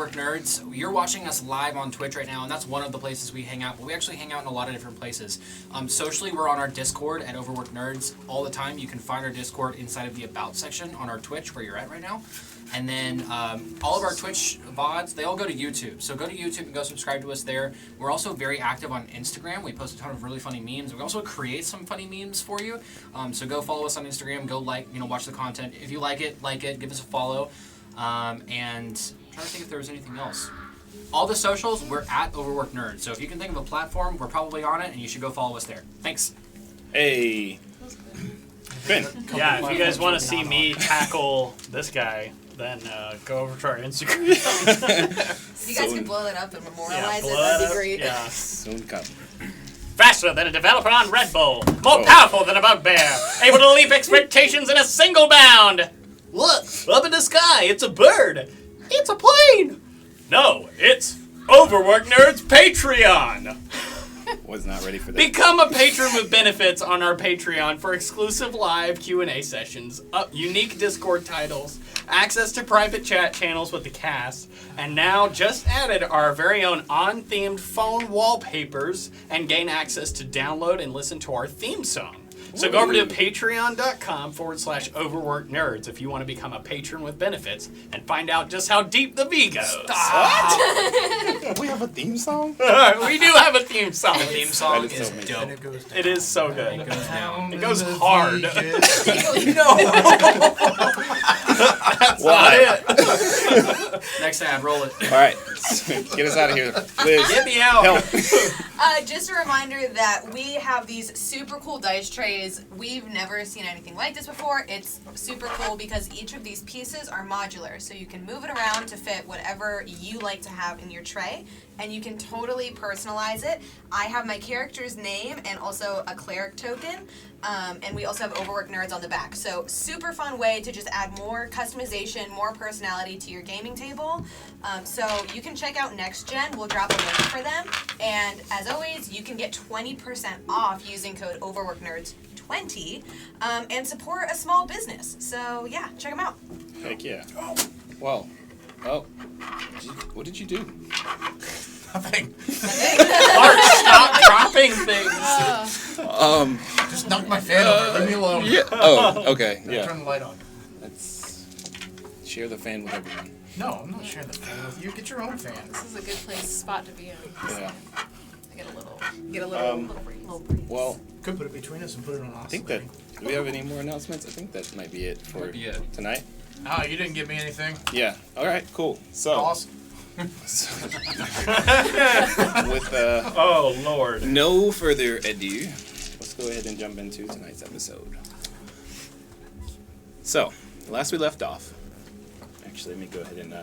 Overworked Nerds. You're watching us live on Twitch right now, and that's one of the places we hang out. But we actually hang out in a lot of different places. Socially, we're on our Discord at Overworked Nerds all the time. You can find our Discord inside of the About section on our Twitch, where you're at right now. And then all of our Twitch VODs, they all go to YouTube. So go to YouTube and go subscribe to us there. We're also very active on Instagram. We post a ton of really funny memes. We also create some funny memes for you. So go follow us on Instagram. Go watch the content. If you like it, give us a follow. And I'm trying to think if there was anything else. All the socials, we're at Overworked Nerds. So if you can think of a platform, we're probably on it, and you should go follow us there. Thanks. Hey. Ben. Yeah, if you guys want to see me tackle this guy, then go over to our Instagram. If you guys can blow that up and memorialize it, that'd be great. Yeah. Soon come. Faster than a developer on Red Bull. More powerful than a bugbear. Able to leap expectations in a single bound. Look, up in the sky, it's a bird. It's a plane. No, it's Overworked Nerds Patreon. Was not ready for that. Become a patron with benefits on our Patreon for exclusive live Q&A sessions, unique Discord titles, access to private chat channels with the cast, and now just added our very own on-themed phone wallpapers and gain access to download and listen to our theme song. So go over to patreon.com/overworked nerds if you want to become a patron with benefits and find out just how deep the V goes. We have a theme song? We do have a theme song. The theme song That is is so dope. It is so good. It goes down. It goes hard. Why? Next ad, roll it. All right. Get us out of here. Liz, Get me out. help. Just a reminder that we have these super cool dice trays. We've never seen anything like this before. It's super cool because each of these pieces are modular, so you can move it around to fit whatever you like to have in your tray, and you can totally personalize it. I have my character's name and also a cleric token, and we also have Overworked Nerds on the back. So super fun way to just add more customization, more personality to your gaming table. So you can check out Next Gen. We'll drop a link for them. And as always, you can get 20% off using code OverworkedNerds20 and support a small business. So yeah, check them out. Heck yeah. Well. Oh. What did you do? Nothing. Art, stop dropping things. Just knock my fan over. Leave me alone. Yeah. Oh, okay. Now Yeah. turn the light on. Let's share the fan with everyone. No, I'm not sharing the fan with you. Get your own fan. This is a good spot to be in. Yeah. I get a little breeze. Well, Could put it between us and put it on I think that. Do we have any more announcements? I think that might be it for Might be it. tonight. Oh, you didn't give me anything. Yeah. All right. Cool. So. Awesome. With Oh, Lord. no further ado, let's go ahead and jump into tonight's episode. So, last we left off. Actually, let me go ahead and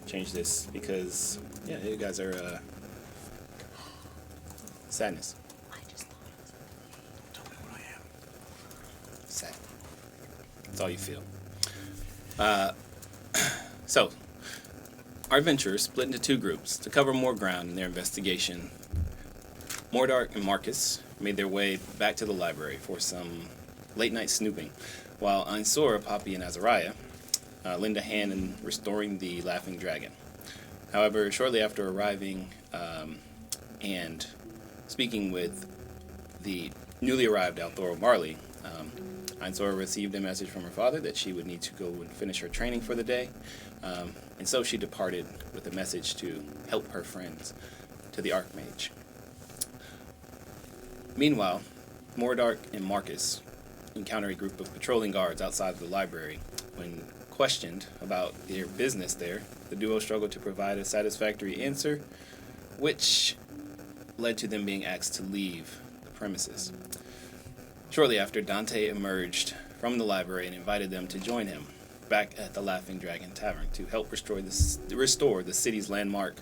change this because yeah, you guys are sadness. Tell me what I am. Sad. That's all you feel. So, our adventurers split into two groups to cover more ground in their investigation. Mordark and Marcus made their way back to the library for some late-night snooping, while Ainsora, Poppy, and Azariah lend a hand in restoring the Laughing Dragon. However, shortly after arriving and speaking with the newly arrived Althora Marley, Ainsora received a message from her father that she would need to go and finish her training for the day, and so she departed with a message to help her friends to the Archmage. Meanwhile, Mordark and Marcus encounter a group of patrolling guards outside of the library. When questioned about their business there, the duo struggled to provide a satisfactory answer, which led to them being asked to leave the premises. Shortly after, Dante emerged from the library and invited them to join him back at the Laughing Dragon Tavern to help restore the city's landmark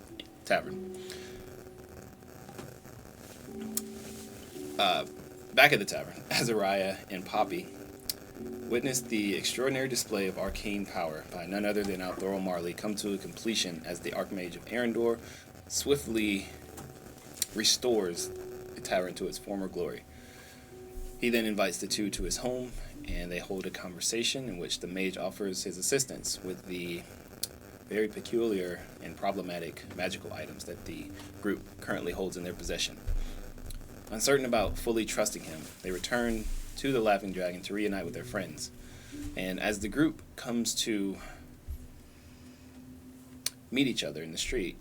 tavern. Back at the tavern, Azariah and Poppy witnessed the extraordinary display of arcane power by none other than Althora Marley come to a completion as the Archmage of Arendor swiftly restores the tavern to its former glory. He then invites the two to his home, and they hold a conversation in which the mage offers his assistance with the very peculiar and problematic magical items that the group currently holds in their possession. Uncertain about fully trusting him, they return to the Laughing Dragon to reunite with their friends. And as the group comes to meet each other in the street,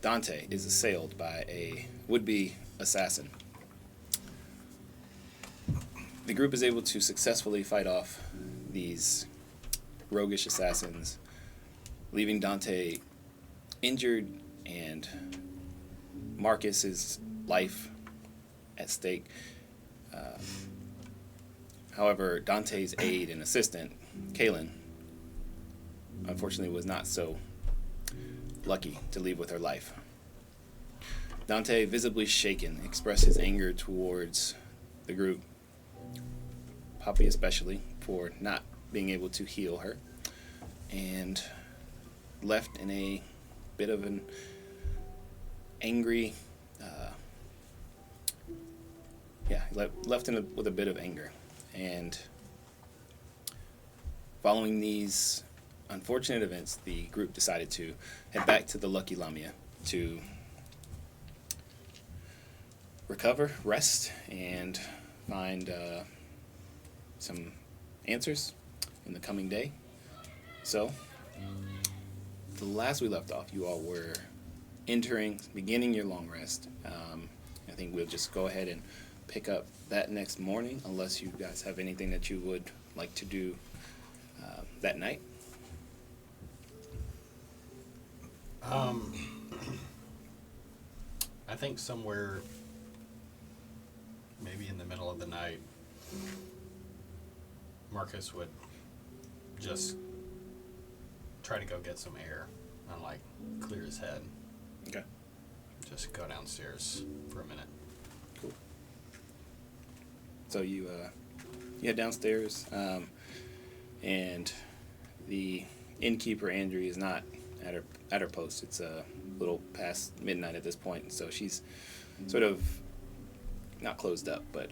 Dante is assailed by a would-be assassin. The group is able to successfully fight off these roguish assassins, leaving Dante injured and Marcus's life at stake. However, Dante's aide and assistant, Kaylin, unfortunately was not so lucky to leave with her life. Dante, visibly shaken, expressed his anger towards the group, Poppy especially, for not being able to heal her, and left in a bit of an angry, left with a bit of anger. And following these unfortunate events, the group decided to head back to the Lucky Lamia to recover, rest, and find some answers in the coming day. So, the last we left off, you all were beginning your long rest. I think we'll just go ahead and pick up that next morning, unless you guys have anything that you would like to do that night. I think somewhere, maybe in the middle of the night, Marcus would just try to go get some air and clear his head. Okay. Just go downstairs for a minute. Cool. So you head downstairs, and the innkeeper Andrea is not at her post. It's a little past midnight at this point, so she's sort of not closed up, but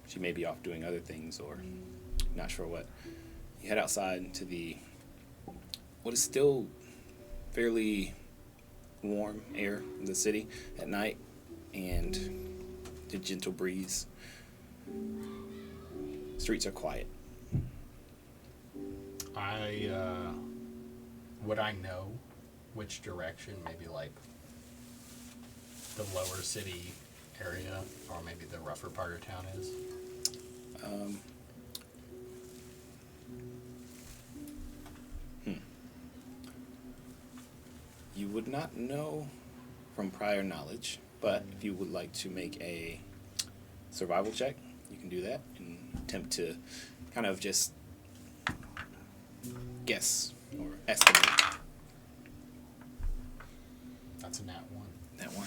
she may be off doing other things or not sure what. You head outside into what is still fairly warm air in the city at night, and the gentle breeze. Streets are quiet. Would I know which direction, maybe the lower city area, or maybe the rougher part of town is? You would not know from prior knowledge, but if you would like to make a survival check, you can do that and attempt to kind of just guess or estimate. That's a nat 1. That one.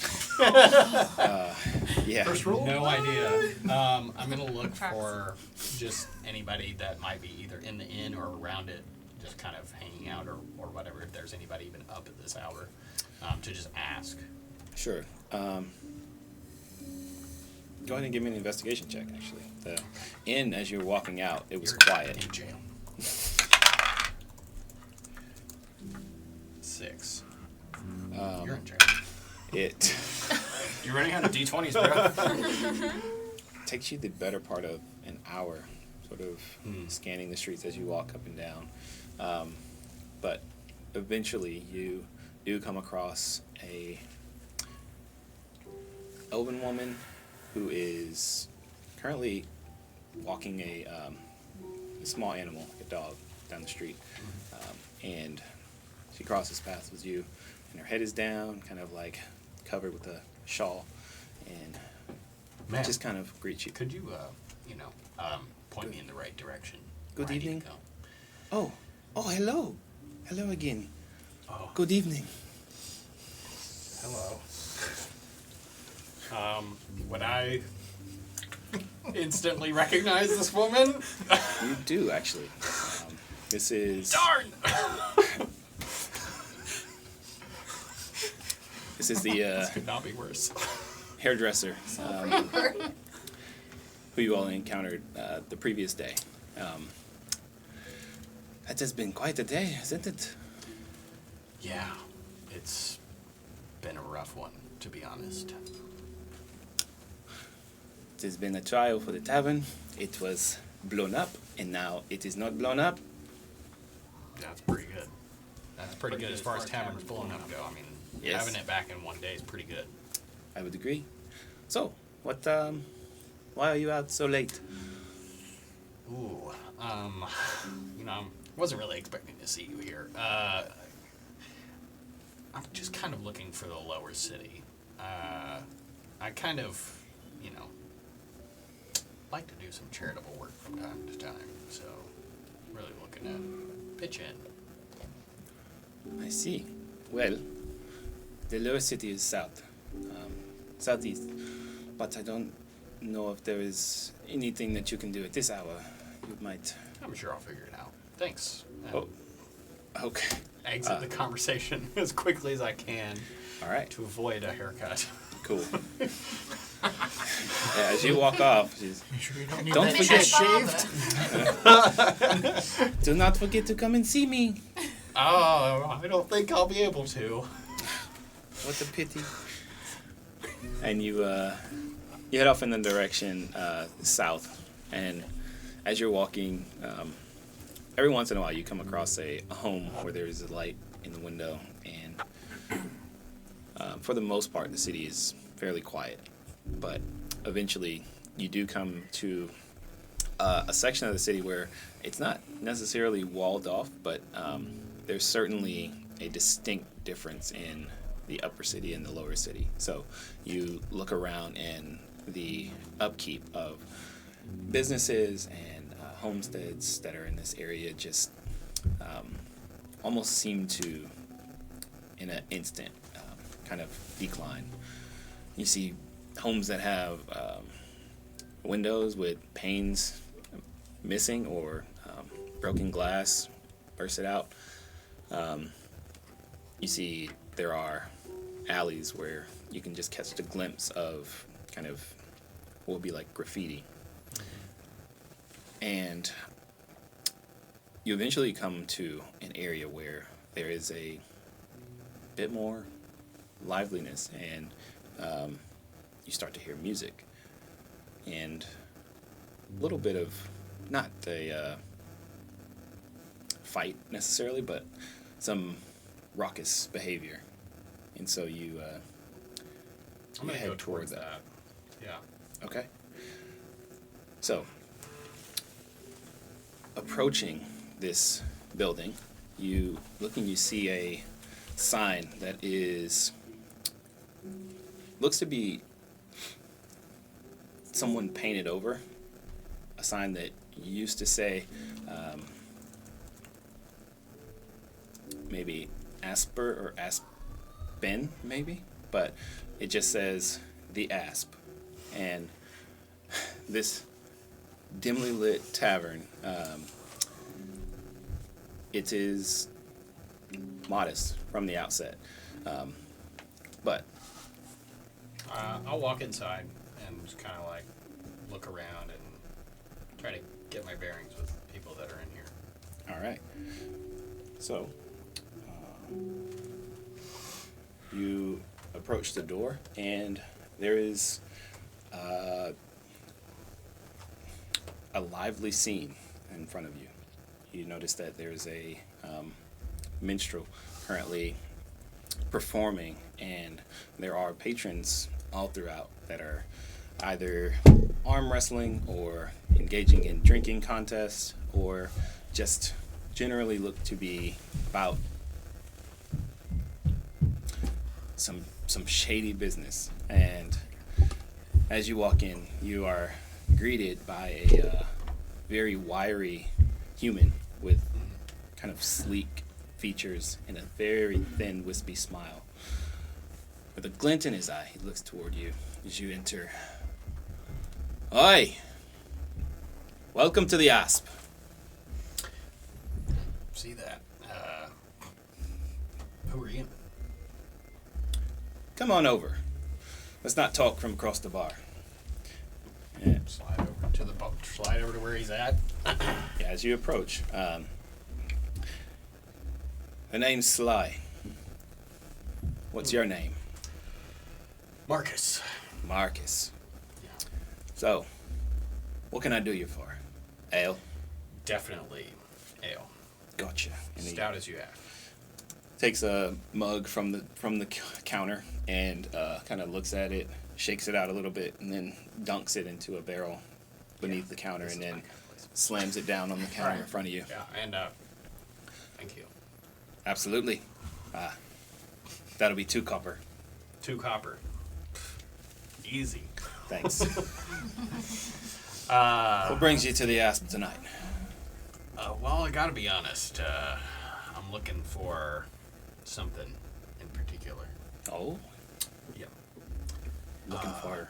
Yeah. First roll? No idea. I'm going to look for just anybody that might be either in the inn or around it, just kind of hanging out or whatever, if there's anybody even up at this hour, to just ask. Sure. Go ahead and give me an investigation check, actually. The inn, as you're walking out, it was quiet. In jail. 6. You're in jail. It You're running out of D20s, bro. takes you the better part of an hour, sort of scanning the streets as you walk up and down. But eventually you do come across a elven woman who is currently walking a small animal, a dog, down the street. And she crosses paths with you, and her head is down, kind of covered with a shawl, and Ma'am, just kind of greets you. could you, point me in the right direction? Good where I need to evening. go? Oh, hello. Hello again. Oh, Good evening. hello. Would I instantly recognize this woman? You do, actually. This is... Darn! This is the This could not be worse. hairdresser who you all encountered the previous day. That has been quite a day, hasn't it? Yeah, it's been a rough one, to be honest. It has been a trial for the tavern. It was blown up, and now it is not blown up. That's pretty good. That's pretty good as far as taverns blowing up go. I mean, Yes. having it back in one day is pretty good. I would agree. So, what, why are you out so late? Ooh, you know, I wasn't really expecting to see you here. I'm just kind of looking for the lower city. I kind of, you know, like to do some charitable work from time to time, so really looking at pitch in. I see. Well, the lower city is south, southeast, but I don't know if there is anything that you can do at this hour. You might. I'm sure I'll figure it out. Thanks. Oh, okay. Exit the conversation as quickly as I can All right. to avoid a haircut. Cool. As you walk off, she's, You sure you don't need Don't that forget- shit shaved? do not forget to come and see me. Oh, I don't think I'll be able to. What a pity. And you head off in the direction south, and as you're walking, every once in a while you come across a home where there is a light in the window, and for the most part the city is fairly quiet. But eventually you do come to a section of the city where it's not necessarily walled off, but there's certainly a distinct difference in the upper city and the lower city. So you look around, and the upkeep of businesses and homesteads that are in this area just almost seem to, in an instant, kind of decline. You see homes that have windows with panes missing or broken glass bursted out. You see there are alleys where you can just catch a glimpse of kind of what would be like graffiti. And you eventually come to an area where there is a bit more liveliness, and you start to hear music and a little bit of, not a fight necessarily, but some raucous behavior. And so you I'm gonna head go toward towards that. Yeah. Okay. So, approaching this building, you look and you see a sign that looks to be someone painted over. A sign that used to say maybe Asper or Aspen, maybe, but it just says the Asp. And this dimly lit tavern, it is modest from the outset, but I'll walk inside and just kind of like look around and try to get my bearings with people that are in here. all right. So you approach the door, and there is a lively scene in front of you. You notice that there's a minstrel currently performing, and there are patrons all throughout that are either arm wrestling or engaging in drinking contests, or just generally look to be about some shady business. And as you walk in, you are greeted by a very wiry human with kind of sleek features and a very thin, wispy smile. With a glint in his eye, he looks toward you as you enter. Oi! Welcome to the Asp. See that? Who are you? Come on over. Let's not talk from across the bar. Yeah. Slide over to the slide over to where he's at. Yeah, as you approach, her name's Sly. What's your name? Marcus. Marcus. Yeah. So, what can I do you for? Ale? Definitely ale. Gotcha. And he Stout as you have. takes a mug from the counter and kind of looks at it, shakes it out a little bit, and then dunks it into a barrel beneath the counter, This and is then my kind of place. slams it down on the counter in front of you. Yeah, and thank you. Absolutely. That'll be 2 copper. 2 copper. Easy. Thanks. What brings you to the Asp tonight? Well, I gotta be honest. I'm looking for something in particular. Oh, Yep. looking for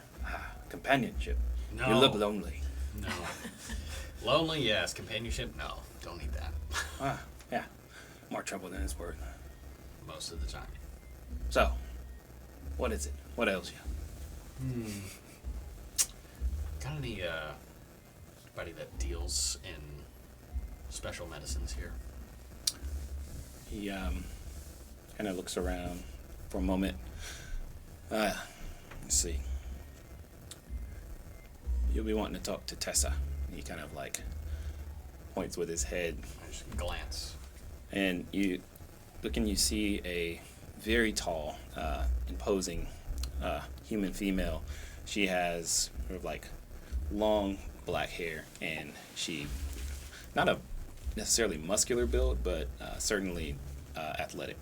companionship. No. You look lonely. No. Lonely, yes. Companionship, no. Don't need that. Yeah. More trouble than it's worth. Most of the time. So, what is it? What ails you? Got any anybody that deals in special medicines here? He kind of looks around for a moment. Let's see. You'll be wanting to talk to Tessa. He kind of like points with his head, I just glance. and you look and you see a very tall, imposing human female. She has sort of like long black hair, and she not a necessarily muscular build, but certainly athletic.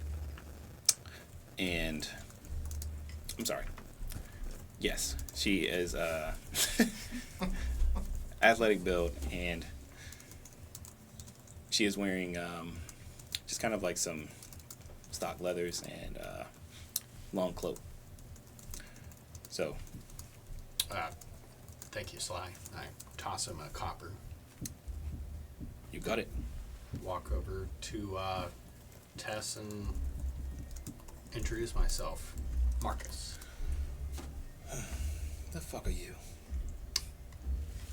And I'm sorry. Yes, she is athletic build, and she is wearing just kind of like some stock leathers and long cloak. So, Thank you, Sly. I toss him a copper. you got it. Walk over to Tess and introduce myself. Marcus. The fuck are you?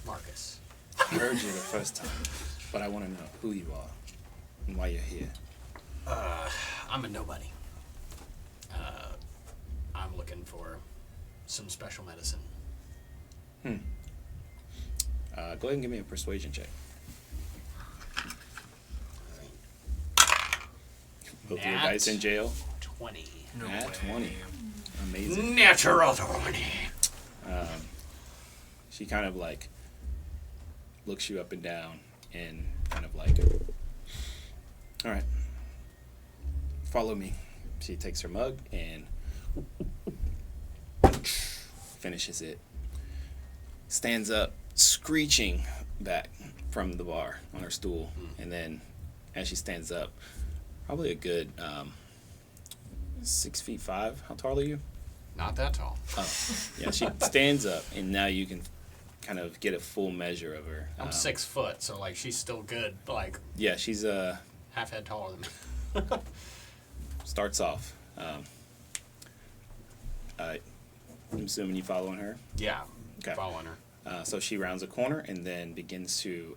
Marcus. I heard you the first time, but I want to know who you are and why you're here. I'm a nobody. I'm looking for some special medicine. Go ahead and give me a persuasion check. Both your Nat. dice in jail. 20. Nat 20. Amazing. Natural 20. She kind of like looks you up and down and kind of like, all right, follow me. She takes her mug and finishes it. Stands up, screeching back from the bar on her stool. And then as she stands up, probably a good 6'5". How tall are you? Not that tall. Oh, yeah, she stands up, and now you can kind of get a full measure of her. I'm 6 foot, so like she's still good. Like Yeah, she's half head taller than me. starts off. I'm assuming you following her. Yeah. Okay. Following her. So she rounds a corner and then begins to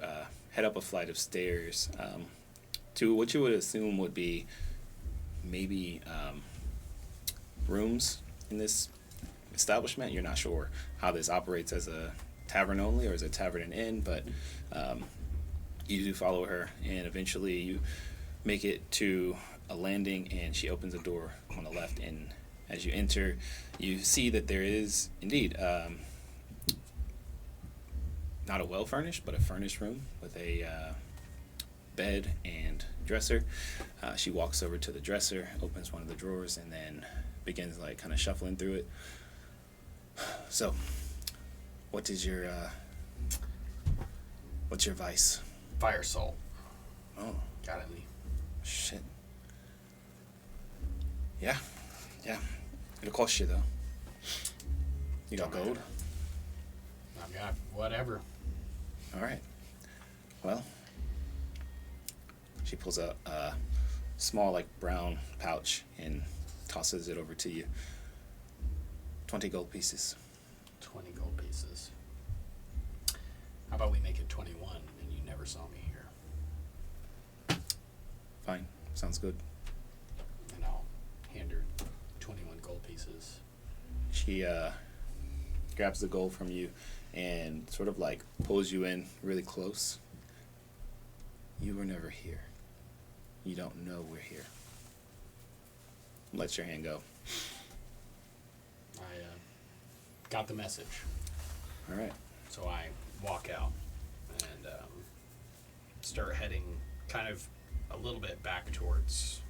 head up a flight of stairs to what you would assume would be maybe rooms in this establishment. You're not sure how this operates as a tavern only or as a tavern and inn, but you do follow her, and eventually you make it to a landing, and she opens a door on the left, and as you enter, you see that there is indeed not a well-furnished, but a furnished room with a bed and dresser. She walks over to the dresser, opens one of the drawers, and then begins like kind of shuffling through it. So, what is your what's your vice? Fire salt. Oh, Got any? shit. Yeah. It'll cost you though. You got Don't gold? I've got whatever. All right. Well, she pulls out a small, like, brown pouch and tosses it over to you. 20 gold pieces. 20 gold pieces. How about we make it 21 and you never saw me here? Fine. Sounds good. And I'll hand her 21 pieces. She grabs the gold from you and sort of like pulls you in really close. You were never here. You don't know we're here. Let your hand go. I got the message. All right. So I walk out and start heading kind of a little bit back towards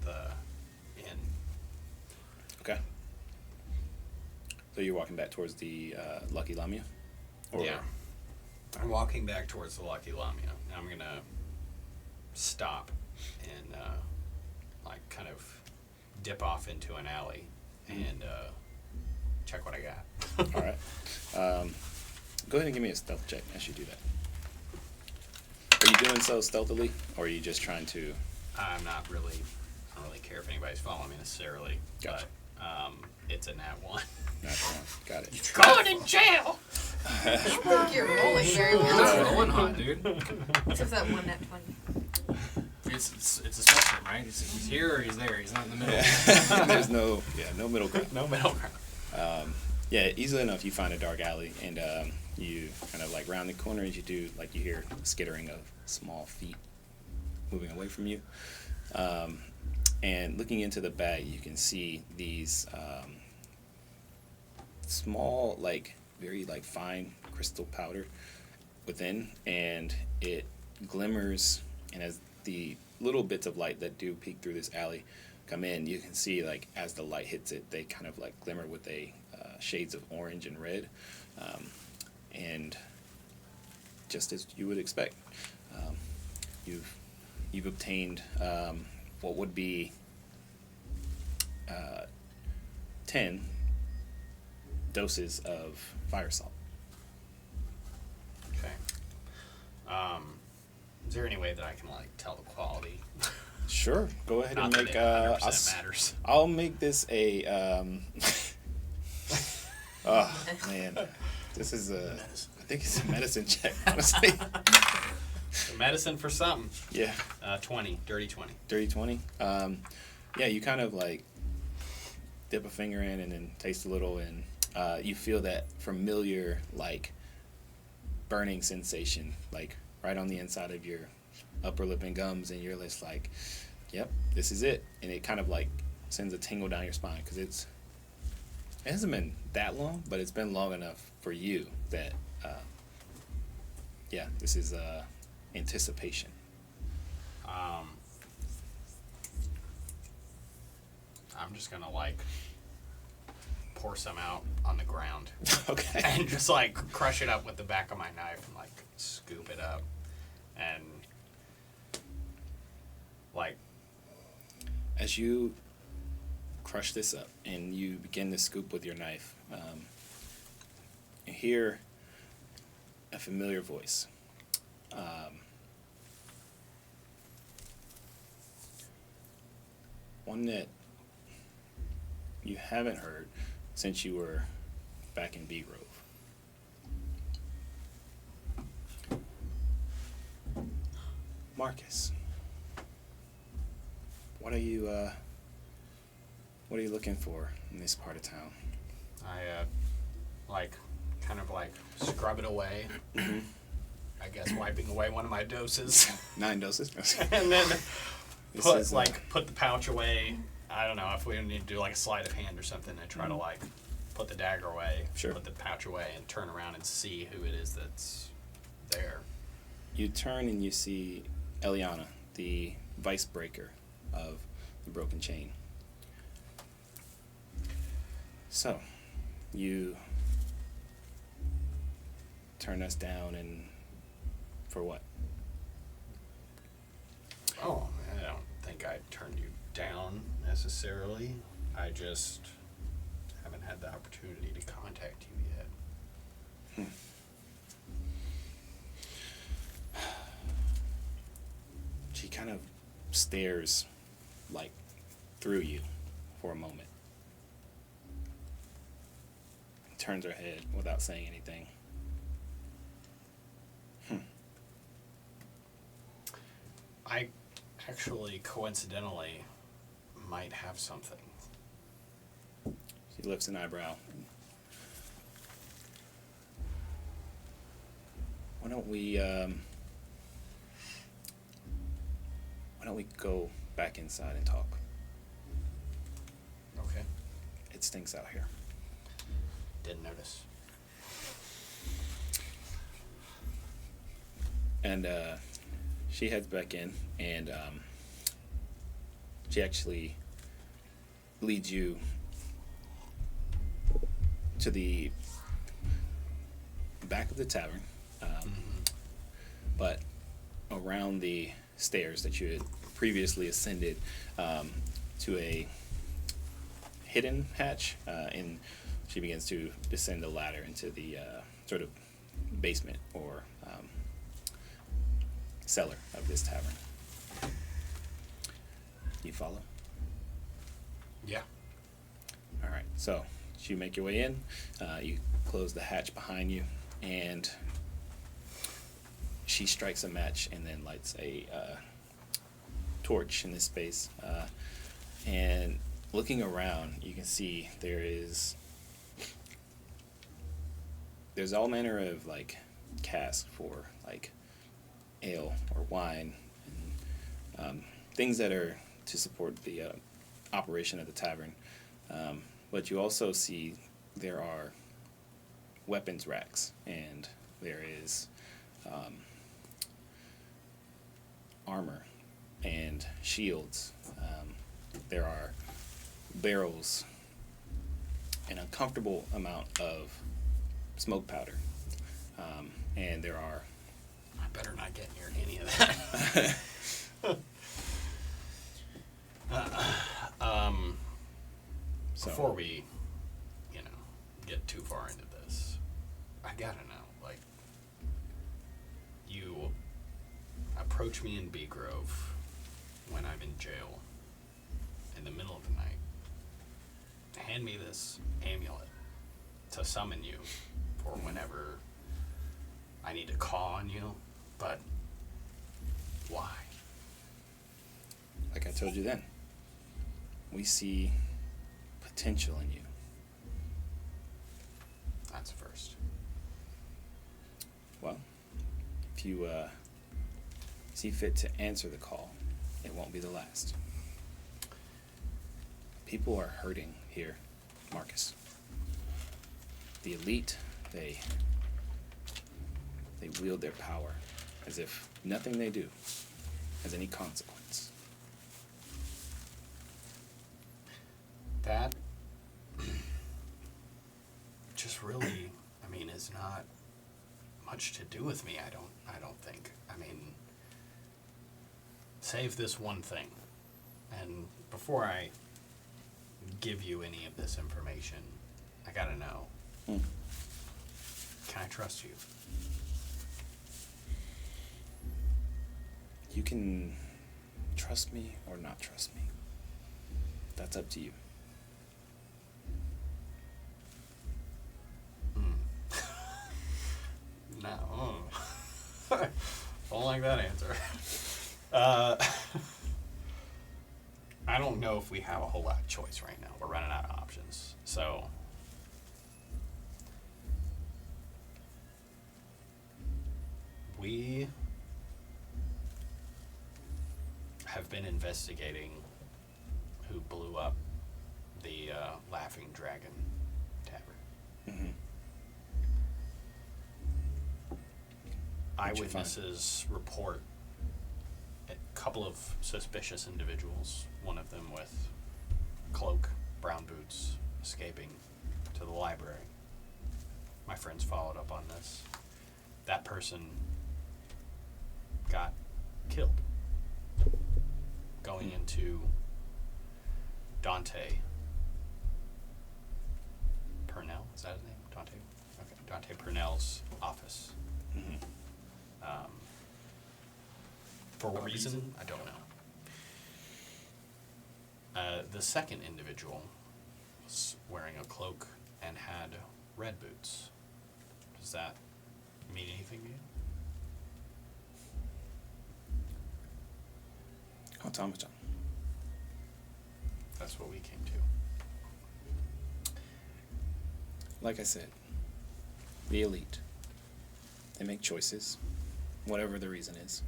the inn. Okay. So you're walking back towards the Lucky Lamia? Or Yeah. I'm walking back towards the Lucky Lamia. And I'm going to stop and like kind of dip off into an alley and check what I got. All right. Go ahead and give me a stealth check as you do that. Are you doing so stealthily, or are you just trying to... I don't really care if anybody's following me necessarily. Gotcha. But it's a nat 1. Natural one. Got it. Going in jail! I think you're rolling very well. Rolling hot, dude. Except for that one net 20. It's a spectrum, right? He's here or he's there. He's not in the middle. There's no middle ground. No middle ground. Yeah, easily enough you find a dark alley, and you kind of like round the corner as you do, like you hear the skittering of small feet moving away from you. And looking into the bag, you can see these small, like very like fine crystal powder within, and it glimmers, and as the little bits of light that do peek through this alley come in, you can see like as the light hits it, they kind of like glimmer with a shades of orange and red, and just as you would expect, you've obtained what would be 10 doses of fire salt. Okay. Is there any way that I can like tell the quality? Sure, go ahead Not and that make. it 100% matters. I'll make this a. Oh man, this is a. I think it's a medicine check. Honestly. The medicine for something. Yeah. 20, dirty 20. Dirty 20. Yeah, you kind of like dip a finger in and then taste a little, and you feel that familiar like burning sensation, like right on the inside of your upper lip and gums, and you're just like, yep, this is it. And it kind of like sends a tingle down your spine, because it hasn't been that long, but it's been long enough for you that yeah, this is anticipation. I'm just gonna like pour some out on the ground Okay. and just like crush it up with the back of my knife and like scoop it up and like As you crush this up and you begin to scoop with your knife, you hear a familiar voice. One that you haven't heard since you were back in B Grove. Marcus, what are you looking for in this part of town? I like kind of like scrub it away. I guess wiping away one of my doses. 9 doses. And then This put is, put the pouch away. I don't know if we need to do like a sleight of hand or something and try to like put the dagger away, Sure. put the pouch away, and turn around and see who it is that's there. You turn and you see Eliana, the vice breaker of the broken chain. So, you turn us down, and for what? Oh, I don't think I turned you down necessarily. I just haven't had the opportunity to contact you yet. She kind of stares, like, through you for a moment. Turns her head without saying anything. I actually, coincidentally, might have something. He lifts an eyebrow. Why don't we go back inside and talk? Okay. It stinks out here. Didn't notice. And she heads back in, and she actually leads you to the back of the tavern, but around the stairs that you had previously ascended to a hidden hatch, and she begins to descend the ladder into the sort of basement or cellar of this tavern. You follow? Yeah. All right, so you make your way in, you close the hatch behind you, and she strikes a match and then lights a torch in this space. And looking around, you can see there's all manner of like casks for like ale or wine, and things that are to support the operation of the tavern. But you also see there are weapons racks, and there is armor and shields. There are barrels, an uncomfortable amount of smoke powder, and there are... I better not get near any of that. So, Before we, get too far into this, I gotta know, like, you approach me in Bee Grove when I'm in jail in the middle of the night. Hand me this amulet to summon you for whenever I need to call on you, but why? like I told you then, we see potential in you. That's a first. Well, if you see fit to answer the call, it won't be the last. People are hurting here, Marcus. The elite, they wield their power as if nothing they do has any consequence. That just really, is not much to do with me, I don't think. Save this one thing. And before I give you any of this information, I gotta know. Can I trust you? You can trust me or not trust me. That's up to you. No. Don't like that answer. I don't know if we have a whole lot of choice right now. We're running out of options. So, we have been investigating who blew up the Laughing Dragon Tavern. Mm-hmm. Eyewitnesses report a couple of suspicious individuals, one of them with cloak, brown boots, escaping to the library. My friends followed up on this. That person got killed going into Dante Purnell, is that his name? Dante? Okay, Dante Purnell's office. Mm-hmm. For what reason? I don't know. The second individual was wearing a cloak and had red boots. Does that mean anything to you? Automaton. That's what we came to. like I said, the elite. They make choices, whatever the reason is.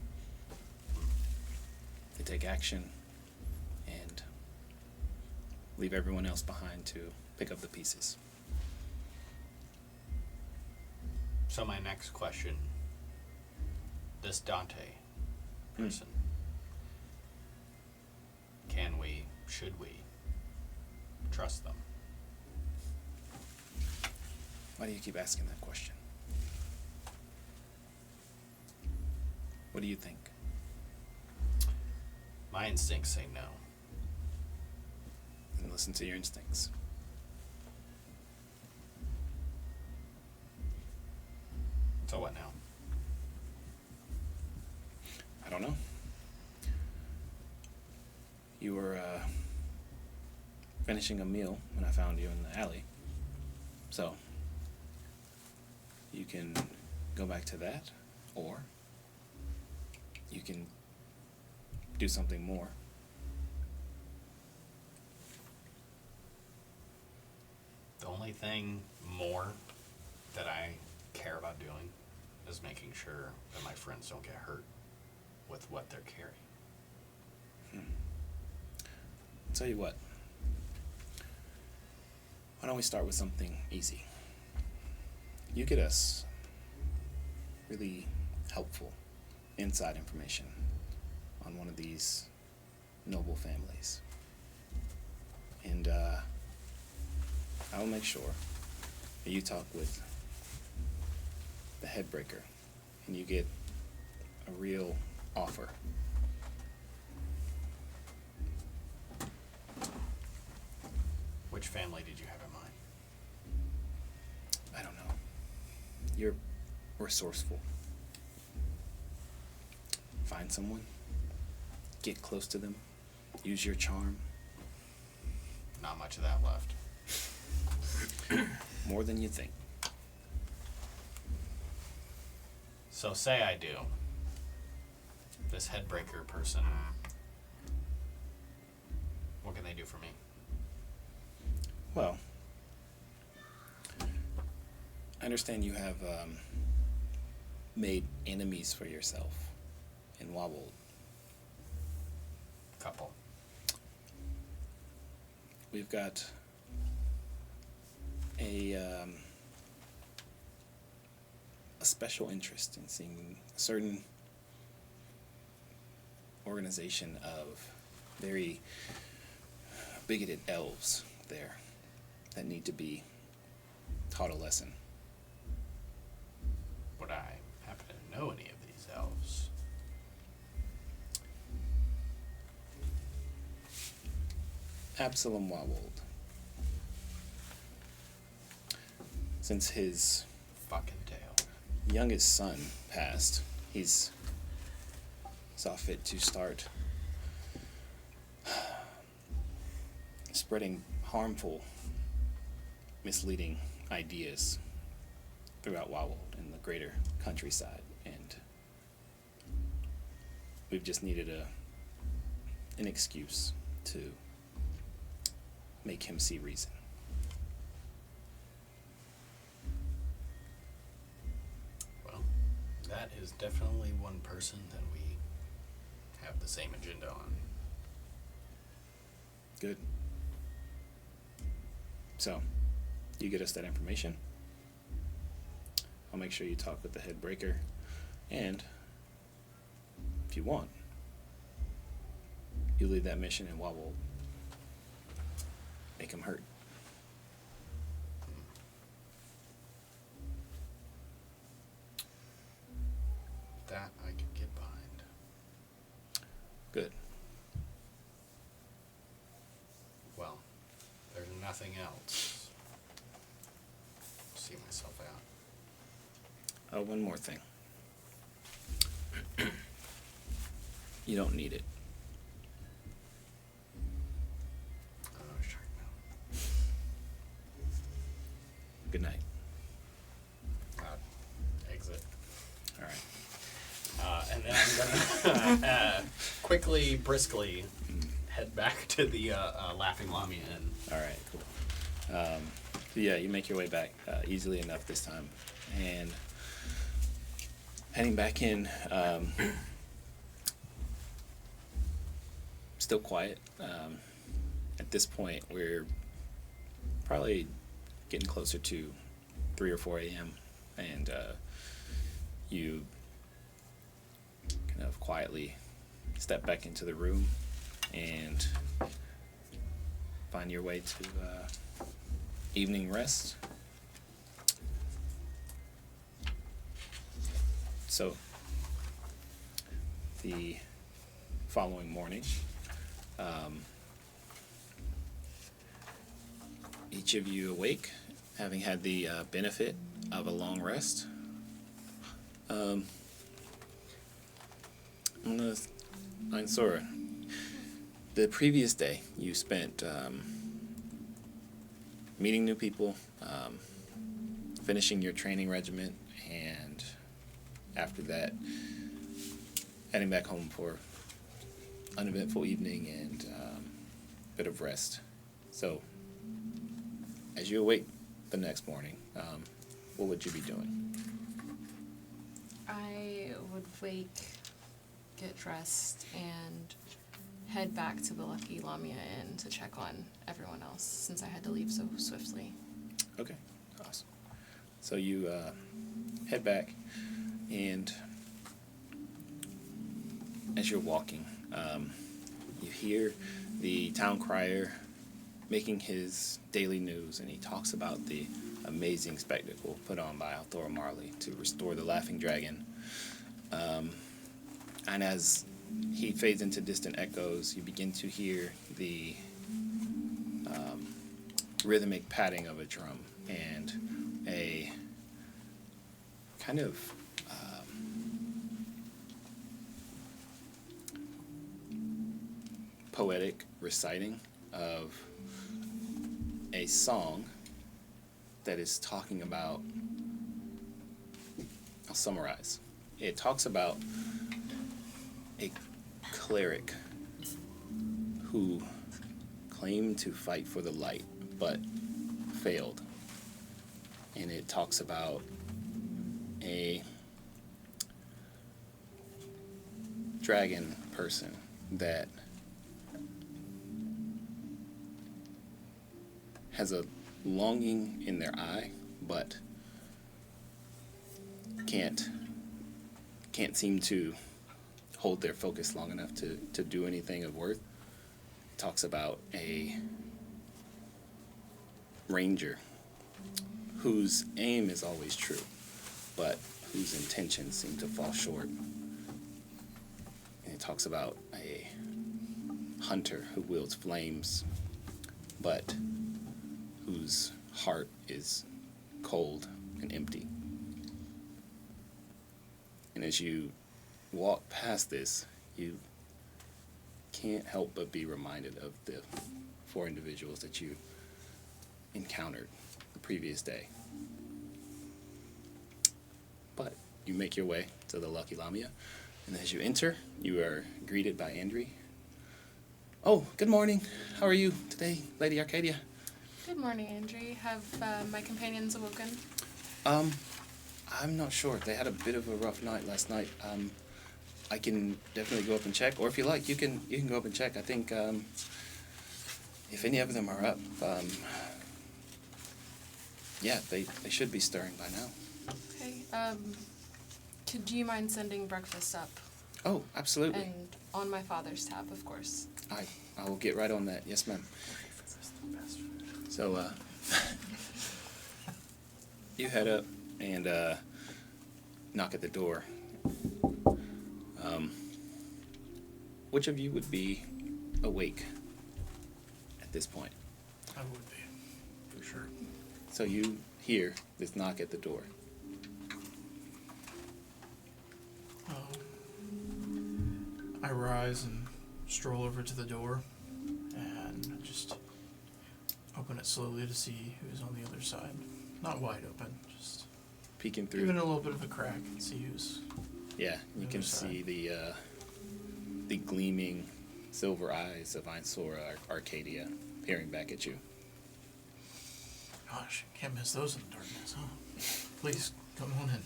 They take action and leave everyone else behind to pick up the pieces. So my next question, this Dante person, should we trust them? Why do you keep asking that question? What do you think? My instincts say no. And listen to your instincts. So what now? I don't know. You were finishing a meal when I found you in the alley. So, you can go back to that, or you can do something more. The only thing more that I care about doing is making sure that my friends don't get hurt with what they're carrying. Tell you what. Why don't we start with something easy? You get us really helpful inside information on one of these noble families. And I will make sure that you talk with the headbreaker and you get a real offer. Which family did you have in mind? I don't know. You're resourceful. Find someone, get close to them, use your charm. Not much of that left. More than you think. So say I do. This headbreaker person, what can they do for me? Well, I understand you have made enemies for yourself in Wobbled. Couple. We've got a special interest in seeing a certain organization of very bigoted elves there that need to be taught a lesson. Would I happen to know any of these elves? Absalom Wobbled. Since his Fucking tail. youngest son passed, he's saw fit to start spreading harmful, misleading ideas throughout Wobbled and the greater countryside, and we've just needed an excuse to make him see reason. Well, that is definitely one person that we have the same agenda on. Good. So, you get us that information. I'll make sure you talk with the head breaker, and if you want, you lead that mission and Wobble. Make him hurt. That I could get behind. Good. Well, there's nothing else. See myself out. Oh, one more thing. You don't need it. Oh, sure, no. Good night. Exit. All right. And then I'm gonna quickly, briskly head back to the Laughing Lamia Inn. All right, cool. Yeah, you make your way back easily enough this time. And heading back in, still quiet. At this point, we're probably getting closer to 3 or 4 a.m. And you kind of quietly step back into the room and find your way to evening rest. So, the following morning, each of you awake, having had the benefit of a long rest. Sora, the previous day you spent meeting new people, finishing your training regiment, and after that, heading back home for uneventful evening and bit of rest. So, as you awake the next morning, what would you be doing? I would wake, get dressed, and head back to the Lucky Lamia Inn to check on everyone else since I had to leave so swiftly. Okay, awesome. So you head back, and as you're walking, you hear the town crier making his daily news, and he talks about the amazing spectacle put on by Althora Marley to restore the Laughing Dragon. And as he fades into distant echoes, you begin to hear the rhythmic patting of a drum and a kind of poetic reciting of a song that is talking about, I'll summarize. It talks about a cleric who claimed to fight for the light but failed. And it talks about a dragon person that has a longing in their eye, but can't seem to hold their focus long enough to do anything of worth. Talks about a ranger whose aim is always true, but whose intentions seem to fall short. And it talks about a hunter who wields flames, but whose heart is cold and empty. And as you walk past this, you can't help but be reminded of the 4 individuals that you encountered the previous day. But you make your way to the Lucky Lamia, and as you enter, you are greeted by Andri. Oh, good morning. How are you today, Lady Arcadia? Good morning, Andrew. Have my companions awoken? I'm not sure. They had a bit of a rough night last night. I can definitely go up and check, or if you like, you can go up and check. I think if any of them are up, yeah, they should be stirring by now. Okay. Do you mind sending breakfast up? Oh, absolutely. And on my father's tab, of course. I will get right on that. Yes, ma'am. So, you head up and knock at the door. Which of you would be awake at this point? I would be, for sure. So you hear this knock at the door. I rise and stroll over to the door and just open it slowly to see who's on the other side. Not wide open, just Peeking through. even a little bit of a crack and see who's. Yeah, you can see the gleaming silver eyes of Ainsora Arcadia peering back at you. Gosh, can't miss those in the darkness, huh? Please, come on in.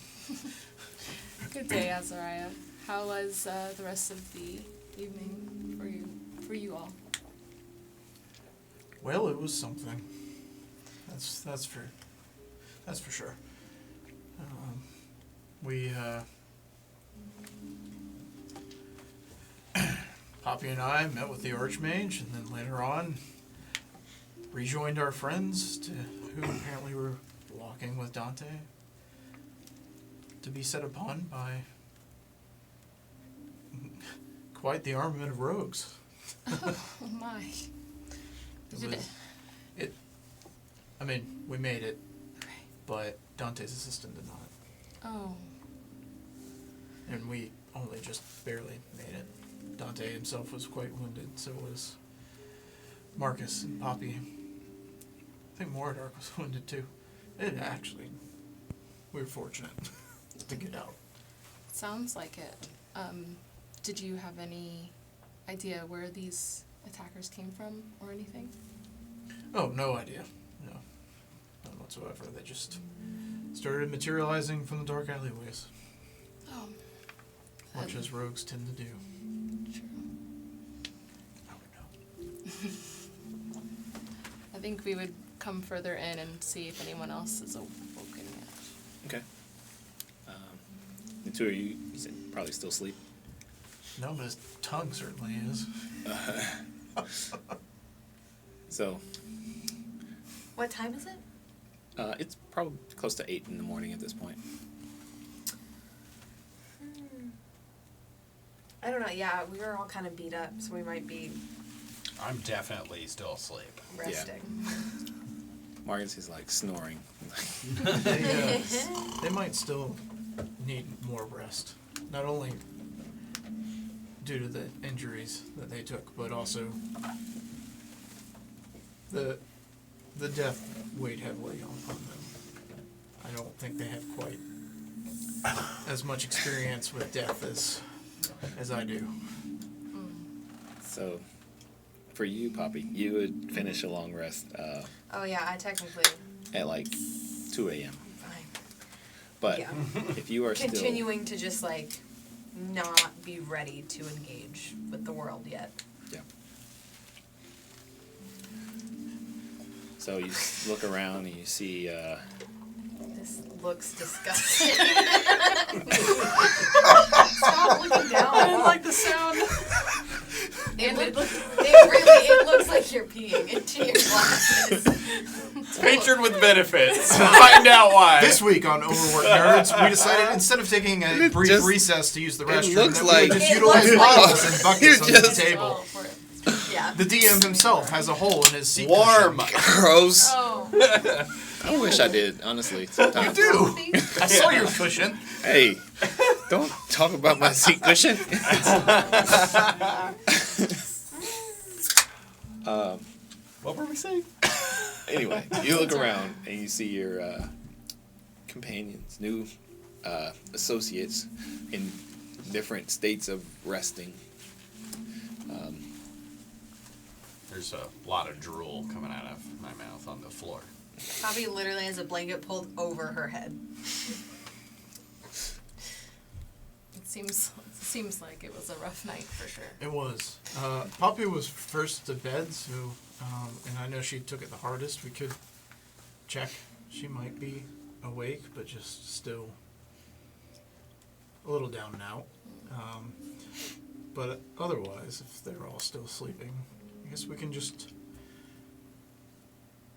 Good day, Azariah. How was the rest of the evening for you all? Well, it was something. That's for sure. We Poppy and I met with the Archmage, and then later on rejoined our friends who apparently were walking with Dante to be set upon by quite the armament of rogues. Oh my. I mean, we made it, but Dante's assistant did not. Oh. And we only just barely made it. Dante himself was quite wounded, so was Marcus and Poppy. I think Moradar was wounded too. We were fortunate to get out. Sounds like it. Did you have any idea where these attackers came from or anything? Oh, no idea. No. None whatsoever. They just started materializing from the dark alleyways. Oh. Much as rogues tend to do. True. I would know. I think we would come further in and see if anyone else is awoken yet. Okay. The two of you said probably still asleep. No, but his tongue certainly is. So, What time is it? it's probably close to 8 in the morning at this point. I don't know. Yeah, we were all kind of beat up, so we might be I'm definitely still asleep. resting. Marcus is like snoring. They might still need more rest. Not only due to the injuries that they took, but also the death weighed heavily upon them. I don't think they have quite as much experience with death as I do. So, for you, Poppy, you would finish a long rest Oh yeah, I technically at like 2 a.m. fine. But Yeah. if you are Continuing to just like not be ready to engage with the world yet. still... Yeah. So you look around and you see... This looks disgusting. Stop looking down. I didn't like the sound. It looks like you're peeing into your glasses. Patron with benefits. Find out why. This week on Overworked Nerds, we decided instead of taking a brief recess to use the restroom, looks that like- we would just It utilize looks bottles like- and buckets you on the just- table. Yeah. The DM himself has a hole in his seat Warm. cushion. Gross. Oh. I wish I did, honestly, sometimes. You do. I saw your cushion. Hey, don't talk about my seat cushion. What were we saying? Anyway, you look around and you see your companions, new associates in different states of resting. There's a lot of drool coming out of my mouth on the floor. Poppy literally has a blanket pulled over her head. It seems like it was a rough night for sure. It was. Poppy was first to bed, so, and I know she took it the hardest. We could check. She might be awake, but just still a little down and out. But otherwise, if they're all still sleeping, I guess we can just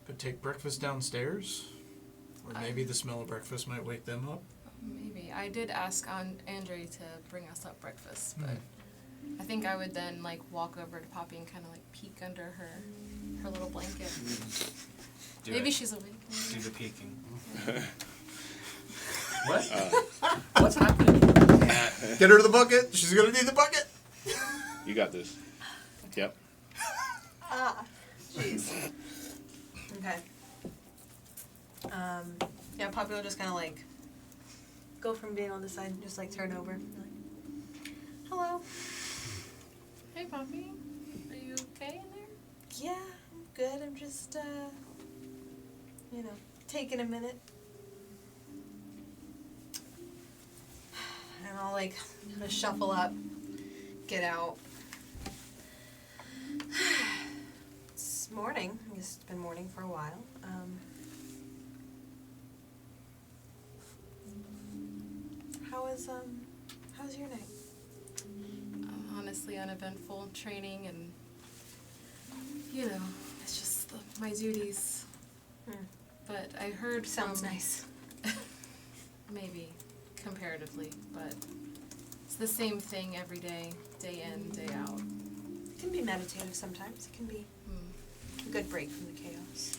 could take breakfast downstairs. Or maybe the smell of breakfast might wake them up. Maybe. I did ask Andre to bring us up breakfast, but I think I would then like walk over to Poppy and kind of like peek under her little blanket. Maybe she's awake. Do the peeking. What? What's happening? Get her to the bucket. She's gonna need the bucket. You got this. Yep. Jeez. Okay. Yeah, Poppy will just kind of like go from being on the side and just like turn over. And be like, hello. Hey, Poppy. Are you okay in there? Yeah, I'm good. I'm just taking a minute. And I'll like kind of shuffle up, get out. It's morning. I guess it's been morning for a while. How's your night? Honestly, uneventful training, and it's just my duties. But I heard Sounds from, nice. maybe comparatively, but it's the same thing every day, day in, day out. It can be meditative sometimes. It can be a good break from the chaos.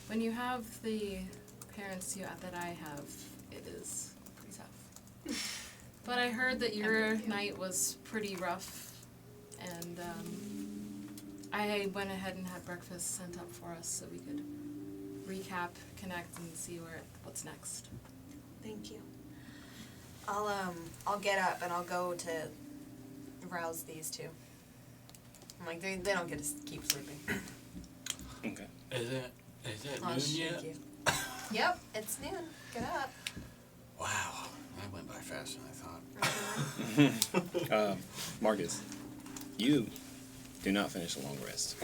When you have the parents that I have, it is pretty tough. But I heard that your night was pretty rough, and I went ahead and had breakfast sent up for us so we could recap, connect, and see what's next. Thank you. I'll get up and I'll go to rouse these two. I'm like, they don't get to keep sleeping. Okay. Is it I'll noon shake yet? you. Yep, it's noon. Get up. Wow, that went by faster than I thought. Marcus, you do not finish a long rest.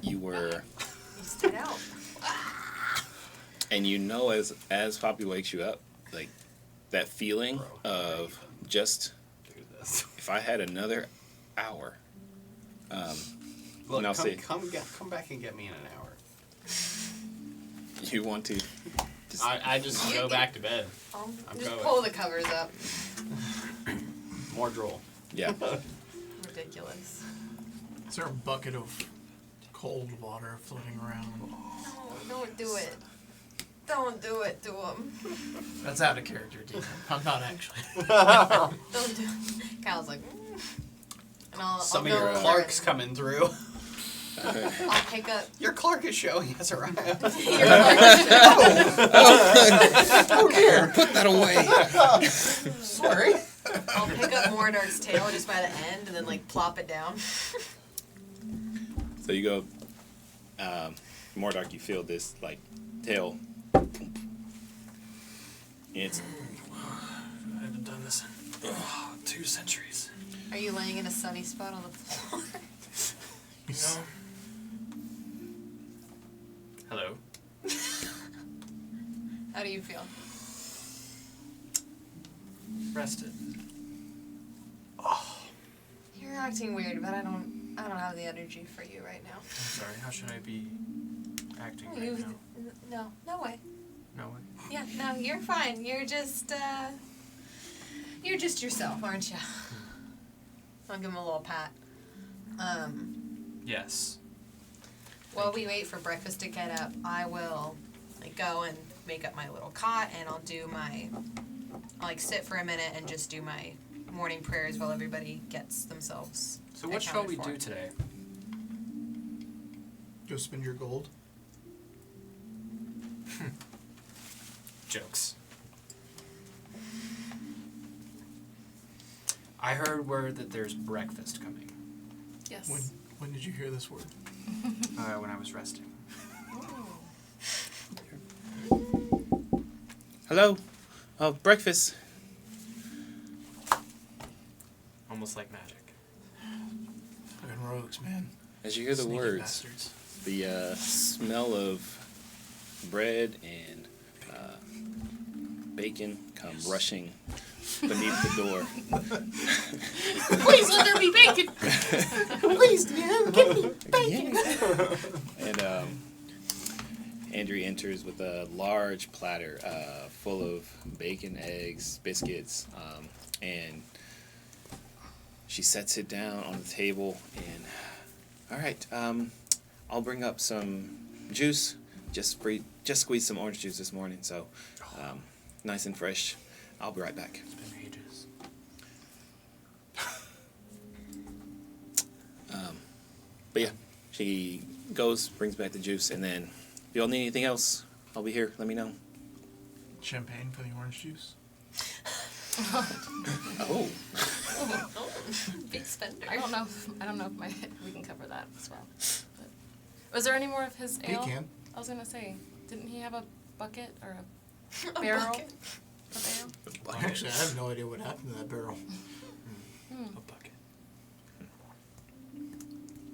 You were, You stayed out. and as Poppy wakes you up, like that feeling of just Do this. if I had another hour. Look, And I'll see. come back and get me in an hour. You want to? Just, I just go back to bed. I'll I'm just going. pull the covers up. More drool. yeah. Ridiculous. Is there a bucket of cold water floating around? No, don't do it. Don't do it to him. That's out of character, Deacon. I'm not actually. Don't do it. Kyle's like, and I'll Some go of your over Clarks and coming through. I'll pick up. Your Clark is showing has arrived. Oh dear, put that away. Sorry. I'll pick up Mordark's tail just by the end and then like plop it down. So you go, more dark. You feel this like tail. It's I haven't done this in 2 centuries. Are you laying in a sunny spot on the floor? No. Hello. How do you feel? Rested. You're acting weird, but I don't have the energy for you right now. I'm sorry. How should I be acting You- right now? No way. No way. Yeah, no, you're fine. You're just yourself, aren't you? I'll give him a little pat. Yes. While we wait for breakfast to get up, I will like go and make up my little cot, and I'll like sit for a minute and just do my morning prayers while everybody gets themselves. So what shall we accounted do for. today? Go spend your gold. Jokes. I heard word that there's breakfast coming. Yes. When did you hear this word? When I was resting. hello. Oh, breakfast. Almost like magic. Fucking rogues, man. As you hear the Sneaky words, bastards. the smell of bread and bacon come rushing beneath the door. Please let there be bacon. Please, man, give me bacon. And Andrea enters with a large platter full of bacon, eggs, biscuits, and she sets it down on the table. And all right, I'll bring up some juice. Just squeezed some orange juice this morning, so nice and fresh. I'll be right back. It's been ages. But yeah, she goes, brings back the juice, and then if y'all need anything else, I'll be here. Let me know. Champagne for the orange juice. Oh, Big spender. I don't know if we can cover that as well. Was there any more of his ale? He can. I was gonna say, didn't he have a bucket or a A barrel bucket. of ale? Actually, I have no idea what happened to that barrel. A bucket.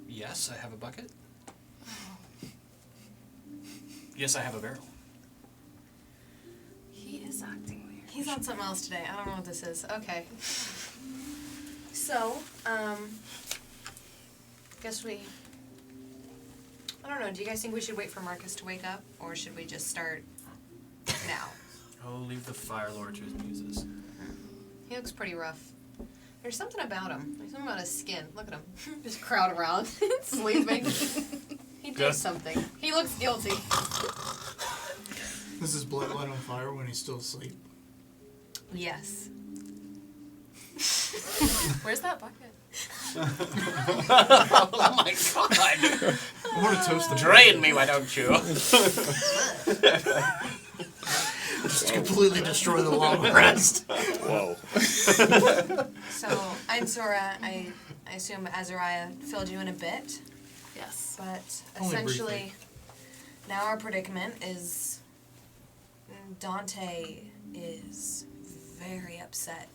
Yes, I have a bucket. Yes, I have a barrel. He is acting weird. He's on something else today. I don't know what this is. Okay. So, guess we... I don't know. Do you guys think we should wait for Marcus to wake up? Or should we just start now? Oh, leave the Fire Lord to his muses. He looks pretty rough. There's something about him. There's something about his skin. Look at him. Just crowd around, sleeping. He did Just- something. He looks guilty. This is blood light on fire when he's still asleep. Yes. Where's that bucket? Oh my god! I want to toast the Drain me, why don't you? Just completely destroy the long rest. Whoa. So, I'm Sora. I assume Azariah filled you in a bit. Yes. But Only essentially, briefly. now our predicament is Dante is very upset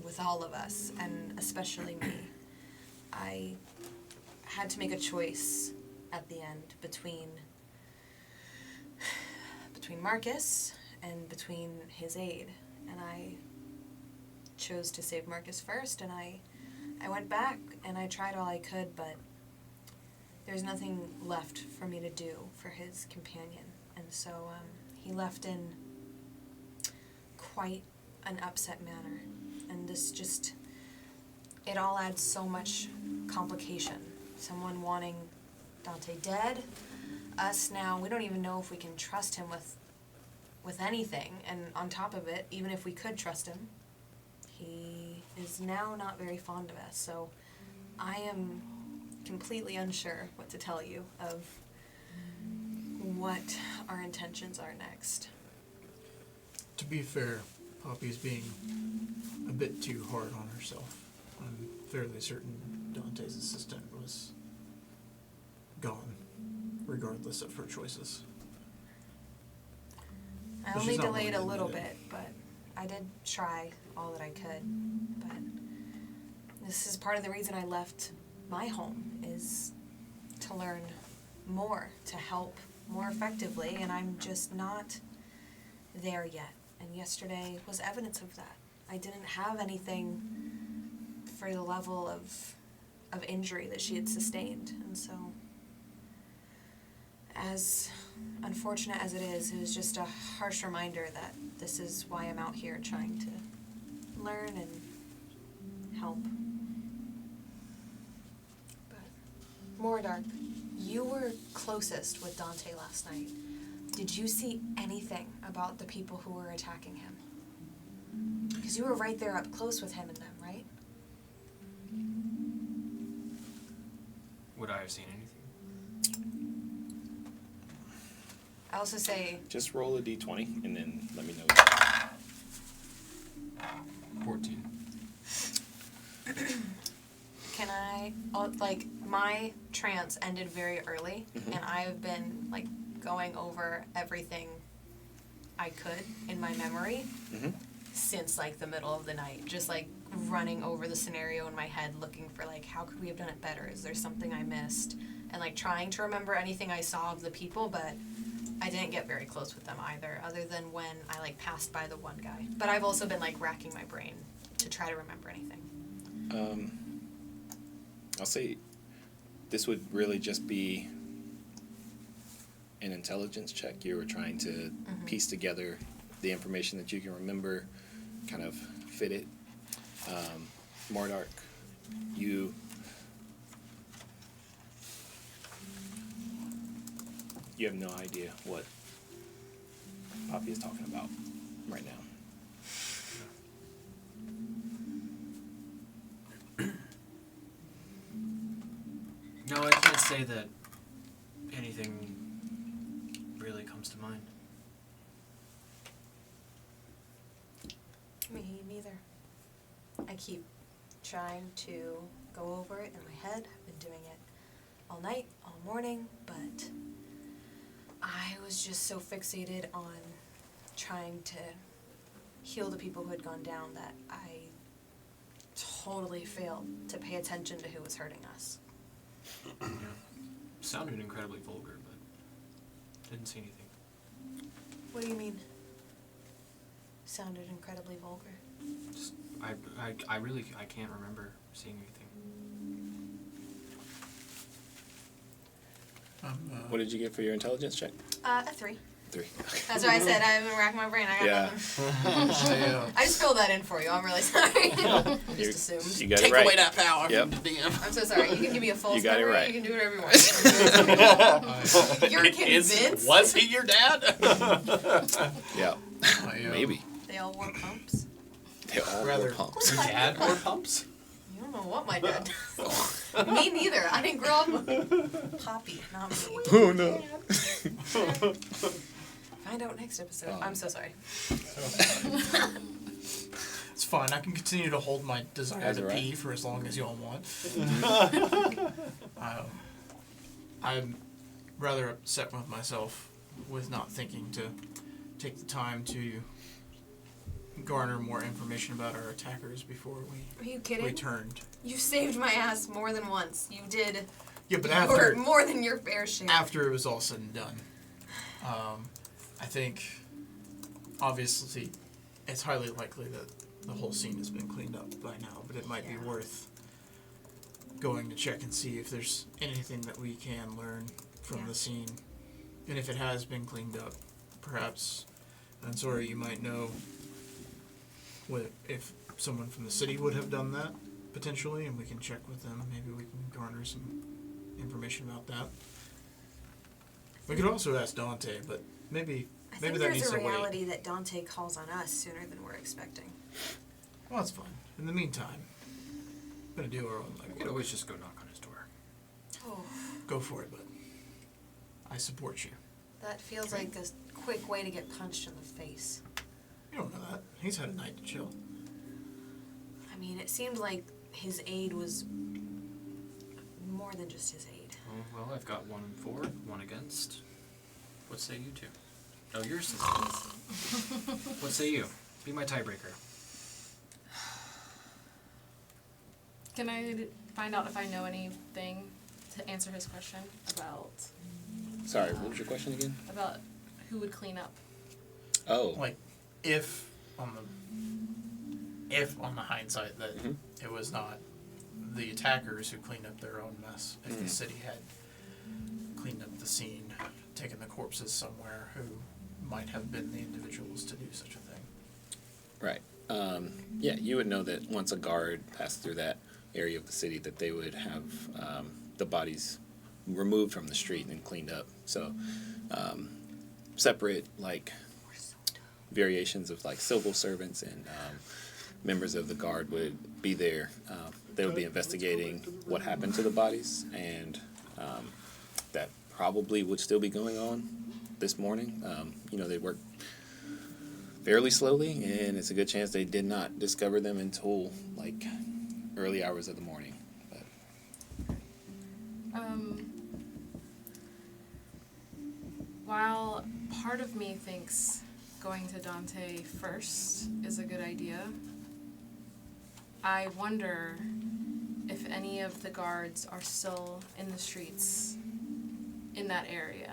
with all of us, and especially me. I had to make a choice at the end between Marcus and between his aide, and I chose to save Marcus first, and I went back and I tried all I could, but there's nothing left for me to do for his companion, and so he left in quite an upset manner, and this just, it all adds so much complication. Someone wanting Dante dead, us now, we don't even know if we can trust him with anything, and on top of it, even if we could trust him, he is now not very fond of us, so I am completely unsure what to tell you of what our intentions are next. To be fair, Poppy's being a bit too hard on herself. I'm fairly certain Dante's assistant was gone, regardless of her choices. I But only she's not delayed a willing to little do it. bit, but I did try all that I could. But this is part of the reason I left my home, is to learn more, to help more effectively, and I'm just not there yet. And yesterday was evidence of that. I didn't have anything for the level of injury that she had sustained, and so as unfortunate as it was just a harsh reminder that this is why I'm out here trying to learn and help. But Moradar, you were closest with Dante last night. Did you see anything about the people who were attacking him? Because you were right there up close with him and them, right? Would I have seen anything? I also say, Just roll a d20 and then let me know. 14. can I, like, my trance ended very early, and I've been, like, going over everything I could in my memory since, like, the middle of the night. Just, like, running over the scenario in my head, looking for, like, how could we have done it better? Is there something I missed? And, like, trying to remember anything I saw of the people, but I didn't get very close with them either, other than when I, like, passed by the one guy. But I've also been, like, racking my brain to try to remember anything. I'll say this would really just be an intelligence check. You were trying to piece together the information that you can remember, kind of fit it. Mordark, you have no idea what Poppy is talking about right now. No, I can't say that anything really comes to mind. Me neither. I keep trying to go over it in my head. I've been doing it all night, all morning, but I was just so fixated on trying to heal the people who had gone down that I totally failed to pay attention to who was hurting us. Sounded incredibly vulgar, but didn't see anything. What do you mean? Sounded incredibly vulgar. Just, I really can't remember seeing anything. What did you get for your intelligence check? A 3. 3. That's why I said I'm gonna rack my brain. I got Yeah. nothing. I just filled that in for you. I'm really sorry. Just You assumed. got Take it right. away that power Yep. from the DM. I'm so sorry. You can give me a false You got it memory. right. You can do whatever you want. You're convinced? Was he your dad? Yeah. Maybe. They all wore pumps. They all Rather- were pumps. Your dad wore pumps? You don't know what my dad does. Me neither. I didn't grow up with Poppy, not me. Oh no. Find out next episode. I'm so sorry. It's fine. I can continue to hold my desire That's to all right. pee for as long as y'all want. I'm rather upset with myself with not thinking to take the time to garner more information about our attackers before Are you we kidding? returned. You saved my ass more than once. You did Yeah, but after more than your fair share. after it was all said and done, I think obviously it's highly likely that the whole scene has been cleaned up by now, but it might be worth going to check and see if there's anything that we can learn from the scene. And if it has been cleaned up, perhaps, I'm sorry, you might know if someone from the city would have done that, potentially, and we can check with them. Maybe we can garner some information about that. We could also ask Dante, but maybe I think that needs there's to a wait. reality that Dante calls on us sooner than we're expecting. Well, that's fine. In the meantime, we're gonna do our own We could legwork. always just go knock on his door. Oh, Go for it, bud. I support you. that feels like a quick way to get punched in the face. You don't know that. He's had a night to chill. I mean, it seemed like his aid was more than just his aid. Oh, well, I've got 1 for, 1 against. What say you two? Oh, yours is What say you? Be my tiebreaker. Can I find out if I know anything to answer his question about Sorry, what was your question again? who would clean up? Oh. Like, if on the hindsight that Mhm. it was not the attackers who cleaned up their own mess, if the Mhm. city had cleaned up the scene, taken the corpses somewhere, who might have been the individuals to do such a thing. Right. Yeah, you would know that once a guard passed through that area of the city, that they would have the bodies removed from the street and cleaned up. So, separate like variations of like civil servants and members of the guard would be there. They would be investigating what happened to the bodies, and that probably would still be going on this morning. They work fairly slowly, and it's a good chance they did not discover them until like early hours of the morning. But While part of me thinks going to Dante first is a good idea, I wonder if any of the guards are still in the streets in that area.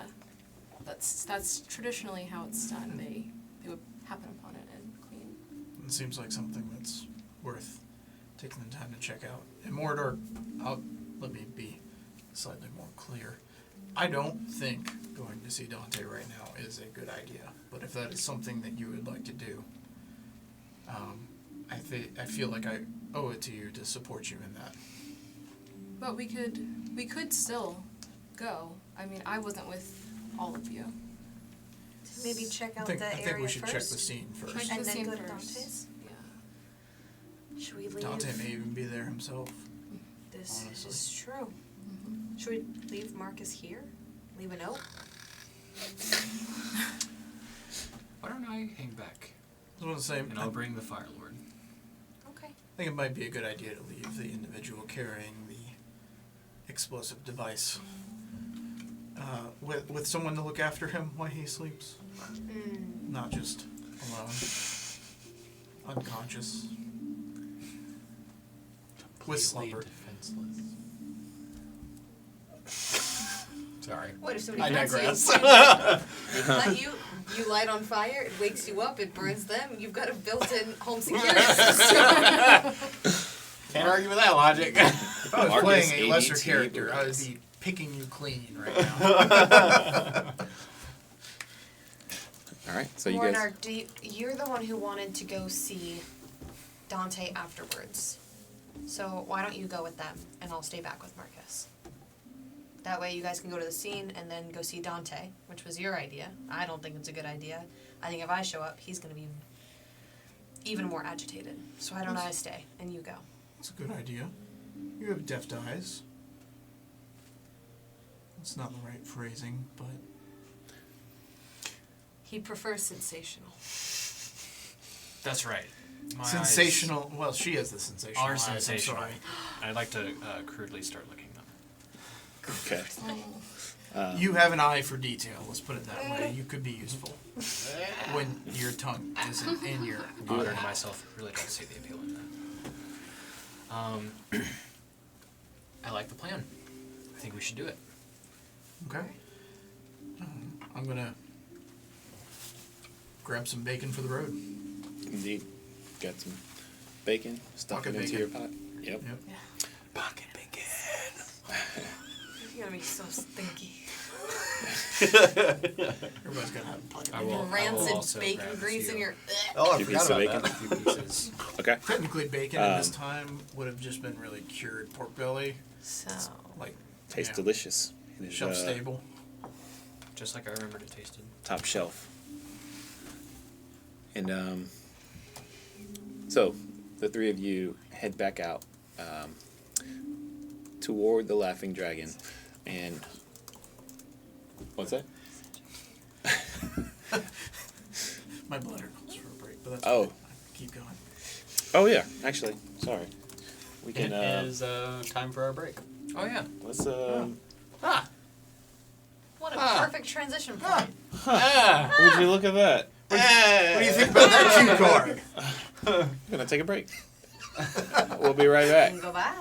That's traditionally how it's done. They would happen upon it and clean. It seems like something that's worth taking the time to check out. And Mordor, let me be slightly more clear. I don't think going to see Dante right now is a good idea. But if that is something that you would like to do, I feel like I owe it to you to support you in that. But we could still go. I mean, I wasn't with all of you. Maybe check out I that think area we should first. check the scene first. Check And the then scene go to first. Dante's? Yeah. Should we leave? Dante may even be there himself. This honestly. is true. Should we leave Marcus here? Leave a note? Why don't I hang back? I was going to say, And I'll bring the Fire Lord. Okay. I think it might be a good idea to leave the individual carrying the explosive device. With someone to look after him while he sleeps. Not just alone. Unconscious. With slumber. Defenseless. Sorry. What if somebody I hurts digress. you? You light on fire, it wakes you up, it burns them. You've got a built-in home security system. Can't argue with that logic. If I was Marcus, playing a lesser ADT, character, I would Marcus. be picking you clean right now. All right, so you guys. Warner, you're the one who wanted to go see Dante afterwards. So why don't you go with them, and I'll stay back with Marcus. That way you guys can go to the scene and then go see Dante, which was your idea. I don't think it's a good idea. I think if I show up, he's going to be even more agitated. So why don't I stay, and you go? That's a good idea. You have deft eyes. That's not the right phrasing, but He prefers sensational. That's right. My sensational. Well, she has the eyes sensational are eyes. I'm sensational. sorry. I'd like to crudely start licking them. Okay. You have an eye for detail. Let's put it that way. You could be useful when your tongue isn't in your Honor to myself, really don't see the appeal in that. I like the plan. I think we should do it. Okay. I'm gonna grab some bacon for the road. Indeed. Got some bacon. Stuff it Pocket into bacon. your pot. Yep. Yep. Pocket bacon. You're going to be so stinky. Everybody's gotta have a pocket I bacon. will Rancid also bacon grab a grease few- in your. Oh, I Few forgot pieces of about bacon. that. a few pieces. Okay. Technically, bacon at this time would have just been really cured pork belly, So, like Tastes yeah, delicious. It is, shelf stable. Just like I remembered it tasted. top shelf. And so the three of you head back out toward the Laughing Dragon, and what's that? My bladder calls for a break, but that's Oh. fine. Keep going. Oh yeah, actually, sorry. We can It is time for our break. Oh yeah. let's Ah. What a Ah. perfect transition point. Ah. would you look at that? What do you think about that cue card? We're gonna take a break. We'll be right back. Goodbye.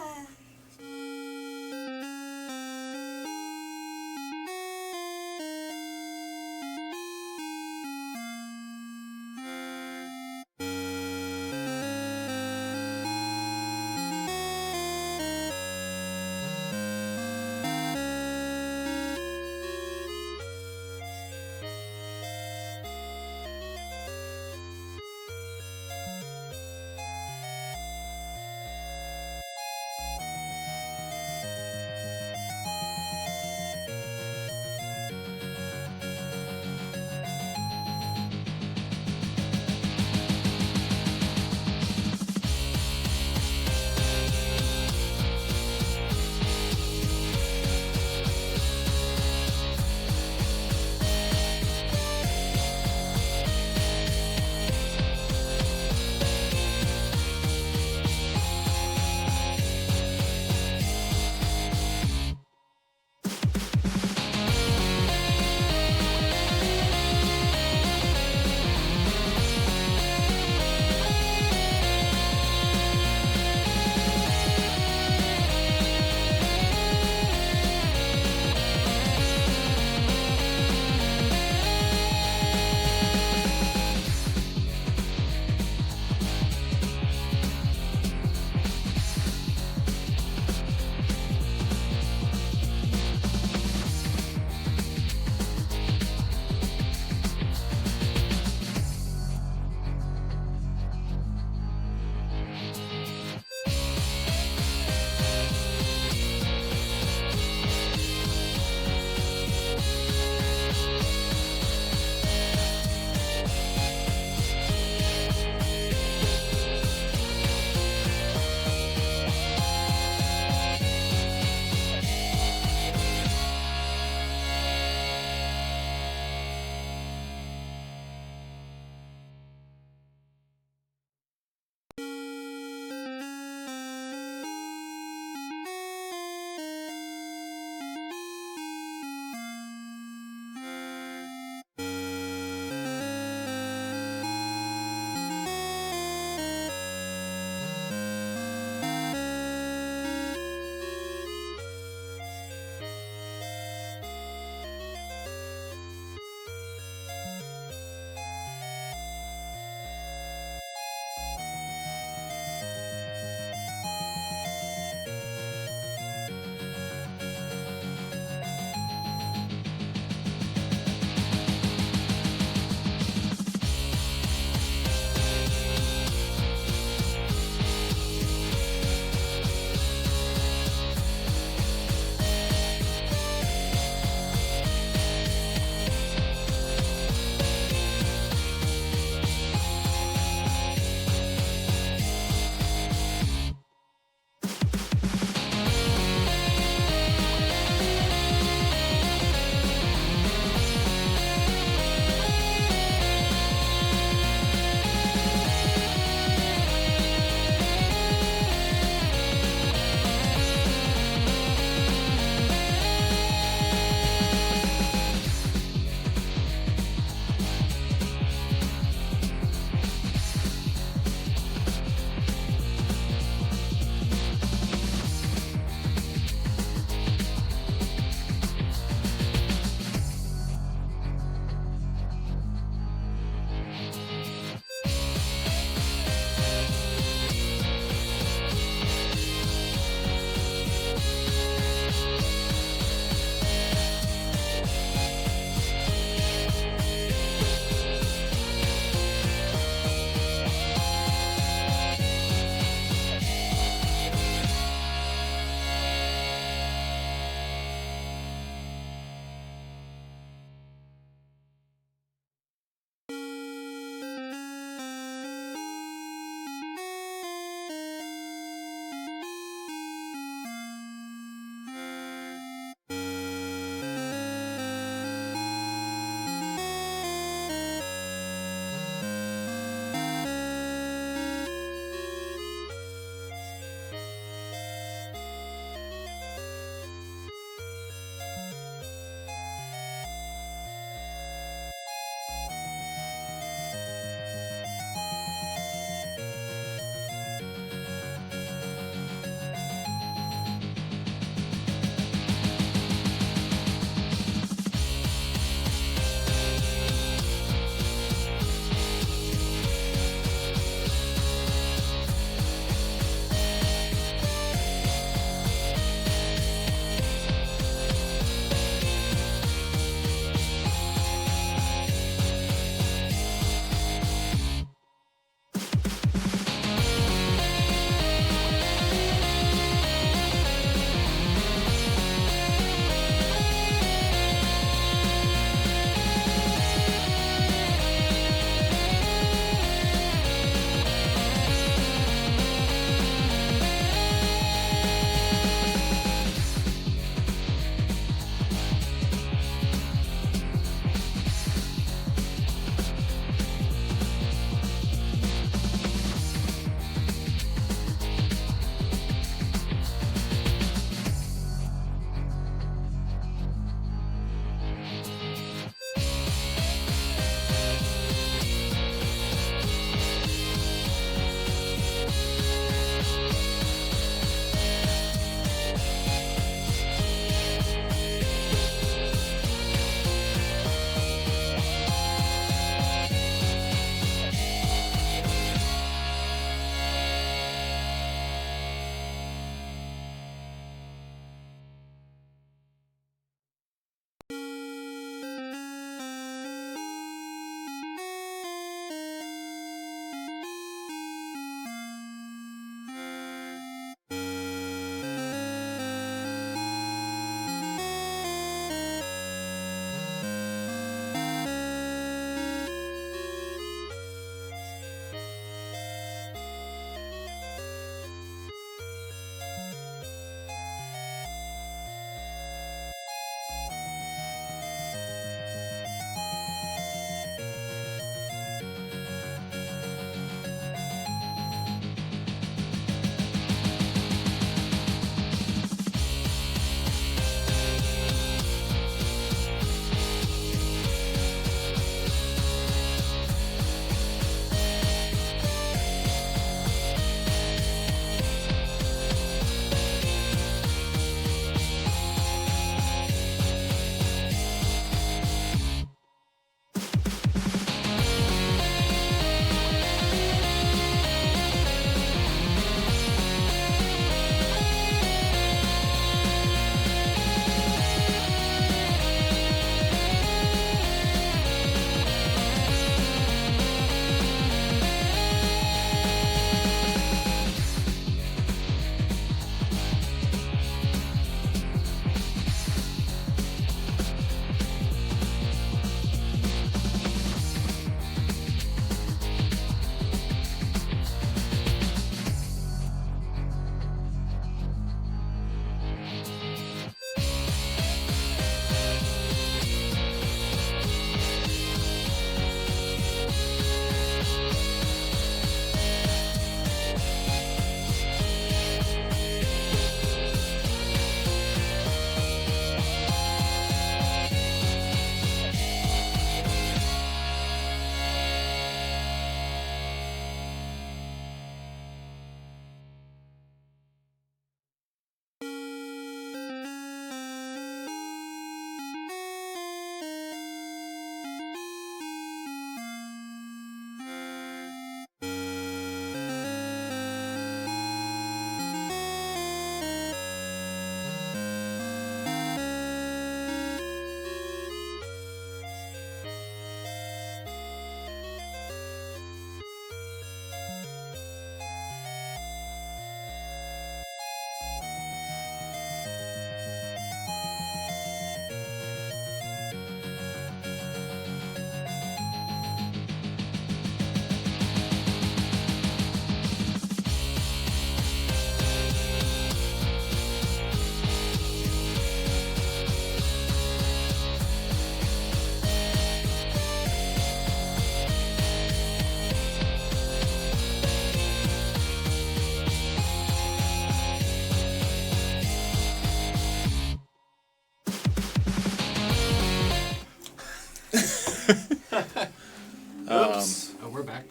Oops. Oh, we're back.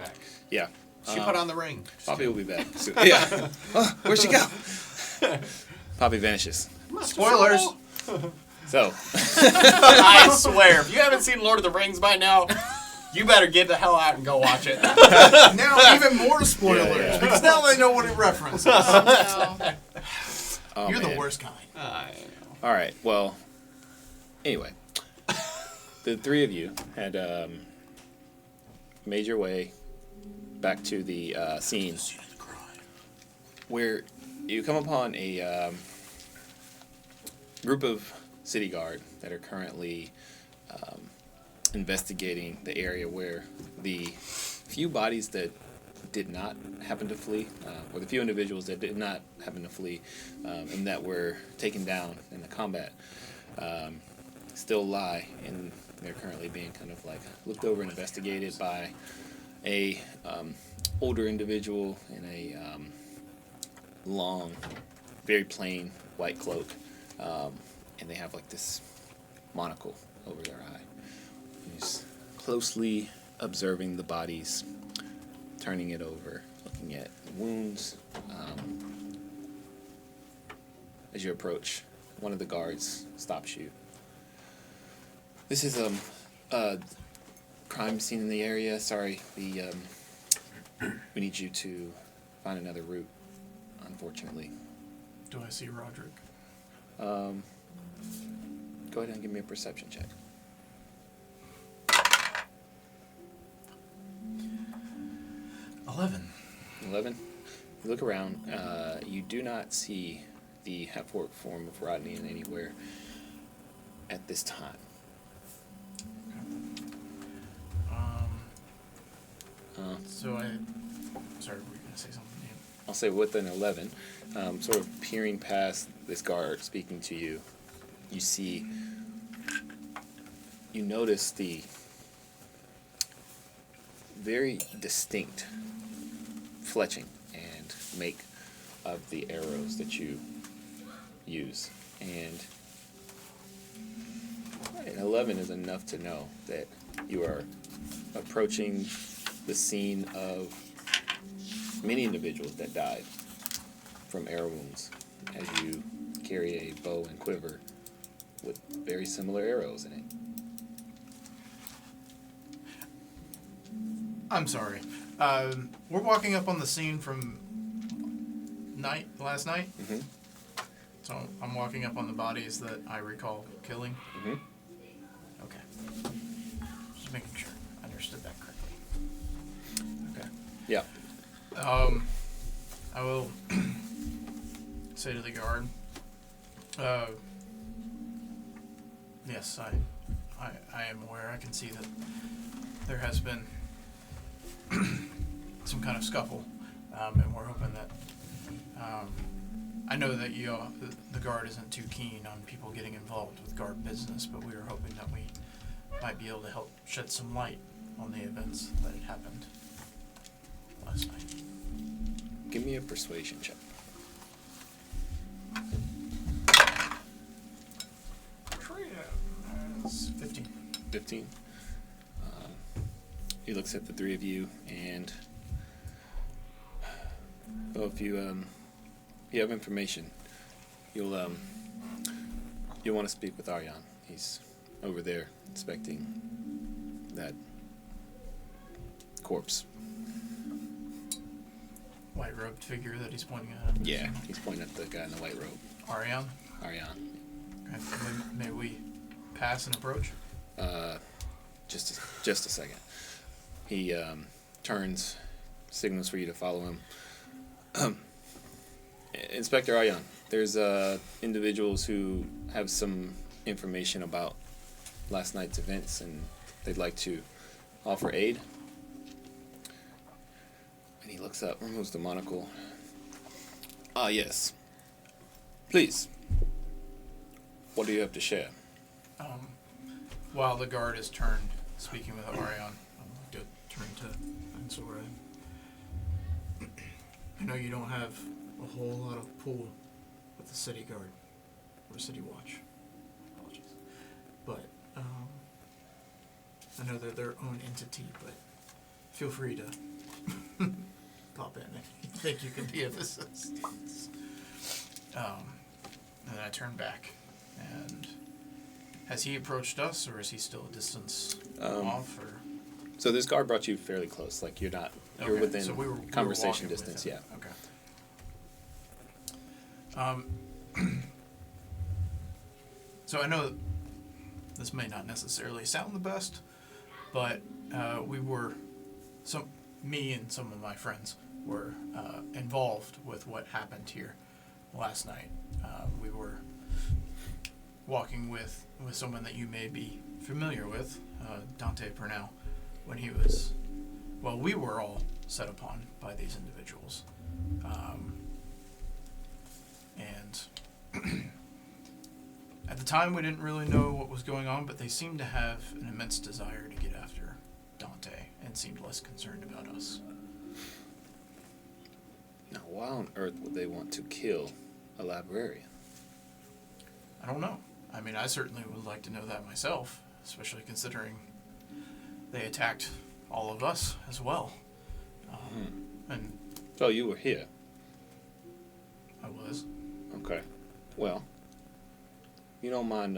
Yeah. She put on the ring. Poppy will be back soon. Yeah. Oh, where'd she go? Poppy vanishes. Spoilers. So, I swear, if you haven't seen Lord of the Rings by now, you better get the hell out and go watch it. Now even more spoilers Yeah. because now they know what it references. No. oh, You're the man. worst kind. All right. Well, anyway, the three of you had made your way back to the scene where you come upon a group of city guard that are currently investigating the area where the few bodies that did not happen to flee, or the few individuals that did not happen to flee, and that were taken down in the combat, still lie, and they're currently being kind of like looked over and investigated by a older individual in a long, very plain white cloak, and they have like this monocle over their eye. He's closely observing the bodies, turning it over, looking at wounds. As you approach, one of the guards stops you. This is a crime scene in the area. Sorry, we need you to find another route, unfortunately. Do I see Roderick? Go ahead and give me a perception check. 11. 11. You look around. You do not see the half-orc form of Rodney in anywhere at this time. So sorry, were you gonna say something? Yeah. I'll say with an 11, sort of peering past this guard speaking to you, you notice the very distinct fletching and make of the arrows that you use. And an 11 is enough to know that you are approaching the scene of many individuals that died from arrow wounds as you carry a bow and quiver with very similar arrows in it. I'm sorry. We're walking up on the scene from last night. Mm-hmm. So I'm walking up on the bodies that I recall killing. Mm-hmm. Okay. Just making sure I understood that correctly. Okay. Yeah. I will say to the guard, yes, I am aware. I can see that there has been some kind of scuffle, and we're hoping that, I know that the guard isn't too keen on people getting involved with guard business, but we were hoping that we might be able to help shed some light on the events that had happened last night. Give me a persuasion check. It's 15. 15. He looks at the three of you, and well, if you have information, you'll want to speak with Aryan. He's over there inspecting that corpse. White-robed figure that he's pointing at. Yeah, he's pointing at the guy in the white robe. Ariane? Aryan. Okay. May we pass and approach? Just a second. He turns, signals for you to follow him. Inspector Aryan, there's individuals who have some information about last night's events, and they'd like to offer aid. And he looks up, removes the monocle. Ah, yes. Please. What do you have to share? While the guard is turned, speaking with Ariane, I'm going to turn to Ensora. I know you don't have a whole lot of pull with the city guard or city watch. Apologies. But I know they're their own entity, but feel free to pop in if you think you can be of assistance. And then I turn back. And has he approached us, or is he still a distance off? Or? So this guard brought you fairly close. Like you're not. You're Okay, within so we were conversation walking with distance. him. Yeah. Okay. So I know this may not necessarily sound the best, but me and some of my friends were involved with what happened here last night. We were walking with someone that you may be familiar with, Dante Purnell, when he was, well, we were all set upon by these individuals. And at the time, we didn't really know what was going on, but they seemed to have an immense desire to get after Dante and seemed less concerned about us. Now, why on earth would they want to kill a librarian? I don't know. I mean, I certainly would like to know that myself, especially considering they attacked all of us as well. And So you were here. I was. Okay. Well, you don't mind,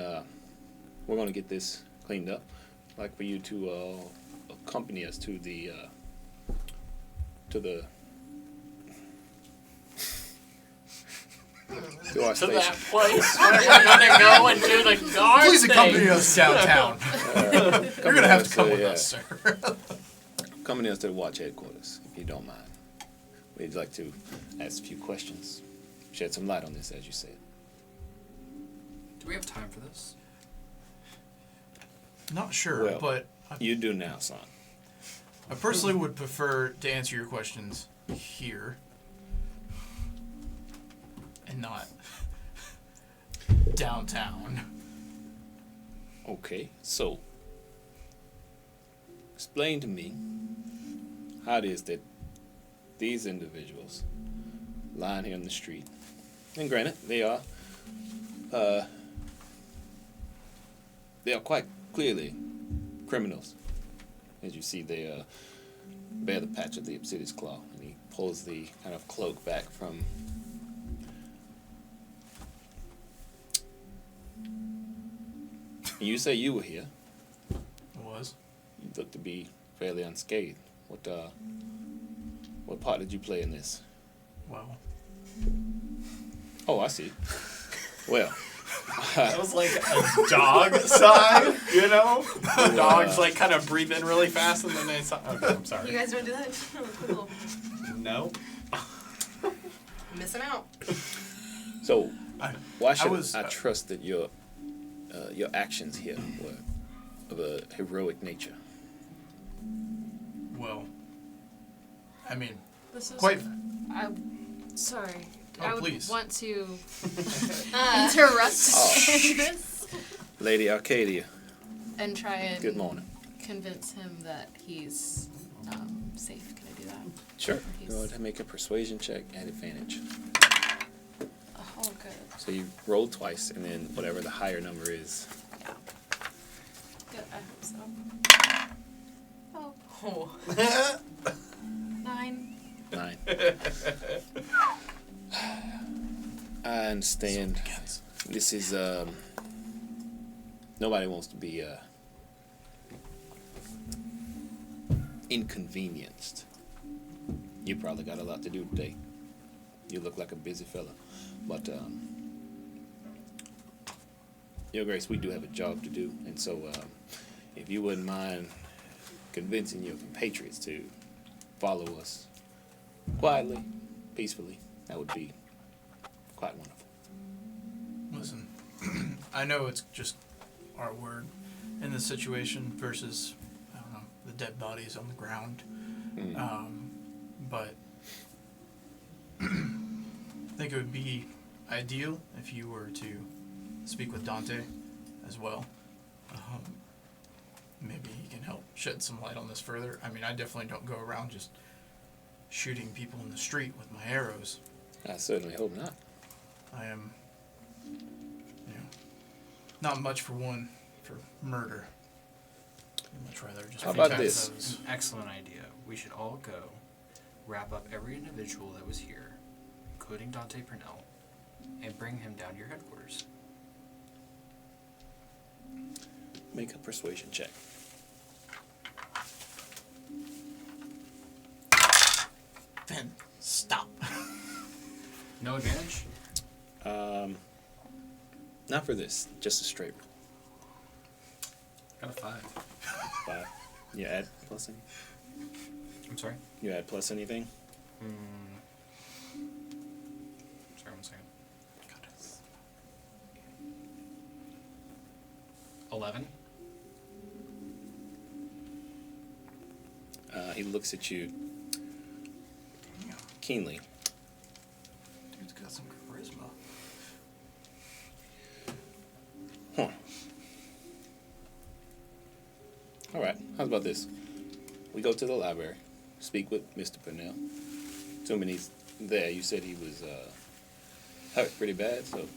we're going to get this cleaned up. I'd like for you to accompany us to the to our To station. that place where we're gonna go and do the guard Please thing. accompany us downtown. You're going to have to come with yeah. us, sir. Accompany us to the watch headquarters, if you don't mind. We'd like to ask a few questions, shed some light on this, as you said. Do we have time for this? Not sure, Well, but You do now, son. I personally would prefer to answer your questions here and not downtown. Okay, so explain to me how it is that these individuals lying here in the street, and granted, they are quite clearly criminals. As you see, they bear the patch of the Obsidian's claw, and he pulls the kind of cloak back from. You say you were here. Was? You look to be fairly unscathed. What part did you play in this? Well, Oh, I see. Well, That was like a dog sigh, you know? The dogs like kind of breathe in really fast and then they sigh. Okay, I'm You sorry. guys don't do that? Oh, cool. No. Missing out. so why should was- I trust that your actions here were of a heroic nature? well, I mean, This is quite. sorry. Oh, I would please. want to Interrupt. this Lady Arcadia, and try and good morning. convince him that he's safe. Can I do that? Sure. He's- Go ahead and make a persuasion check at advantage. Oh, good. So you roll twice, and then whatever the higher number is. Yeah. Good. I hope so. Oh, Oh. 9. 9. I understand. This is nobody wants to be inconvenienced. You probably got a lot to do today. You look like a busy fella, but Your Grace, we do have a job to do, and so if you wouldn't mind convincing your compatriots to follow us quietly, peacefully, that would be quite wonderful. Listen, I know it's just our word in this situation versus, I don't know, the dead bodies on the ground. But I think it would be ideal if you were to speak with Dante as well. Maybe he can help shed some light on this further. I mean, I definitely don't go around just shooting people in the street with my arrows. I certainly hope not. I am, not much for one for murder. I'd much rather just How be about tax this? those. An excellent idea. We should all go, wrap up every individual that was here, including Dante Purnell, and bring him down to your headquarters. Make a persuasion check. Finn, stop. No advantage? Not for this. Just a straight Got a 5. 5. You add plus anything? I'm sorry? You add plus anything? Sorry, 1 second. 11. He looks at you keenly. Dude's got some charisma. Huh. All right. How about this? We go to the library, speak with Mr. Purnell. Assuming he's there, you said he was hurt pretty bad, so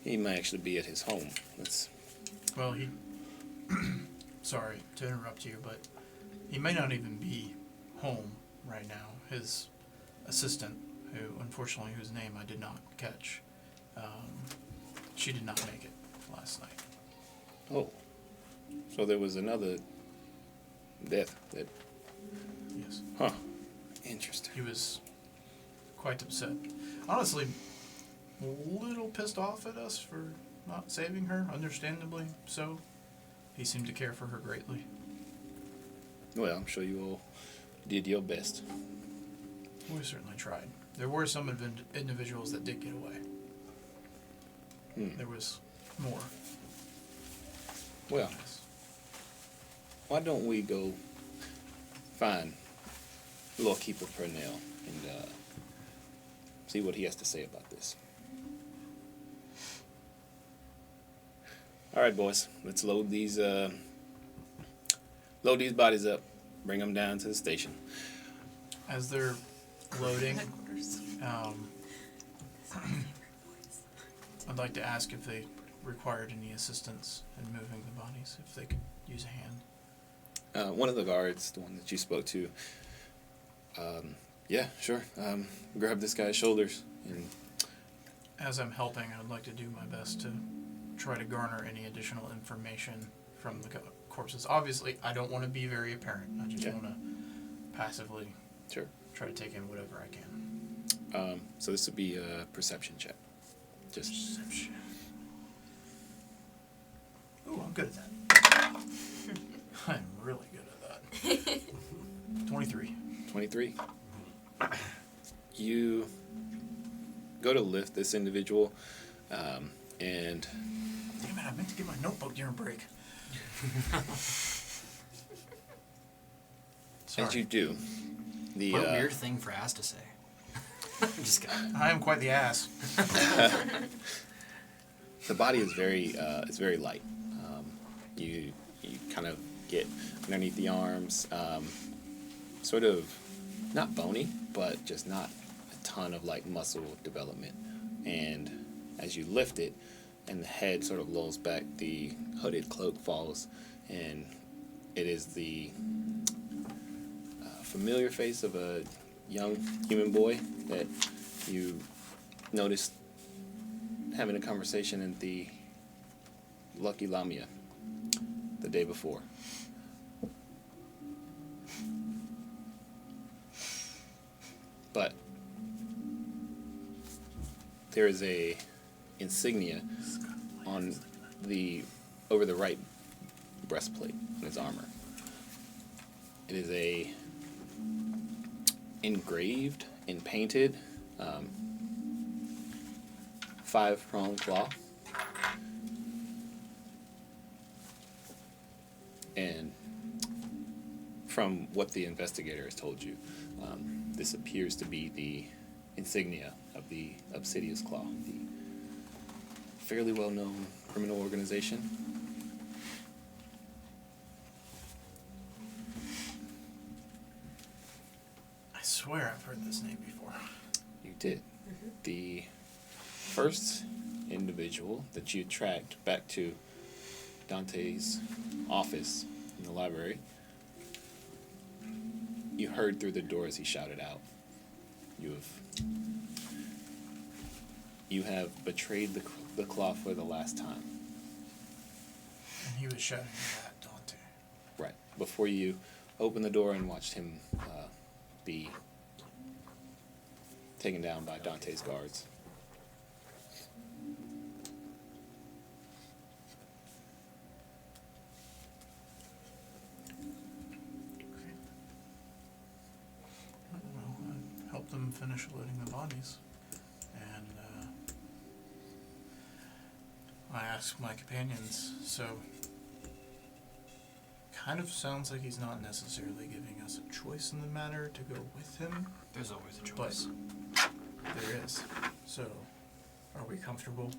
he might actually be at his home. Well, he... Sorry to interrupt you, but he may not even be home right now. His assistant, who, unfortunately, whose name I did not catch, she did not make it last night. Oh, so there was another death that... Yes. Huh. Interesting. He was quite upset. Honestly, a little pissed off at us for not saving her, understandably so. He seemed to care for her greatly. Well, I'm sure you all did your best. We certainly tried. There were some individuals that did get away. There was more. Well, why don't we go find Lorekeeper Purnell and see what he has to say about this. All right, boys, let's load these bodies up, bring them down to the station. As they're loading, Headquarters. I'd like to ask if they required any assistance in moving the bodies, if they could use a hand. One of the guards, the one that you spoke to, yeah, sure. Grab this guy's shoulders. And As I'm helping, I'd like to do my best to try to garner any additional information from the corpses. Obviously, I don't want to be very apparent. I just Okay. want to passively sure. try to take in whatever I can. So this would be a perception check. Just Perception. Ooh, I'm good at that. I'm really good at that. 23. 23. You go to lift this individual, and Damn it, I meant to get my notebook during break. as you do, the What a weird thing for ass to say. I'm just kidding. I am quite the ass. the body is very light. You kind of get underneath the arms, sort of not bony, but just not a ton of like muscle development. And as you lift it, and the head sort of lolls back, the hooded cloak falls, and it is the familiar face of a young human boy that you noticed having a conversation in the Lucky Lamia the day before. But there is a insignia on over the right breastplate in his armor. It is a engraved and painted 5-pronged claw. And from what the investigator has told you, this appears to be the insignia of the Obsidious Claw, the fairly well-known criminal organization. I swear I've heard this name before. You did. The first individual that you tracked back to Dante's office the library, you heard through the door as he shouted out, You have betrayed the cloth for the last time. And he was shouting at Dante. Right. Before you opened the door and watched him be taken down by Dante's guards. Well, I helped them finish loading the bodies. And I asked my companions, so kind of sounds like he's not necessarily giving us a choice in the matter to go with him. There's always a But choice. there is. So, are we comfortable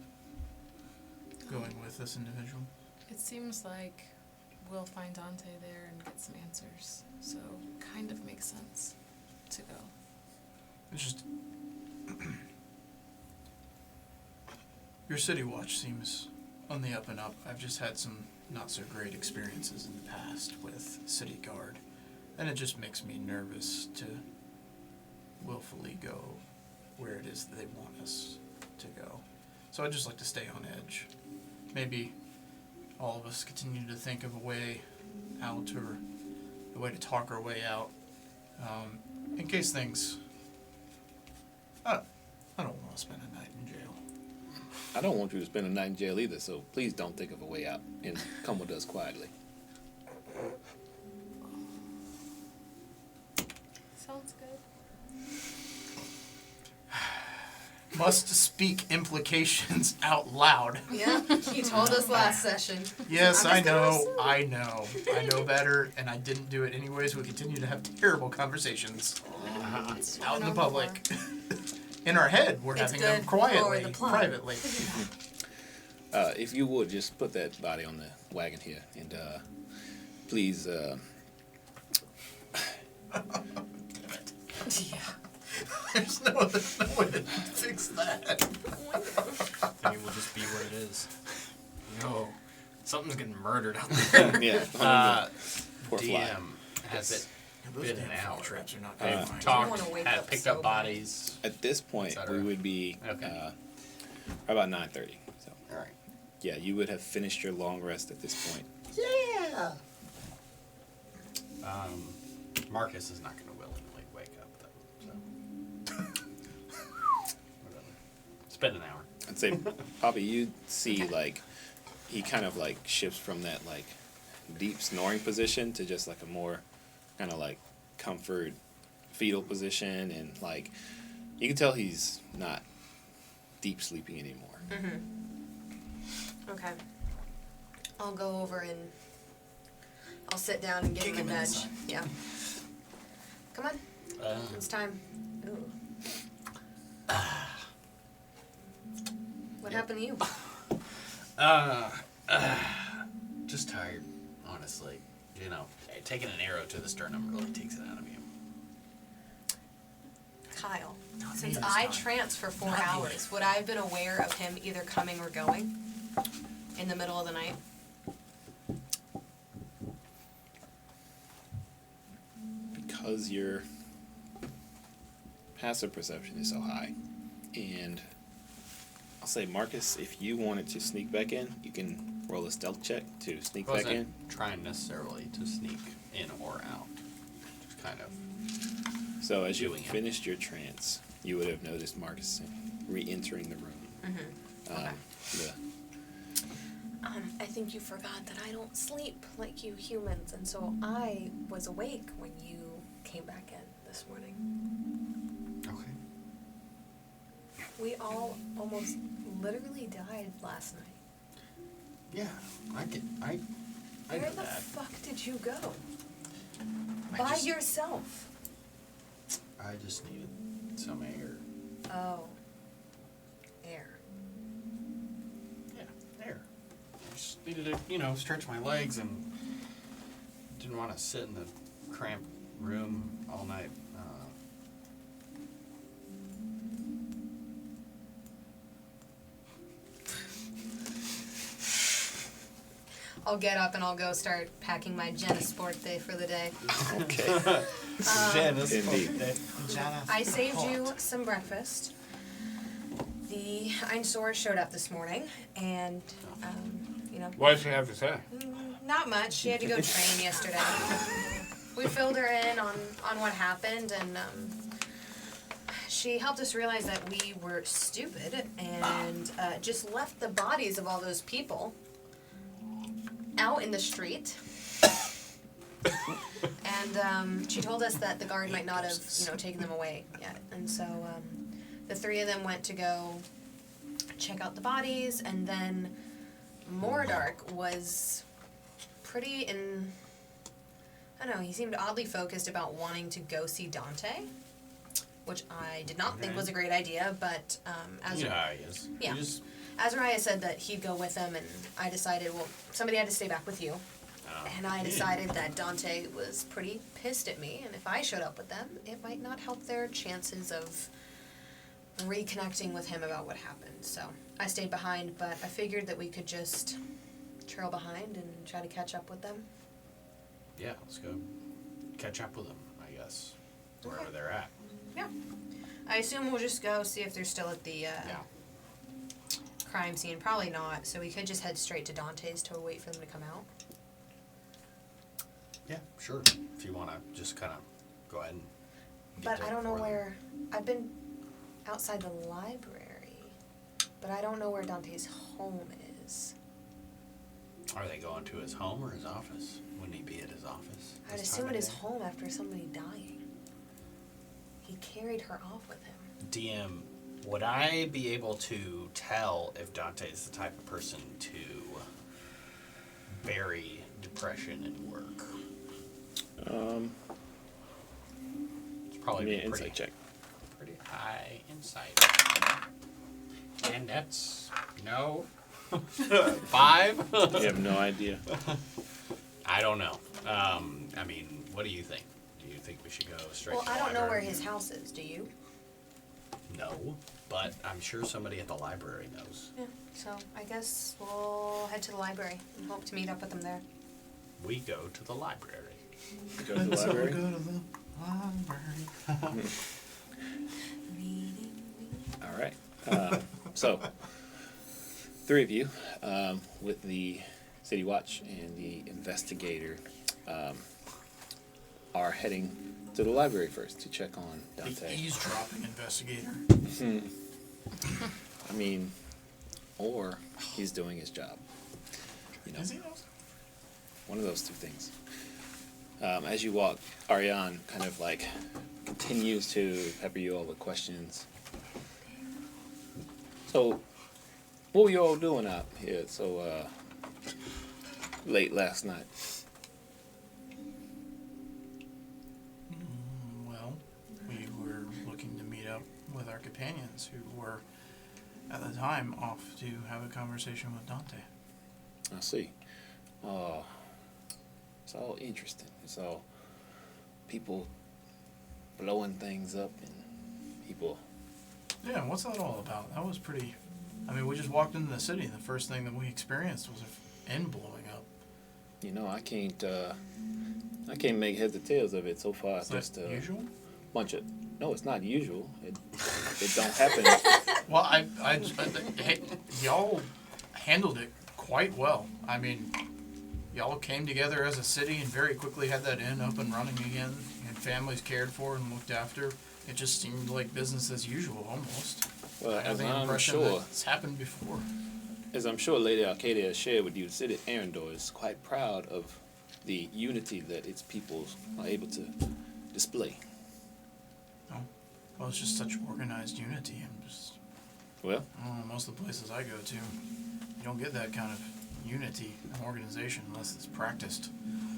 going with this individual? It seems like we'll find Dante there and get some answers. So, kind of makes sense to go. It's just your city watch seems on the up and up. I've just had some not so great experiences in the past with city guard, and it just makes me nervous to willfully go where it is that they want us to go. So I'd just like to stay on edge. Maybe all of us continue to think of a way out, or a way to talk our way out, in case things. I don't want to spend a night in jail. I don't want you to spend a night in jail either, so please don't think of a way out and come with us quietly. Sounds good. Must speak implications out loud. Yeah, you told us last session. Yes, I'm I just gonna know, listen. I know better, and I didn't do it anyways. We continue to have terrible conversations out in the public. In our head, we're It's having them good for quietly, the plot. privately. If you would, just put that body on the wagon here, and please, There's no way to fix that. I mean, we'll just be what it is. Yo, something's getting murdered out there. yeah. Poor fly. DM, has it Those been damn an fall hour? traps are not They've gonna find talked, wanna wake have up picked so up bad. bodies. At this point, Et cetera. we would be Okay. about 9:30. So All right. yeah, you would have finished your long rest at this point. Yeah. Marcus is not going to willingly wake up though. So. Whatever. Spend an hour. I'd say, Poppy, you see like he kind of like shifts from that like deep snoring position to just like a more kind of like comfort fetal position, and like you can tell he's not deep sleeping anymore. Mm-hmm. Okay. I'll go over and I'll sit down and give Kick him a him in the nudge. side. Yeah. Come on, it's time. Ooh. What happened to you? Just tired, honestly. You know, taking an arrow to the sternum really takes it out of you. Kyle, Not me since this I time. tranced for 4 Not me. hours, would I have been aware of him either coming or going in the middle of the night? Because your passive perception is so high, and I'll say, Marcus, if you wanted to sneak back in, you can roll a stealth check to sneak I back wasn't in. trying necessarily to sneak in or out. Just kind of. So as you doing it. finished your trance, you would have noticed Marcus re-entering the room. Mm-hmm. Um, Okay. the- I think you forgot that I don't sleep like you humans, and so I was awake when you came back in this morning. Okay. We all almost literally died last night. Yeah, I Where know the that. fuck did you go? I By just- yourself. I just needed some air. Oh. Air. Yeah, air. I just needed to, stretch my legs and didn't want to sit in the cramped room all night. I'll get up and I'll go start packing my Genesport for the day. Okay. Janice. Indeed. I saved you some breakfast. The Einstein showed up this morning, and, you know, What does she have to say? not much. She had to go train yesterday. We filled her in on what happened, and she helped us realize that we were stupid and just left the bodies of all those people out in the street. And she told us that the guard might not have, taken them away yet. And so the three of them went to go check out the bodies, and then Mordark was pretty I don't know, he seemed oddly focused about wanting to go see Dante, which I did not think was a great idea, but You know how he is. Yeah. You just, Azariah said that he'd go with him, and I decided, well, somebody had to stay back with you. And I decided that Dante was pretty pissed at me, and if I showed up with them, it might not help their chances of reconnecting with him about what happened. So I stayed behind, but I figured that we could just trail behind and try to catch up with them. yeah, let's go catch up with them, I guess, wherever Okay. they're at. Yeah. I assume we'll just go see if they're still at the crime scene. Probably not, so we could just head straight to Dante's to wait for them to come out. Yeah, sure. If you want to just kind of go ahead and get But there I don't know before them. where. I've been outside the library, but I don't know where Dante's home is. Are they going to his home or his office? Wouldn't he be at his office? I'd this assume time at of his day? home after somebody dying. He carried her off with him. DM, would I be able to tell if Dante is the type of person to bury depression in work? It's probably Give me be an pretty, insight check. pretty high insight. And that's no 5. You have no idea. I don't know. I mean, what do you think? Do you think we should go straight Well, to the I don't know where library? his house is. Do you? No, but I'm sure somebody at the library knows. Yeah. So I guess we'll head to the library and hope to meet up with him there. We go to the library. Go to the library. Go to the library. All right. So, three of you, with the City Watch and the investigator, are heading to the library first to check on The Dante. eavesdropping investigator. I mean, or he's doing his job. You know, Is he those? one of those two things. As you walk, Ariane kind of like continues to pepper you all with questions. So, what were you all doing out here so late last night? Well, we were looking to meet up with our companions who were, at the time, off to have a conversation with Dante. I see. Oh, it's all interesting. It's all people blowing things up and people. Yeah, what's that all about? That was pretty... I mean, we just walked into the city and the first thing that we experienced was an inn blowing up. You know, I can't make heads or tails of it so far. Is Just that a usual? bunch of. No, it's not usual. It don't happen. Well, hey, y'all handled it quite well. I mean, y'all came together as a city and very quickly had that inn up and running again. Had families cared for and looked after. It just seemed like business as usual, almost. Well, I had as the I'm impression sure, that it's happened before. as I'm sure Lady Arcadia has shared with you, the city of Arendor is quite proud of the unity that its peoples are able to display. Oh, well, it's just such organized unity. Well, I don't know, most of the places I go to, you don't get that kind of unity and organization unless it's practiced.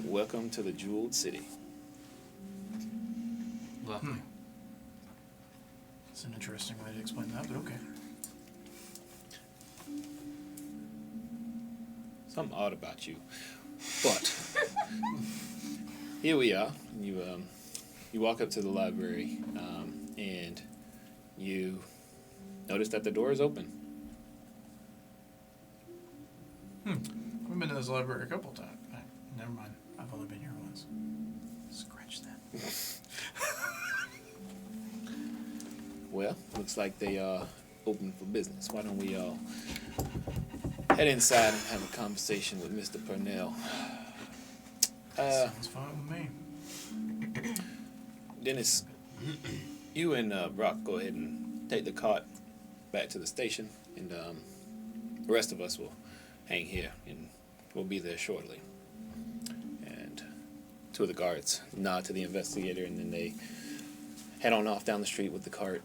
welcome to the Jeweled City. Lovely. It's an interesting way to explain that, but okay. Something odd about you, but here we are. You walk up to the library, and you notice that the door is open. We've been to this library a couple times. Never mind. I've only been here once. Scratch that. Well, looks like they are open for business. Why don't we all head inside and have a conversation with Mr. Purnell? Sounds fine with me. Dennis, you and Brock go ahead and take the cart back to the station, and the rest of us will hang here, and we'll be there shortly. And two of the guards nod to the investigator, and then they head on off down the street with the cart.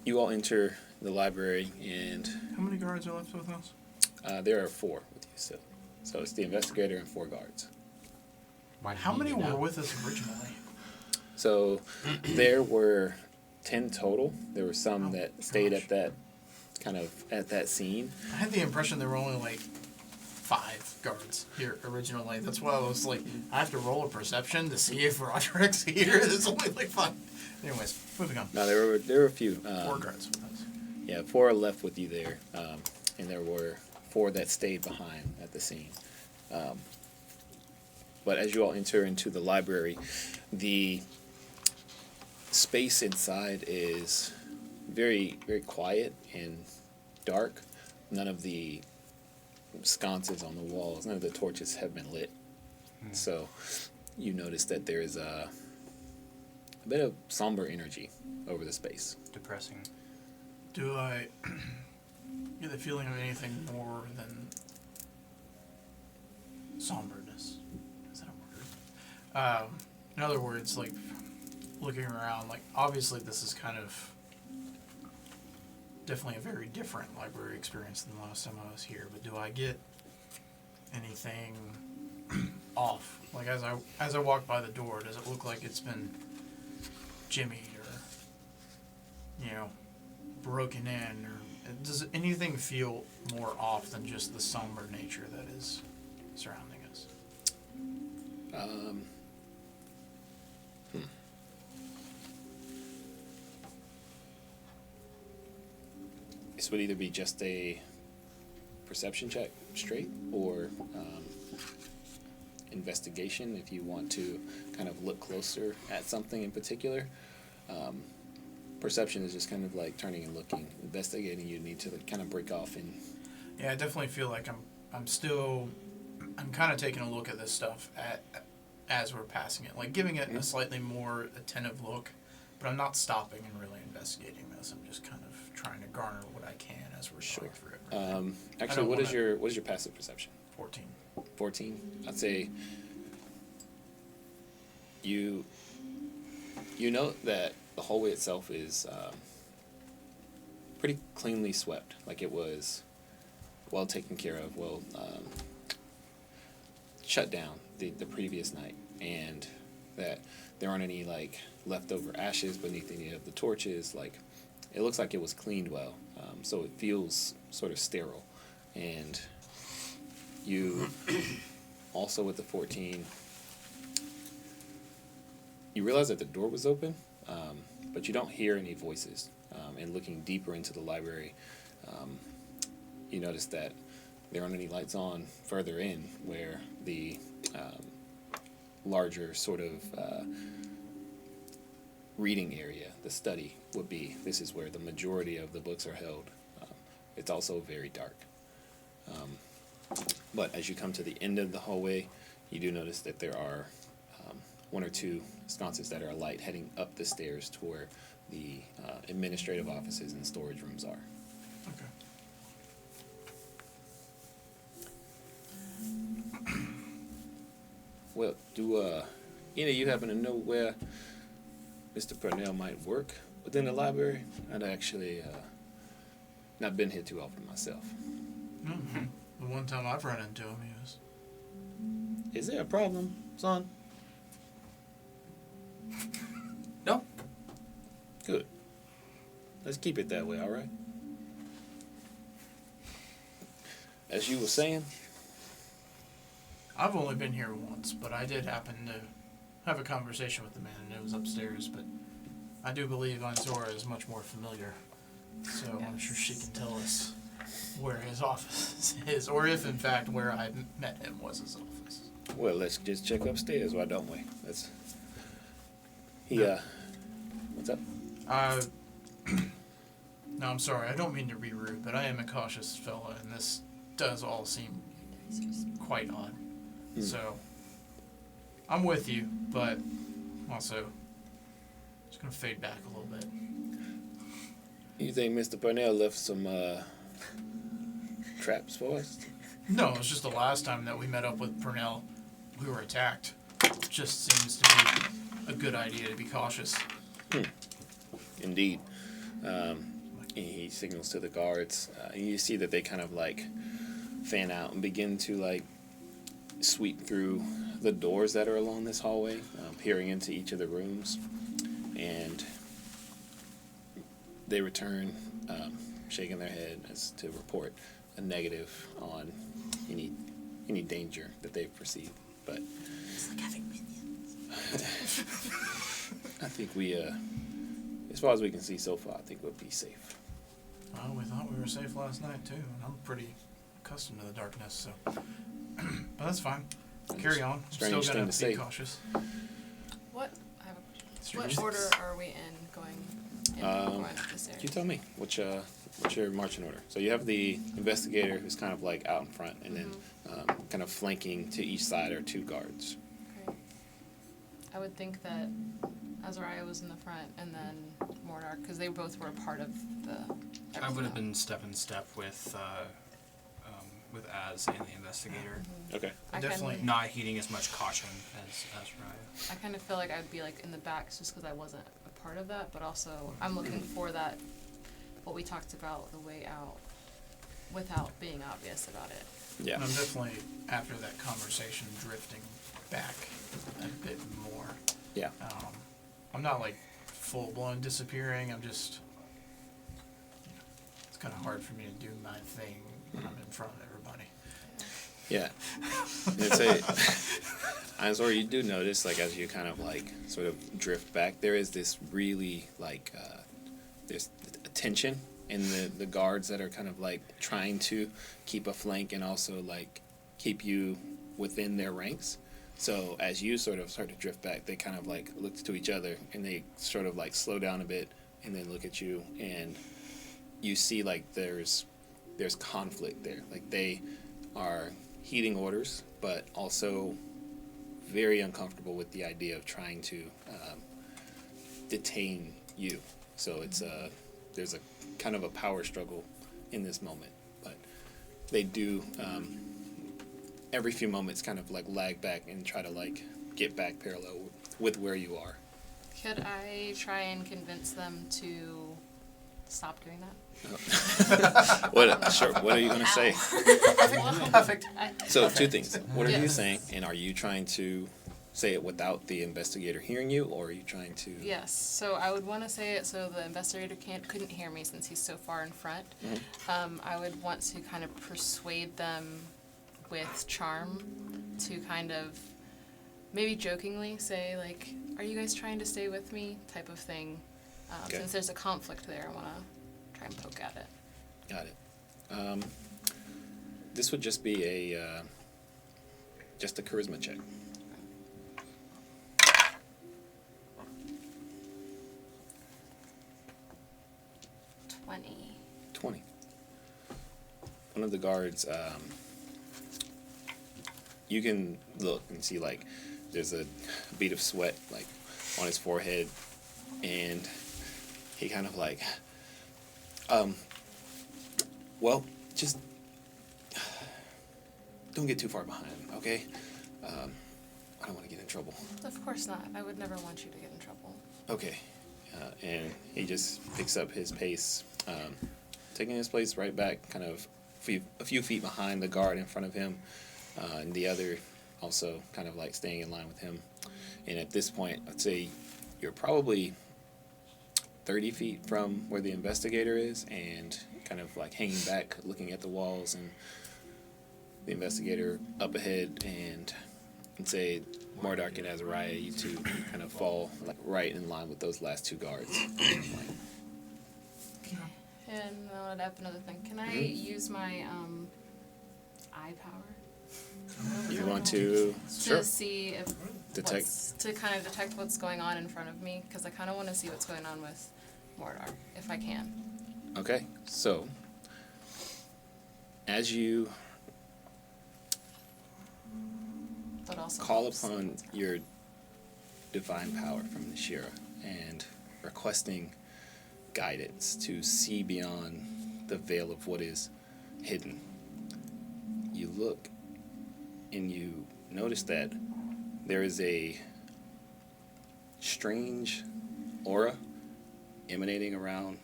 You all enter the library, and How many guards are left with us? there are 4 with you still. So it's the investigator and 4 guards. How many were with us originally? So there were 10 total. There were some Oh, that stayed gosh. at that kind of at that scene. I had the impression there were only like 5 guards here originally. That's why I was like, I have to roll a perception to see if Roderick's here. There's only like 5. Anyways, moving on. No, there were a few. 4 guards with us. Yeah, 4 are left with you there, and there were 4 that stayed behind at the scene. But as you all enter into the library, the space inside is very, very quiet and dark. None of the sconces on the walls, none of the torches have been lit. So you notice that there is a bit of somber energy over the space. Depressing. Do I get the feeling of anything more than somberness? Is that a word? In other words, like looking around, like obviously this is kind of definitely a very different library experience than the last time I was here. But do I get anything off? Like as I walk by the door, does it look like it's been jimmied or broken in, or does anything feel more off than just the somber nature that is surrounding us? This would either be just a perception check straight, or investigation if you want to kind of look closer at something in particular. Perception is just kind of like turning and looking. Investigating, you need to kind of break off and. Yeah, I definitely feel like I'm kind of taking a look at this stuff as we're passing it, like giving it a slightly more attentive look, but I'm not stopping and really investigating this. I'm just kind of trying to garner what I can as we're going through it. Actually, what is your passive perception? 14. 14. I'd say you note that the hallway itself is pretty cleanly swept. Like it was well taken care of, well shut down the previous night, and that there aren't any like leftover ashes beneath any of the torches. Like it looks like it was cleaned well, so it feels sort of sterile. And you also with the 14, you realize that the door was open, but you don't hear any voices. And looking deeper into the library, you notice that there aren't any lights on further in where the larger sort of reading area, the study, would be. This is where the majority of the books are held. It's also very dark. But as you come to the end of the hallway, you do notice that there are 1 or 2 sconces that are alight heading up the stairs to where the administrative offices and storage rooms are. Okay. Well, do any of you happen to know where Mr. Purnell might work within the library? I'd actually not been here too often myself. Mm-hmm. The one time I've run into him, he was. Is there a problem, son? No. Good. Let's keep it that way, all right? As you were saying? I've only been here once, but I did happen to have a conversation with the man, and it was upstairs. But I do believe Ainzora is much more familiar, so I'm sure she can tell us. where his office is, or if in fact where I met him was his office. Well, let's just check upstairs, why don't we? Let's. What's up? No, I'm sorry. I don't mean to be rude, but I am a cautious fella, and this does all seem quite odd. So, I'm with you, but also just gonna fade back a little bit. You think Mr. Purnell left some traps for us? No, it's just the last time that we met up with Purnell, we were attacked. It just seems to be a good idea to be cautious. Indeed. He signals to the guards, and you see that they kind of like fan out and begin to like sweep through the doors that are along this hallway, peering into each of the rooms, and they return, shaking their head as to report a negative on any danger that they've perceived. But It's like having minions. I think we, as far as we can see so far, I think we'll be safe. Well, we thought we were safe last night too, and I'm pretty accustomed to the darkness, so. But that's fine. Carry on. Strange Still thing gonna to be say. cautious. What? I have a question. Strange What things. order are we in going up this area? You tell me. What's your marching order? So you have the investigator who's kind of like out in front, and then kind of flanking to each side are two guards. Okay. I would think that Azariah was in the front, and then Mordark, because they both were a part of the. I would have been step in step with Az and the investigator, Okay. I Definitely. Kinda, not heeding as much caution as Raya. I kind of feel like I'd be like in the back just because I wasn't a part of that, but also I'm looking for that, what we talked about, the way out, without being obvious about it. Yeah. And I'm definitely, after that conversation, drifting back a bit more. Yeah. I'm not like full-blown disappearing. I'm just, it's kind of hard for me to do my thing when I'm in front of everybody. Yeah. It's a. I'm sorry, you do notice, like, as you kind of like sort of drift back, there is this really like there's a tension in the guards that are kind of like trying to keep a flank and also like keep you within their ranks. So as you sort of start to drift back, they kind of like look to each other and they sort of like slow down a bit and then look at you, and you see like there's conflict there. Like they are heeding orders, but also very uncomfortable with the idea of trying to detain you. So it's there's a kind of a power struggle in this moment, but they do every few moments kind of like lag back and try to like get back parallel with where you are. Could I try and convince them to stop doing that? Sure. What are you gonna say? Perfect. So two things. What are you Yes. saying, and are you trying to say it without the investigator hearing you, or are you trying to? Yes, so I would want to say it so the investigator couldn't hear me since he's so far in front. I would want to kind of persuade them with charm to kind of maybe jokingly say like, "Are you guys trying to stay with me?" type of thing. Okay. Since there's a conflict there, I want to try and poke at it. Got it. This would just be a just a charisma check. 20. One of the guards, you can look and see like there's a bead of sweat like on his forehead, and he kind of like, well, just don't get too far behind, okay? I don't want to get in trouble. Of course not. I would never want you to get in trouble. Okay. And he just picks up his pace, taking his place right back, kind of a few feet behind the guard in front of him, and the other also kind of like staying in line with him. And at this point, I'd say you're probably 30 feet from where the investigator is, and kind of like hanging back, looking at the walls, and the investigator up ahead, and I'd say Mordark and Azariah, you two kind of fall like right in line with those last two guards. Yeah, Can I have another thing? Can I use my eye power You want to to see if detect? to kind of detect what's going on in front of me? Because I kind of want to see what's going on with Mordar, if I can. Okay, so as you But also call upon your divine power from the Shira and requesting guidance to see beyond the veil of what is hidden, you look and you notice that there is a strange aura emanating around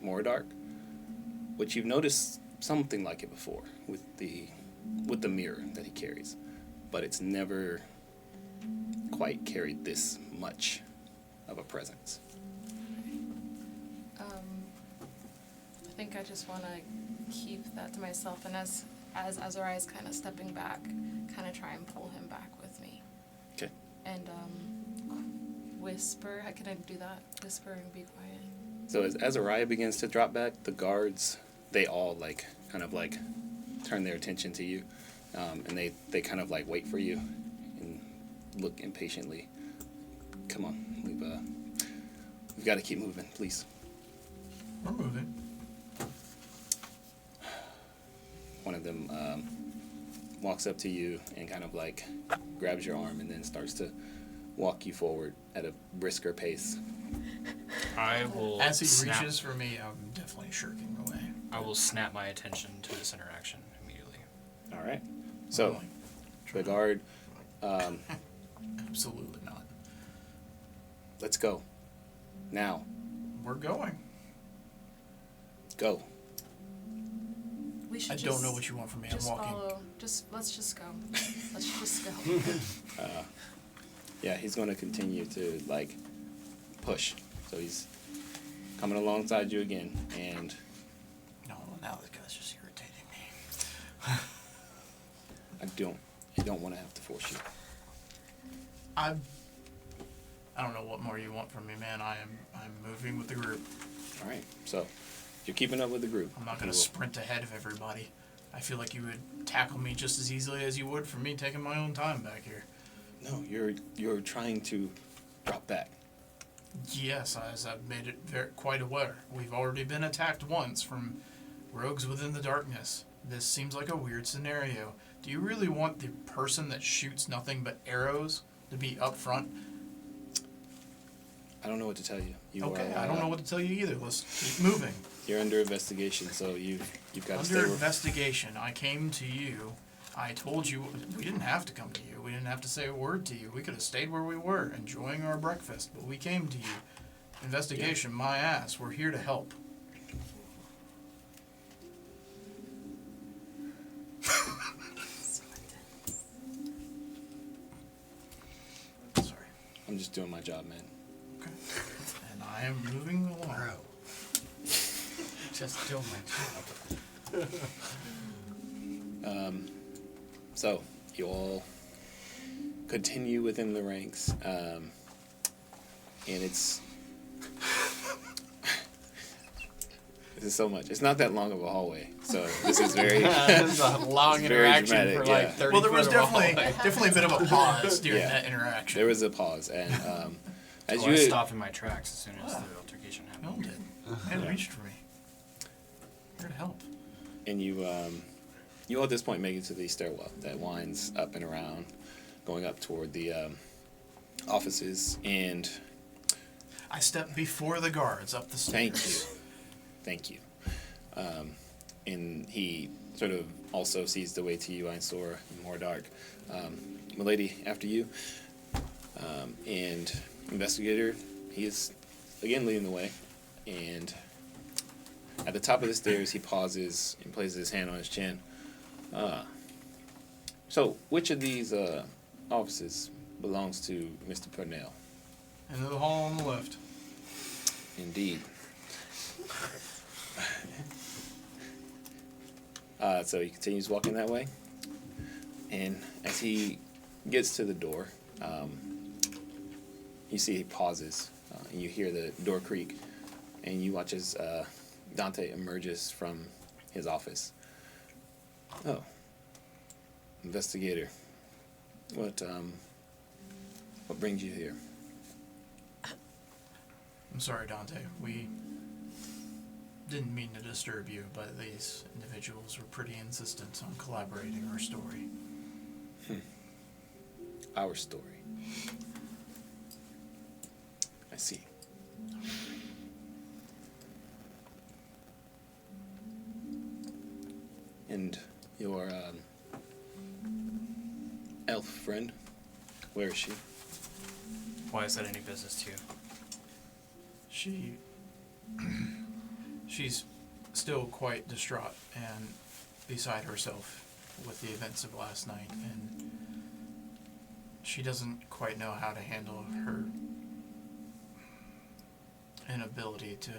Mordark, which you've noticed something like it before with the mirror that he carries, but it's never quite carried this much of a presence. I think I just want to keep that to myself, and as Azariah is kind of stepping back, kind of try and pull him back with me. Okay. And whisper. Can I do that? Whisper and be quiet. So as Azariah begins to drop back, the guards, they all kind of turn their attention to you, and they kind of wait for you and look impatiently. Come on, we've got to keep moving, please. We're moving. One of them walks up to you and kind of grabs your arm and then starts to walk you forward at a brisker pace. I will. As he snap, reaches for me, I'm definitely shirking away. I will snap my attention to this interaction immediately. All right. So the guard, Absolutely not. let's go. Now, We're going. go. We should I don't know what you want from me. I'm just walking. follow. Let's just go. Let's just go. Yeah, he's going to continue to push. So he's coming alongside you again, and No, now this guy's just irritating me. I don't want to have to force you. I don't know what more you want from me, man. I'm moving with the group. All right. So you're keeping up with the group. I'm not gonna sprint ahead of everybody. I feel like you would tackle me just as easily as you would for me taking my own time back here. No, you're trying to drop back. Yes, as I've made it quite aware. We've already been attacked once from rogues within the darkness. This seems like a weird scenario. Do you really want the person that shoots nothing but arrows to be up front? I don't know what to tell you. Okay, I don't know what to tell you either. Let's keep moving. You're under investigation, so you've got to stay. Under investigation, I came to you. I told you we didn't have to come to you. We didn't have to say a word to you. We could have stayed where we were, enjoying our breakfast. But we came to you. Investigation, my ass. We're here to help. Sorry. I'm just doing my job, man. Okay. And I am moving along. Just doing my job. So you all continue within the ranks, and it's this is so much. It's not that long of a hallway, so this is very This is a long It's very interaction dramatic, for yeah. 30 Well, there was foot of a definitely hallway. definitely a bit of a pause during Yeah. that interaction. there was a pause, and as I you stopped in my tracks as soon as the altercation No happened. one did. And reached for me. Here to help. and you all at this point make it to the stairwell that winds up and around, going up toward the offices. And I stepped before the guards up the stairs. thank you. And he sort of also sees the way to you, Einstein, and Mordark. Milady, after you. And Investigator, he is again leading the way. And at the top of the stairs, he pauses and places his hand on his chin. So, which of these offices belongs to Mr. Purnell? Into the hall on the left. Indeed. So he continues walking that way, and as he gets to the door, you see he pauses, and you hear the door creak, and you watch as Dante emerges from his office. Oh, investigator. What brings you here? I'm sorry, Dante. We didn't mean to disturb you, but these individuals were pretty insistent on collaborating our story. Our story. I see. And your elf friend, where is she? Why is that any business to you? She's still quite distraught and beside herself with the events of last night, and she doesn't quite know how to handle her inability to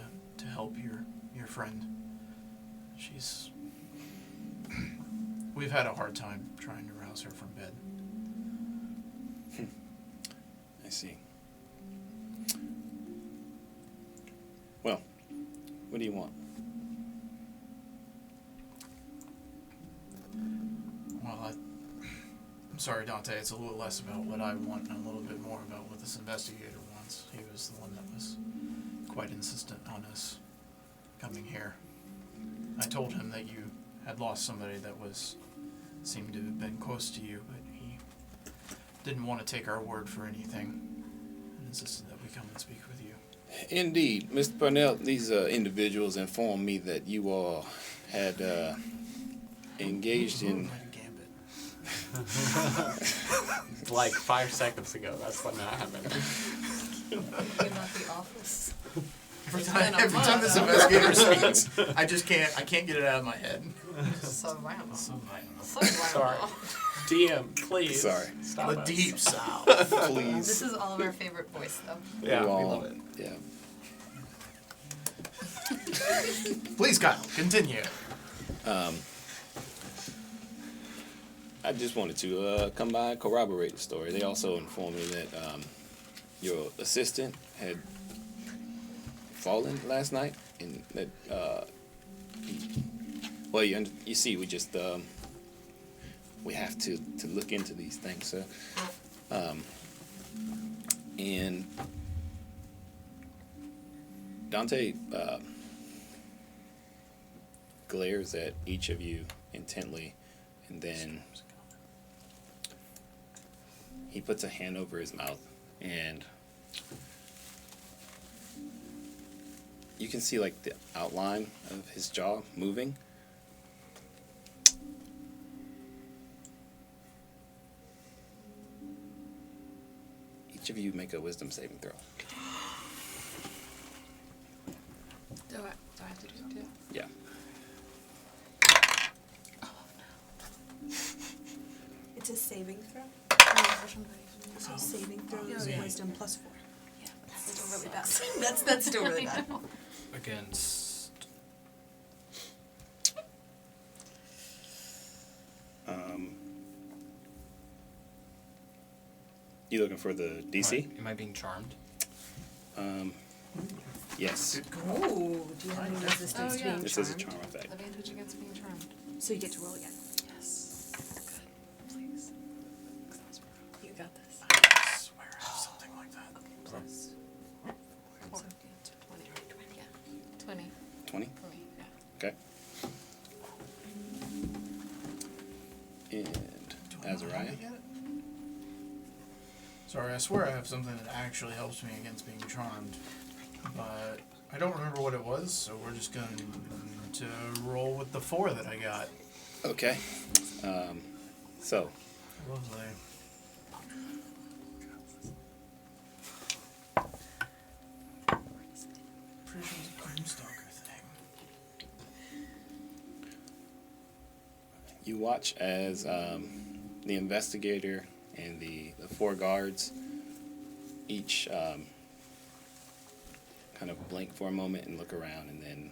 help your friend. We've had a hard time trying to rouse her from bed. I see. Well, what do you want? Well, I'm sorry, Dante. It's a little less about what I want and a little bit more about what this investigator wants. He was the one that was quite insistent on us coming here. I told him that you had lost somebody that seemed to have been close to you, but he didn't want to take our word for anything and insisted that we come and speak with you. Indeed, Mr. Parnell, these individuals informed me that you all had engaged in... Like 5 seconds ago, that's when that happened. About the office. Every time this investigator speaks, I can't get it out of my head. So random. Sorry. DM, please. Sorry. Stop The us. deep south. Please. This is all of our favorite voice, though. Yeah, we all- love it. Yeah. Please, Kyle, continue. I just wanted to come by and corroborate the story. They also informed me that your assistant had fallen last night, and that you see, we just we have to look into these things, sir. And Dante glares at each of you intently, and then he puts a hand over his mouth, and you can see like the outline of his jaw moving. Each of you make a wisdom saving throw. Do I have to do it too? Yeah. It's a saving throw. So saving throw is Yeah. wisdom plus 4. Yeah. That's still really bad. That's still really bad. Against. You looking for the DC? Am I being charmed? Yes. Oh, do you have any resistance to yeah. being This is a charmed? charm effect. Advantage against being charmed. So you get to roll again. Yes. Good. Please. You got this. I swear I have something like that. Plus 4. 20. Yeah. 20 20? for me. Yeah. Okay. And Do I know how to Azariah? get it? Sorry, I swear I have something that actually helps me against being charmed, but I don't remember what it was, so we're just going to roll with the 4 that I got. Okay. So, Lovely. Pretty sure it's a Grimstalker thing. you watch as the investigator and the 4 guards each kind of blink for a moment and look around, and then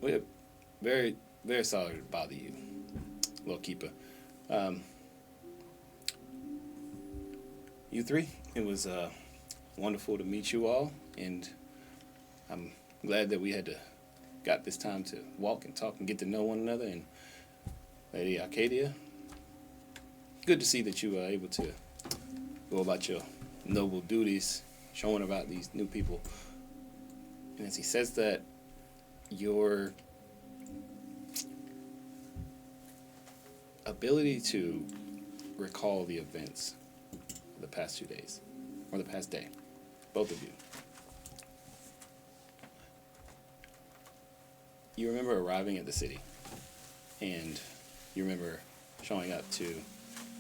we're very, very sorry to bother you, Lorekeeper. You 3, it was wonderful to meet you all, and I'm glad that we got this time to walk and talk and get to know one another. And Lady Arcadia, good to see that you were able to go about your noble duties, showing about these new people. And as he says that, your ability to recall the events of the past 2 days, or the past day, both of you. You remember arriving at the city, and you remember showing up to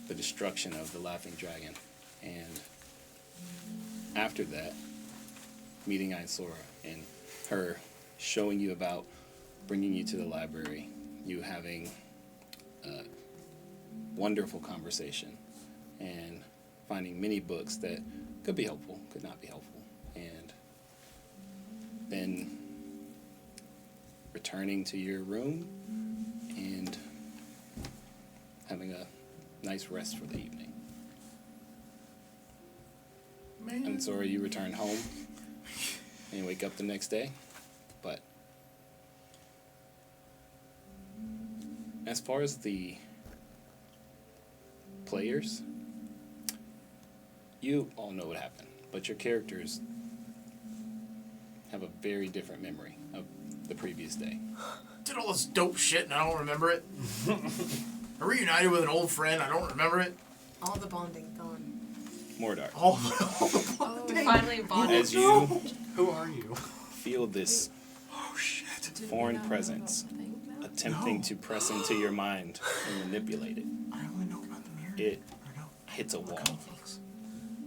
the destruction of the Laughing Dragon, and after that, meeting Ainsora and her showing you about bringing you to the library, you having a wonderful conversation, and finding many books that could be helpful, could not be helpful, and then returning to your room and having a nice rest for the evening. And sorry, you return home and wake up the next day, but as far as the players, you all know what happened, but your characters have a very different memory of the previous day. Did all this dope shit and I don't remember it. I reunited with an old friend. I don't remember it. All the bonding gone. Mordar, All the bonding. Finally bonded. as you Who are you? feel this Oh shit. Did we foreign not know presence about the thing now? attempting No. to press into your mind and manipulate it, I only know about the mirror. it Or no. hits a wall Comic books.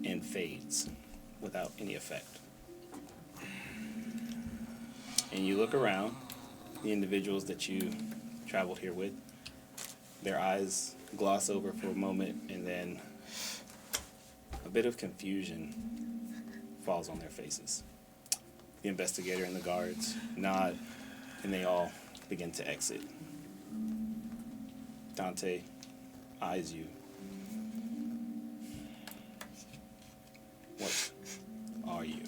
and fades without any effect. And you look around, the individuals that you traveled here with, their eyes gloss over for a moment, and then a bit of confusion falls on their faces. The investigator and the guards nod, and they all begin to exit. Dante eyes you. What are you?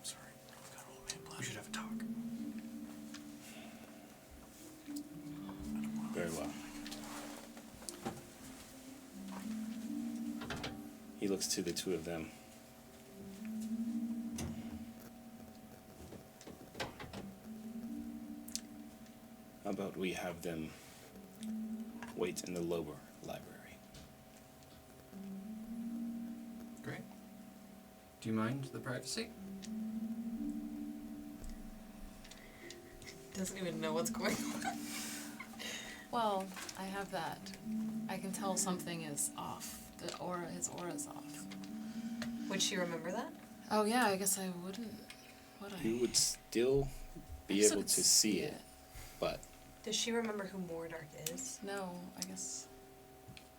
Sorry. Got old man blood. We should have a talk. Very well. He looks to the two of them. How about we have them wait in the lower library? Great. Do you mind the privacy? Doesn't even know what's going on. Well, I have that. I can tell something is off. His aura's off. Would she remember that? Oh yeah, I guess I wouldn't. Would I? You would still be guess I able would to see it, but Does she remember who Mordark is? No, I guess.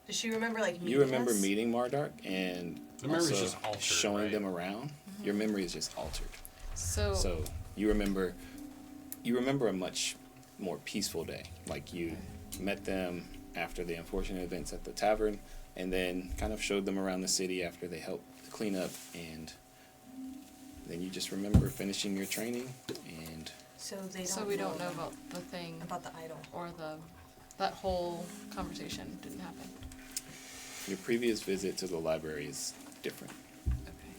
Does she remember like meeting you remember us? meeting Mardark and The memory's also just altered, showing right? them around. Your memory is just altered. So, So you remember a much more peaceful day. Like you met them after the unfortunate events at the tavern, and then kind of showed them around the city after they helped clean up, and then you just remember finishing your training, and So they don't. so we don't know about the thing about the idol. or that whole conversation didn't happen. your previous visit to the library is different. Okay.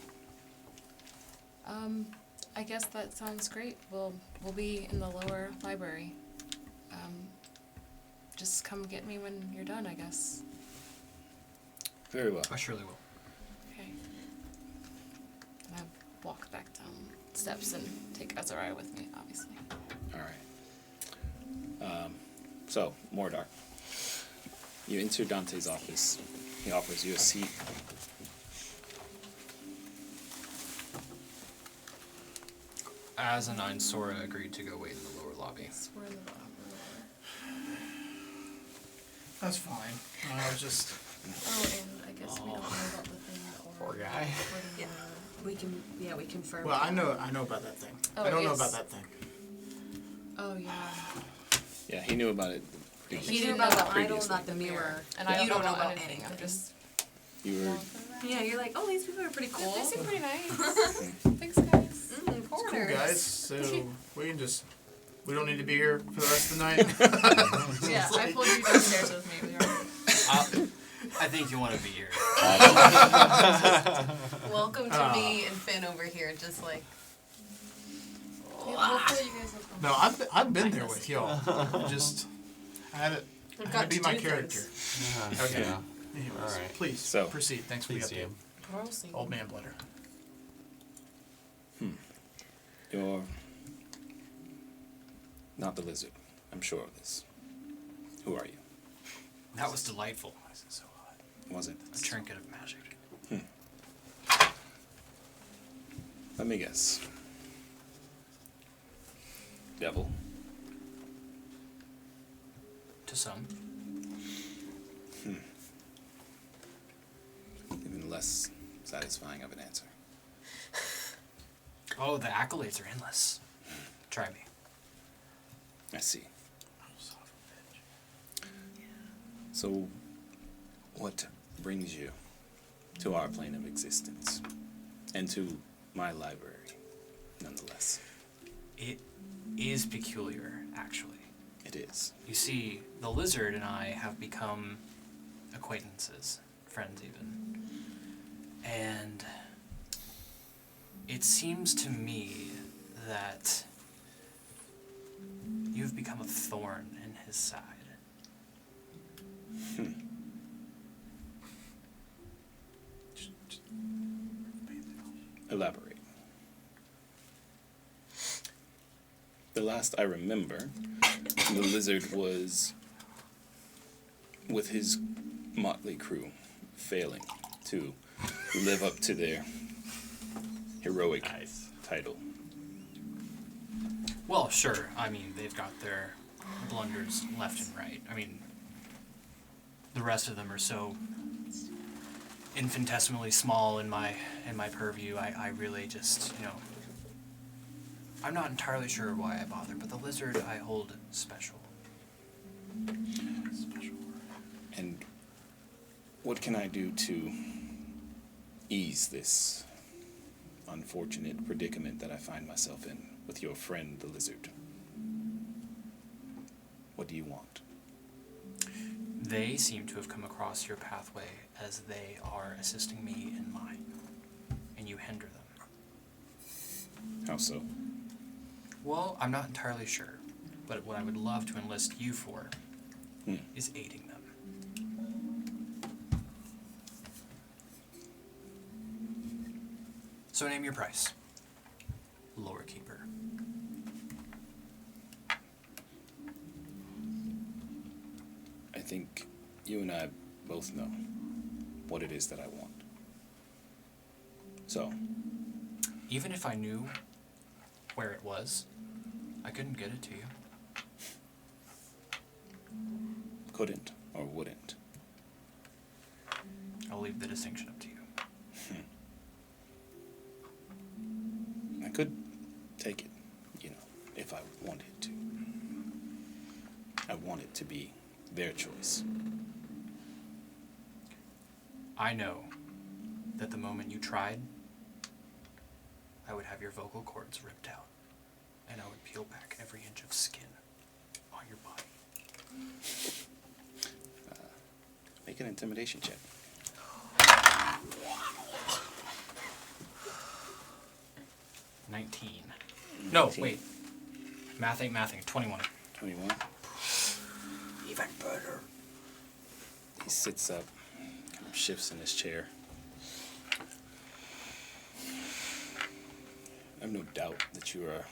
I guess that sounds great. We'll be in the lower library. Just come get me when you're done, I guess. Very well. I surely will. Okay. And I walk back down steps and take Azariah with me, obviously. All right. So, Mordar, you enter Dante's office. He offers you a seat. Az and Ainsora agreed to go wait in the lower lobby. Yes, we're in the lower. That's fine. I was just. Oh, and I guess we don't know about the thing or Poor guy. or the, Yeah. We confirm. Well, I know about that thing. Oh, I don't know yes. about that thing. Oh yeah. Yeah, he knew about it. He knew about the idol, previously. not the mirror. And But I you don't know about anything. anything. I'm just. You were Yeah, you're like, oh, these people are pretty cool. They seem pretty nice. Thanks, guys. Of corners. Cool, guys. So we don't need to be here for the rest of the night. Yeah, I pulled you downstairs with me. We were I think you want to be here. Welcome to me and Finn over here, just like. hopefully you guys will come. No, I've been there with y'all. I haven't. We've I got had to be to my do character. things. Okay. Yeah. Anyways, All right. please So- proceed. Thanks for the Please update. do. Old man bladder. You're not the lizard. I'm sure of this. Who are you? That was delightful. Why is it so hot? Was it? A trinket of magic. Let me guess. Devil? To some. Even less satisfying of an answer. Oh, the accolades are endless. Try me. I see. So, what brings you to our plane of existence? And to my library, nonetheless. It is peculiar, actually. It is. You see, the lizard and I have become acquaintances, friends even. And it seems to me that you've become a thorn in his side. Elaborate. The last I remember, the lizard was with his motley crew, failing to live up to their heroic title. Well, sure. I mean, they've got their blunders left and right. I mean, the rest of them are so infinitesimally small in my purview. I really just, I'm not entirely sure why I bother, but the lizard I hold special. And what can I do to ease this unfortunate predicament that I find myself in with your friend the lizard? What do you want? They seem to have come across your pathway as they are assisting me in mine, and you hinder them. How so? Well, I'm not entirely sure, but what I would love to enlist you for is aiding them. So name your price. Lorekeeper. I think you and I both know what it is that I want. So, Even if I knew where it was, I couldn't get it to you. couldn't or wouldn't. I'll leave the distinction up to you. I could take it, if I wanted to. I want it to be their choice. I know that the moment you tried, I would have your vocal cords ripped out, and I would peel back every inch of skin on your body. Make an intimidation check. $19. No, 19. wait. Mathing. 21. 21. Even better. He sits up, kind of shifts in his chair. I have no doubt that you are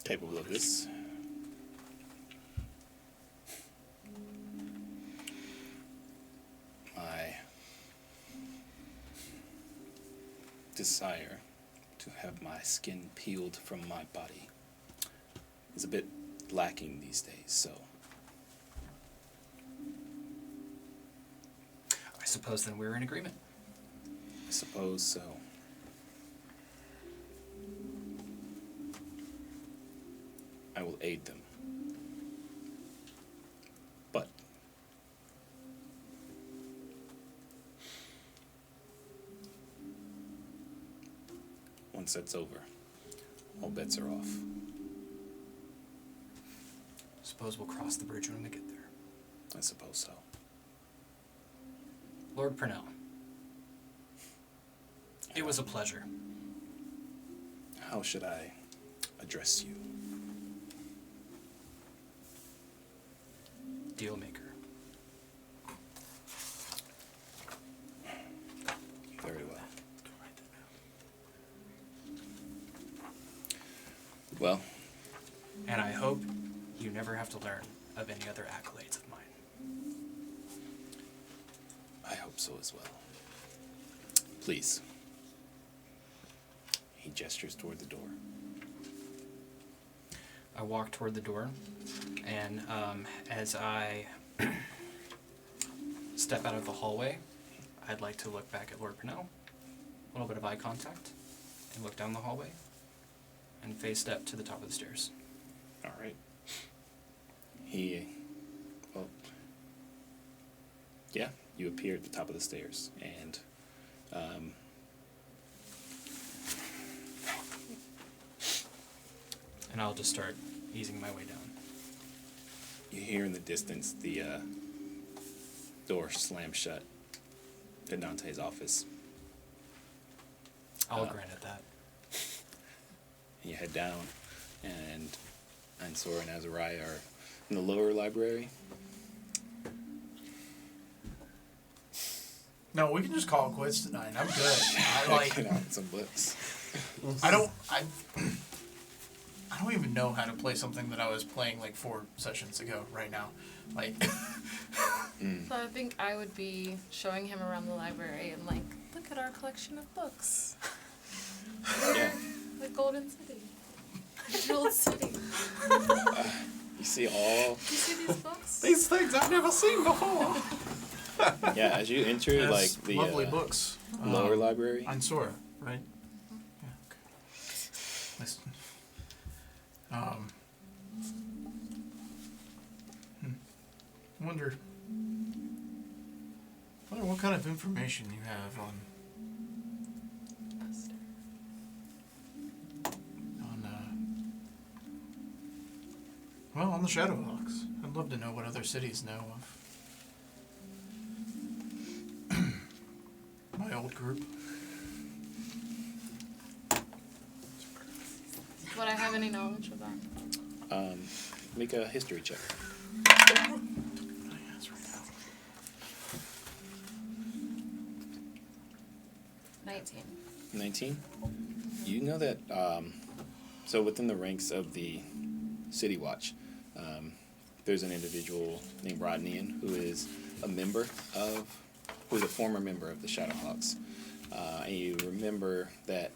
capable of this. My desire to have my skin peeled from my body is a bit lacking these days, so I suppose then we're in agreement. I suppose so. I will aid them. But once that's over, all bets are off. Suppose we'll cross the bridge when we get there. I suppose so. Lord Purnell. It was a pleasure. How should I address you? Dealmaker. Very well. Well, And I hope you never have to learn of any other accolades of mine. I hope so as well. Please. He gestures toward the door. I walk toward the door, and as I step out of the hallway, I'd like to look back at Lord Purnell, a little bit of eye contact, and look down the hallway, and face step to the top of the stairs. All right. Yeah, you appear at the top of the stairs, and And I'll just start easing my way down. you hear in the distance the door slam shut to Dante's office. I'll grant it that. You head down, and Ansor and Azariah are in the lower library. No, we can just call it quits tonight. I'm good. I Get out some books. I don't even know how to play something that I was playing like 4 sessions ago right now. Like So I think I would be showing him around the library and like, look at our collection of books. Yeah. The Golden City. The Jeweled City. You see all. You see these books? These things I've never seen before. Yeah, as you enter like that's the lovely books. lower library. On Sora, right? Yeah. Okay. Listen. I wonder what kind of information you have on on the Shadowhawks. I'd love to know what other cities know of my old group. Would I have any knowledge of that? Make a history check. 19. 19. You know that. So within the ranks of the City Watch, there's an individual named Rodnian who is a former member of the Shadowhawks. And you remember that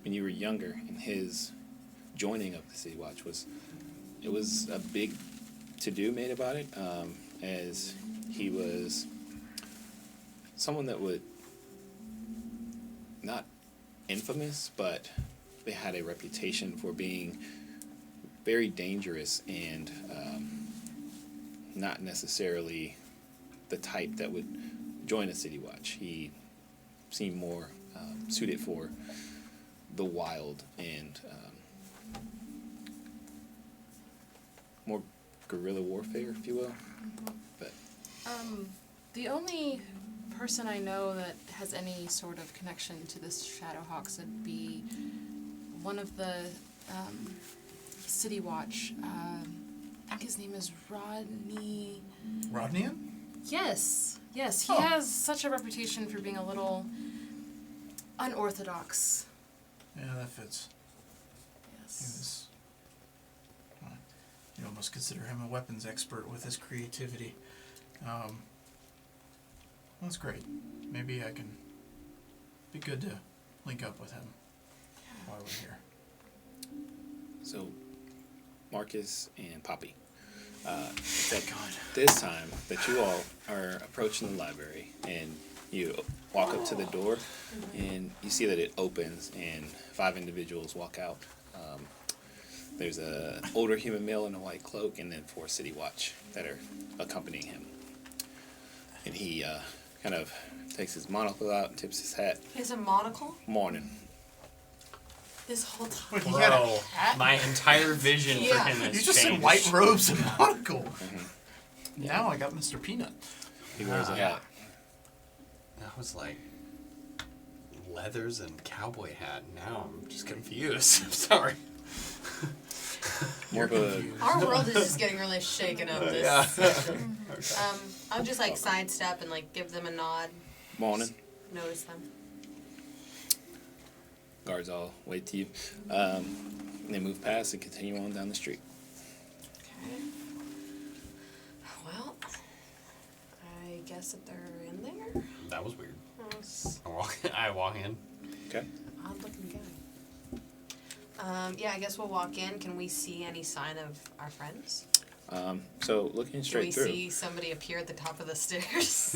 when you were younger, and his joining of the City Watch was a big to-do made about it, as he was someone that would, not infamous, but they had a reputation for being very dangerous and not necessarily the type that would join a City Watch. He seemed more suited for the wild and more guerrilla warfare, if you will. But The only person I know that has any sort of connection to this Shadowhawks would be one of the City Watch. I think his name is Rodney. Rodnian? Yes, he Oh. has such a reputation for being a little unorthodox. Yeah, that fits. Yes. He was, you'd almost consider him a weapons expert with his creativity. That's great. Maybe I can be good to link up with him while we're here. so, Marcus and Poppy. This time that you all are approaching the library and you walk up to the door and you see that it opens and 5 individuals walk out. There's a older human male in a white cloak and then 4 City Watch that are accompanying him. And he kind of takes his monocle out and tips his hat. Is a monocle? Morning. This whole time. Wait, he had a Bro, hat? my entire vision for Yeah. him has You just said changed. white robes and monocle. Now I got Mr. Peanut. He wears a hat. That was like leathers and cowboy hat. Now I'm just confused. I'm sorry. More of a Our world is just getting really shaken up. This. I'll just like sidestep and like give them a nod. morning. Notice them. Guards all wait to you. They move past and continue on down the street. Okay. Well, I guess that they're in there. That was weird. That was I walk in. Okay. odd looking guy. Yeah, I guess we'll walk in. Can we see any sign of our friends? So looking Can we straight through. see somebody appear at the top of the stairs?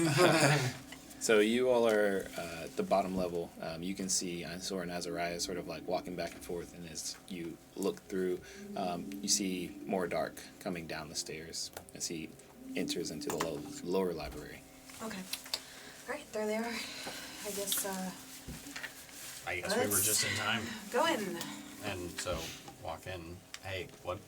So you all are at the bottom level. You can see Einstein and Azariah sort of like walking back and forth, and as you look through, you see more dark coming down the stairs as he enters into the lower library. Okay. Alright, there they are. I guess, I guess we were Let's- just in time. go in. And so walk in. Hey, what's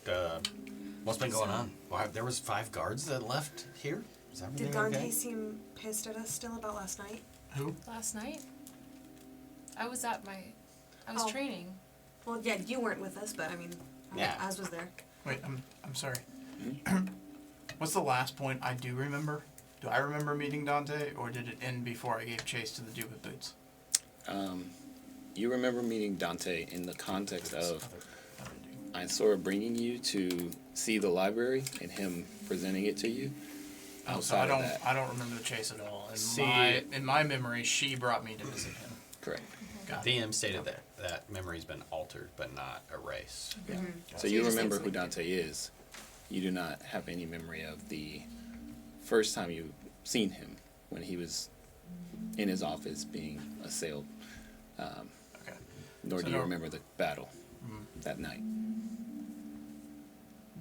been going on? Why there was 5 guards that left here? Is everything Did Dante okay? seem pissed at us still about last night? Who? Last night, I was Oh. training. Well, yeah, you weren't with us, but I mean, Yeah. Az was there. Wait, I'm sorry. What's the last point I do remember? Do I remember meeting Dante, or did it end before I gave chase to the dude with boots? You remember meeting Dante in the context of Einstein bringing you to see the library and him presenting it to you. Oh, so Outside of that, I don't remember the chase at all. See- In my memory, she brought me to visit him. correct. Got it. DM stated that memory's been altered but not erased. So So you you just remember named who something Dante is. You do not have any memory of the first time you seen him when he was in his office being assailed. Okay. Nor So do you no- remember the battle Mhm. that night.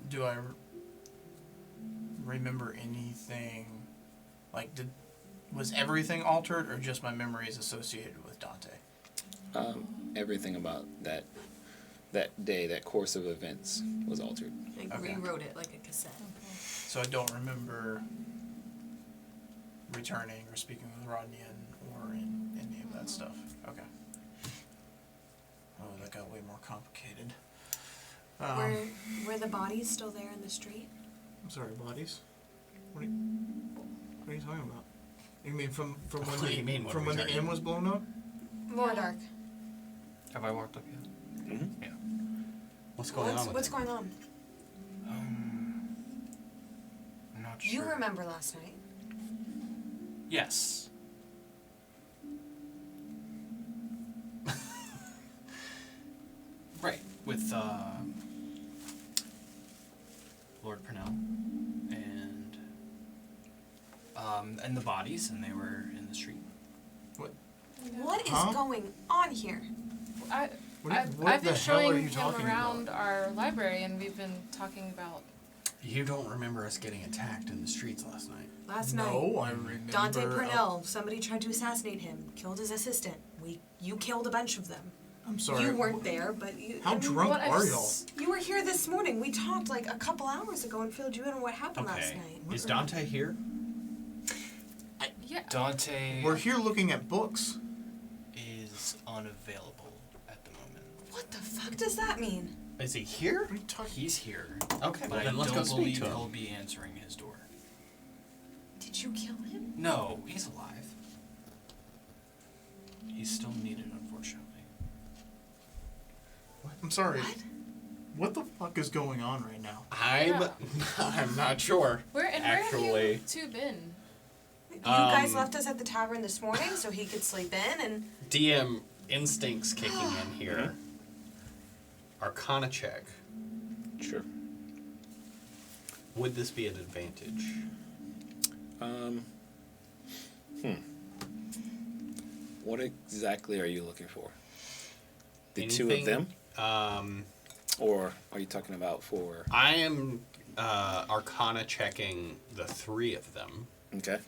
Do I remember anything? Like, was everything altered, or just my memories associated with Dante? Everything about that day, that course of events, was altered. Like, Okay. rewrote it like a cassette. So I don't remember returning or speaking with Rodney or in any of that stuff. Okay. Oh, that got way more complicated. Were the bodies still there in the street? I'm sorry, bodies? What are you talking about? You mean from when What do you mean, what from when the returning? inn was blown up? More dark. Have I walked up yet? Mm-hmm. Yeah. What's going on with What's him? going on? I'm not You sure. remember last night. Yes. Right, with Lord Purnell and the bodies, and they were in the street. What is Huh? going on here? I've What the been hell are showing you him talking around our library, and we've been talking about. You don't remember us getting attacked in the streets last night? Last night, No, I remember. Dante Purnell, somebody tried to assassinate him, killed his assistant. You killed a bunch of them. I'm sorry. You weren't there, but you. How I mean, drunk what I've are y'all? s- You were here this morning. We talked like a couple hours ago and filled you in on what happened last Okay. night. Is Dante here? Yeah. Dante We're here looking at books. is unavailable at the moment. What the fuck does that mean? Is he here? What are you talking? He's here, Okay, but well I then let's don't go speak believe to him. he'll be answering his door. Did you kill him? No, he's alive. He's still needed, unfortunately. I'm sorry. What? What the fuck is going on right now? I'm not sure. Where have Actually, you two been? You guys left us at the tavern this morning so he could sleep in, and DM instincts kicking in here. Arcana check. Sure. Would this be an advantage? What exactly are you looking for? The two of Anything? them? Or are you talking about for... I am Arcana checking the 3 of them. Okay.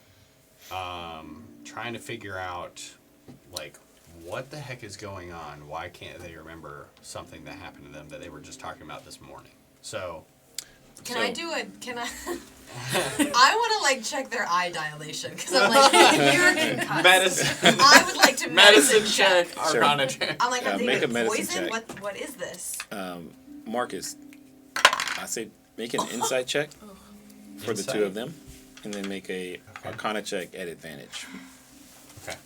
Trying to figure out, like, what the heck is going on? Why can't they remember something that happened to them that they were just talking about this morning? So, Can I want to like check their eye dilation because I'm like, you're concussed. Medicine. I would like to Medicine check. Sure. Arcana check. I'm like, are they make a medicine poison? check. What is this? Marcus, I say make an insight check for the two of them, and then make a Arcana check at advantage. okay.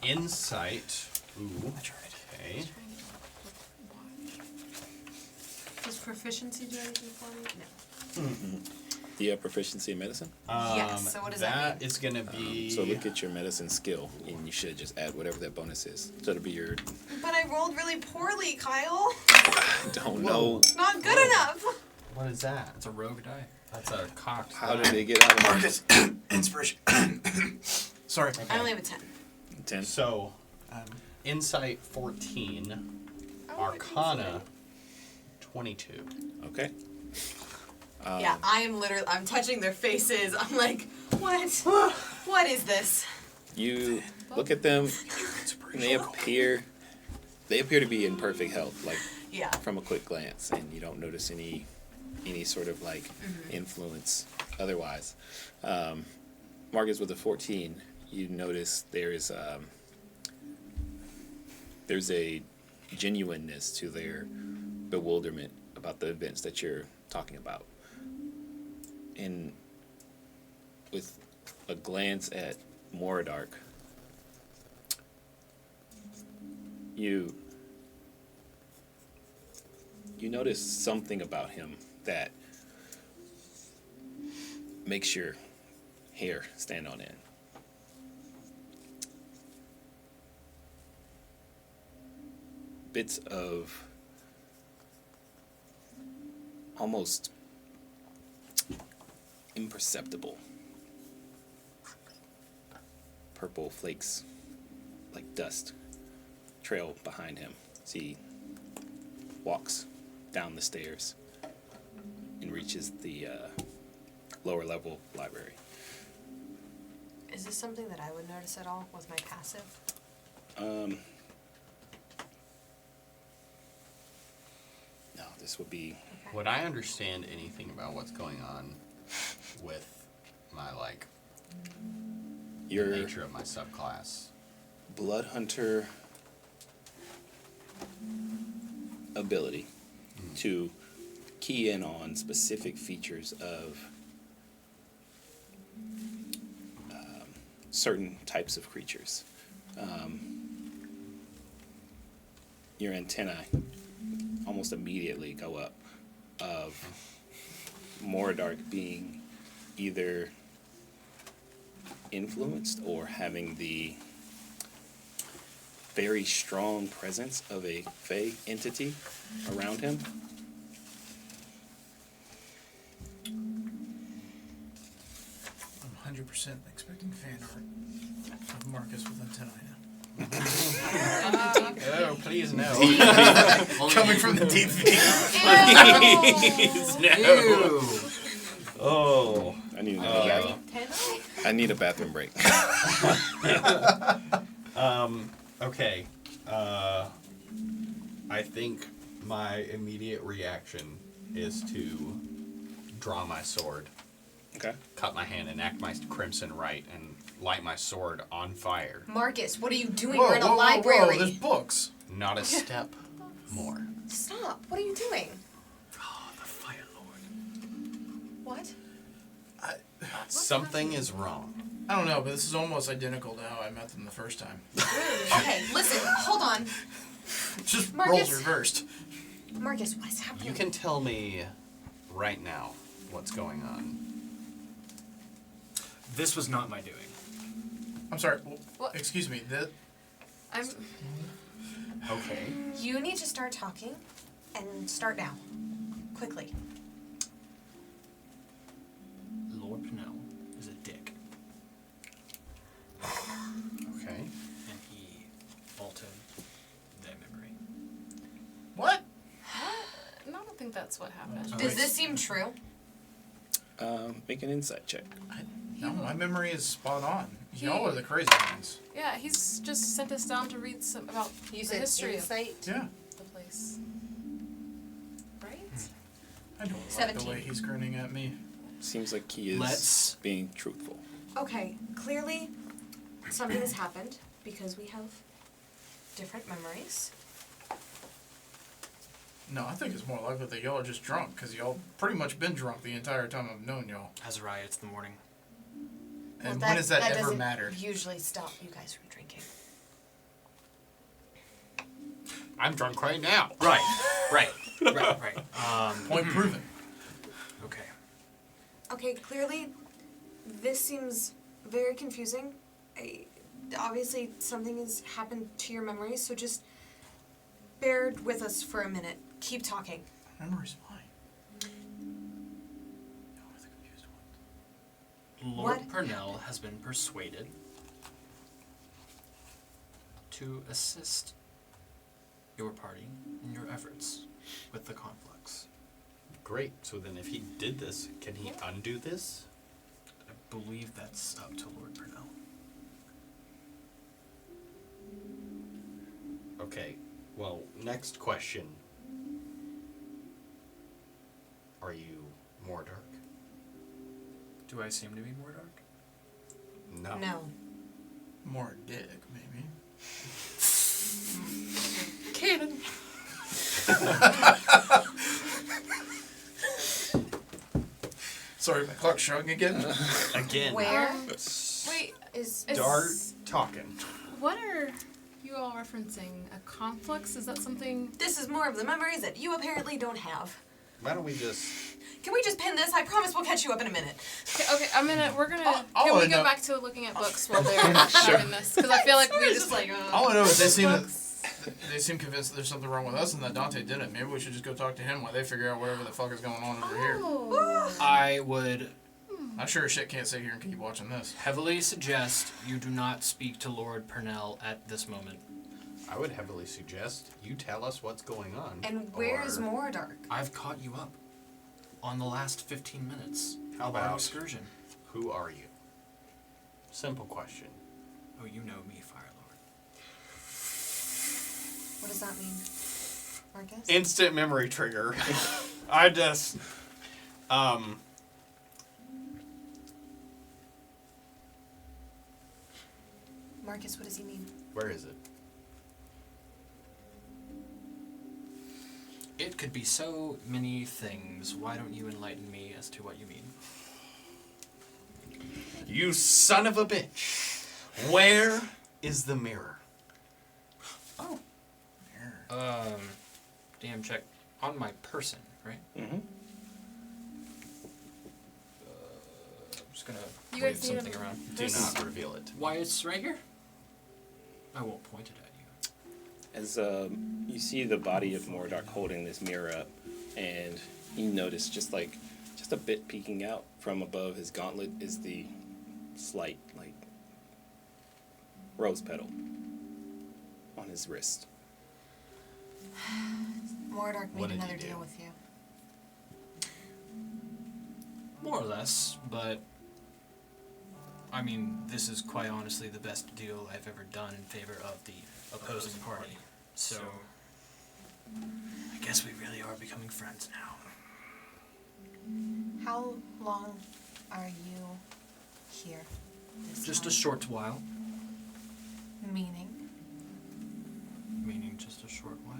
Insight. Ooh. Okay. Does proficiency do anything for me? No. Do you have proficiency in medicine? Yes, so what does that mean? Is gonna be. So look at your medicine skill, and you should just add whatever that bonus is. So it'll be your. But I rolled really poorly, Kyle. Don't know. Not good enough. What is that? It's a rogue die. That's a cocked. How did they get out of Marcus, inspiration. Sorry. I only have a 10. 10? So, insight 14, Arcana 22. Okay. Yeah, I'm touching their faces. I'm like, what? What is this? You look at them, and they appear to be in perfect health, like Yeah. from a quick glance, and you don't notice any sort of like influence otherwise. Marcus, with a 14, you notice there's a genuineness to their bewilderment about the events that you're talking about. And with a glance at Moradark, you notice something about him that makes your hair stand on end. Bits of almost imperceptible purple flakes, like dust, trail behind him as he walks down the stairs and reaches the lower level library. Is this something that I would notice at all with my passive? No, this would be. Okay. Would I understand anything about what's going on with my, like, the Your nature of my subclass? Blood Hunter ability to key in on specific features of certain types of creatures. Your antennae almost immediately go up of Moradark being either influenced or having the very strong presence of a Fey entity around him. I'm 100% expecting fan art of Marcus with antennae now. Oh, please no. Coming from the deep Please no. Oh. I need another I need a bathroom break. Okay. I think my immediate reaction is to draw my sword, Okay. cut my hand, enact my crimson rite, and light my sword on fire. Marcus, what are you doing? We're in a library. There's books. Not a step more. Stop. What are you doing? Oh, the Fire Lord. What? Something is wrong. I don't know, but this is almost identical to how I met them the first time. Okay, listen, hold on. Just Marcus. roles reversed. Marcus, what is happening? You can tell me right now what's going on. This was not my doing. I'm sorry. What? Excuse me. I'm. Okay. You need to start talking, and start now. Quickly. Lord Pennell is a dick, Okay. and he altered their memory. What? No, I don't think that's what happened. Does this seem true? Make an insight check. No, my memory is spot on. He- Y'all are the crazy ones. Yeah, he's just sent us down to read some about You the said history of insight. Yeah. the place. Right? I don't like the 17. way he's grinning at me. Seems like he is Let's- being truthful. Okay, clearly something has happened because we have different memories. No, I think it's more likely that y'all are just drunk, because y'all pretty much been drunk the entire time I've known y'all. Azariah, it's the morning. And when has that ever doesn't mattered? usually stop you guys from drinking. I'm drunk right now. Right. Point proven. Okay. Okay, clearly this seems very confusing. Obviously something has happened to your memories, so just bear with us for a minute. Keep talking. Memory's fine. Y'all are the confused ones. Lord What? Purnell has been persuaded to assist your party in your efforts with the conflicts. Great. So then if he did this, can he undo this? I believe that's up to Lord Purnell. Okay. Well, next question. Are you more dark? Do I seem to be more dark? No. No. More dick, maybe. Cannon. Sorry, my clock's showing again. Again. Where Wait, is Start talking. what are you all referencing? A conflux? Is that something? This is more of the memories that you apparently don't have. Why don't we just... Can we just pin this? I promise we'll catch you up in a minute. Okay, we're gonna. All Can I we go know- back to looking at books while they're having this? Because I feel like we just like. All I know is books. they seem convinced that there's something wrong with us and that Dante did it. Maybe we should just go talk to him while they figure out whatever the fuck is going on over here. Oh. I would I sure as shit can't sit here and keep watching this. heavily suggest you do not speak to Lord Purnell at this moment. I would heavily suggest you tell us what's going on. And where's or Moradar? I've caught you up on the last 15 minutes How of our about- excursion. Who are you? Simple question. Oh, you know me, Firelord. What does that mean, Marcus? Instant memory trigger. I just, Marcus, what does he mean? Where is it? It could be so many things. Why don't you enlighten me as to what you mean? you son of a bitch. Where is the mirror? Oh. Damn check on my person, right? Mm-hmm. I'm just gonna You wave guys need something a- around. Do not reveal it. Why it's right here? I won't point it at you. As you see the body of Mordark holding this mirror up, and you notice just a bit peeking out from above his gauntlet is the slight rose petal on his wrist. Moradar What made did he another do? deal with you. More or less, but I mean, this is quite honestly the best deal I've ever done in favor of the opposing party. So, I guess we really are becoming friends now. How long are you here? This Just a time? short while. Meaning? Meaning just a short while.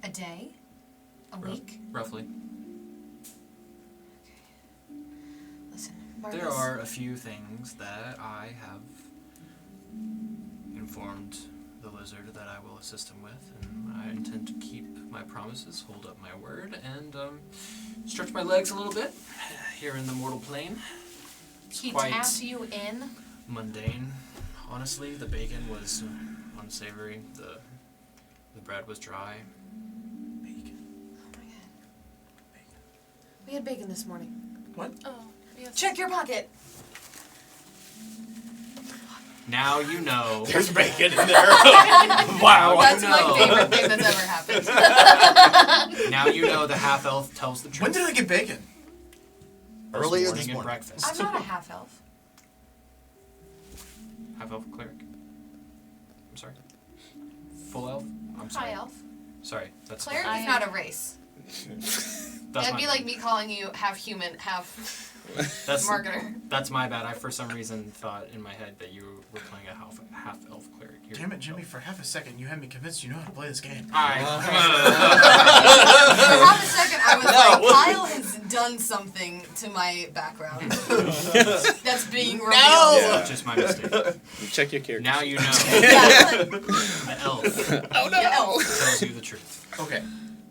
A day? A week? Roughly. Listen, Marcus. There are a few things that I have informed the lizard that I will assist him with, and I intend to keep my promises, hold up my word, and stretch my legs a little bit here in the mortal plane. It's He quite tapped you in. mundane. Honestly, the bacon was unsavory. The bread was dry. Bacon. Oh my god. We had bacon this morning. What? Oh, yes. Check your pocket. Now you know. There's bacon in there. Wow. That's No. my favorite thing that's ever happened. Now you know the half elf tells the truth. When did I get bacon? Earlier morning this and morning. breakfast. I'm not a half elf. Half elf cleric. I'm sorry. Full elf. I'm sorry. High elf. Sorry, that's Cleric I is am- not a race. that's That'd my be bad. like me calling you half human, half That's marketer. That's my bad. I for some reason thought in my head that you were playing a half elf cleric. You're Damn it, Jimmy! For half a second, you had me convinced you know how to play this game. For half a second, I was like, Kyle has done something to my background. That's being revealed. Yeah. Just my mistake. Check your character. Now you know. Yeah. The elf Oh no! Yeah, elf. tells you the truth. Okay.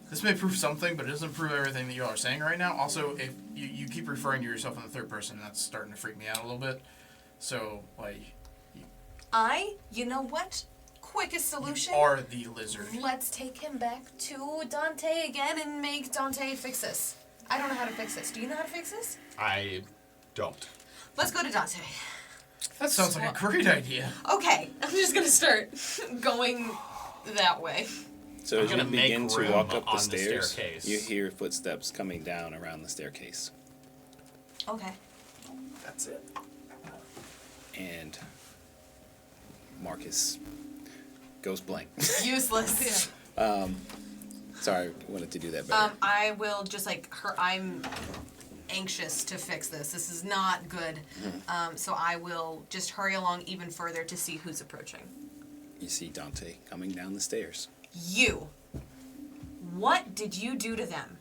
This may prove something, but it doesn't prove everything that you all are saying right now. Also, if you keep referring to yourself in the third person, that's starting to freak me out a little bit. So, like, You know what? Quickest solution. you are the lizard. Let's take him back to Dante again and make Dante fix this. I don't know how to fix this. Do you know how to fix this? I don't. Let's go to Dante. That sounds like a great idea. Okay, I'm just gonna start going that way. So I'm as you gonna make begin to room walk up on the the stairs, staircase. you hear footsteps coming down around the staircase. Okay. That's it. And Marcus goes blank. Useless. Sorry, I wanted to do that better. I will just like I'm anxious to fix this. This is not good. So I will just hurry along even further to see who's approaching. You see Dante coming down the stairs. You. What did you do to them?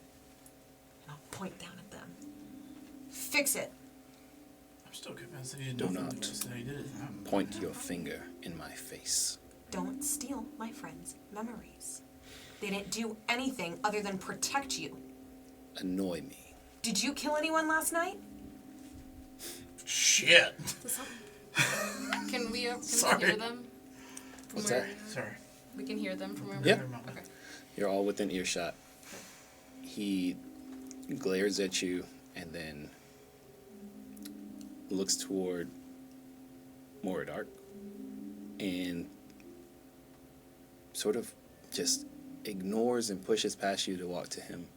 And I'll point down at them. Fix it. I'm still convinced that he did Do nothing not to us, that he did it. Point your finger in my face. Don't steal my friends' memories. They didn't do anything other than protect you. Annoy me. Did you kill anyone last night? Shit. Can we Sorry. hear them? From What's where- that? Sorry. We can hear them from where Yeah. we're Okay. You're all within earshot. He glares at you and then looks toward Moradart and sort of just ignores and pushes past you to walk to him.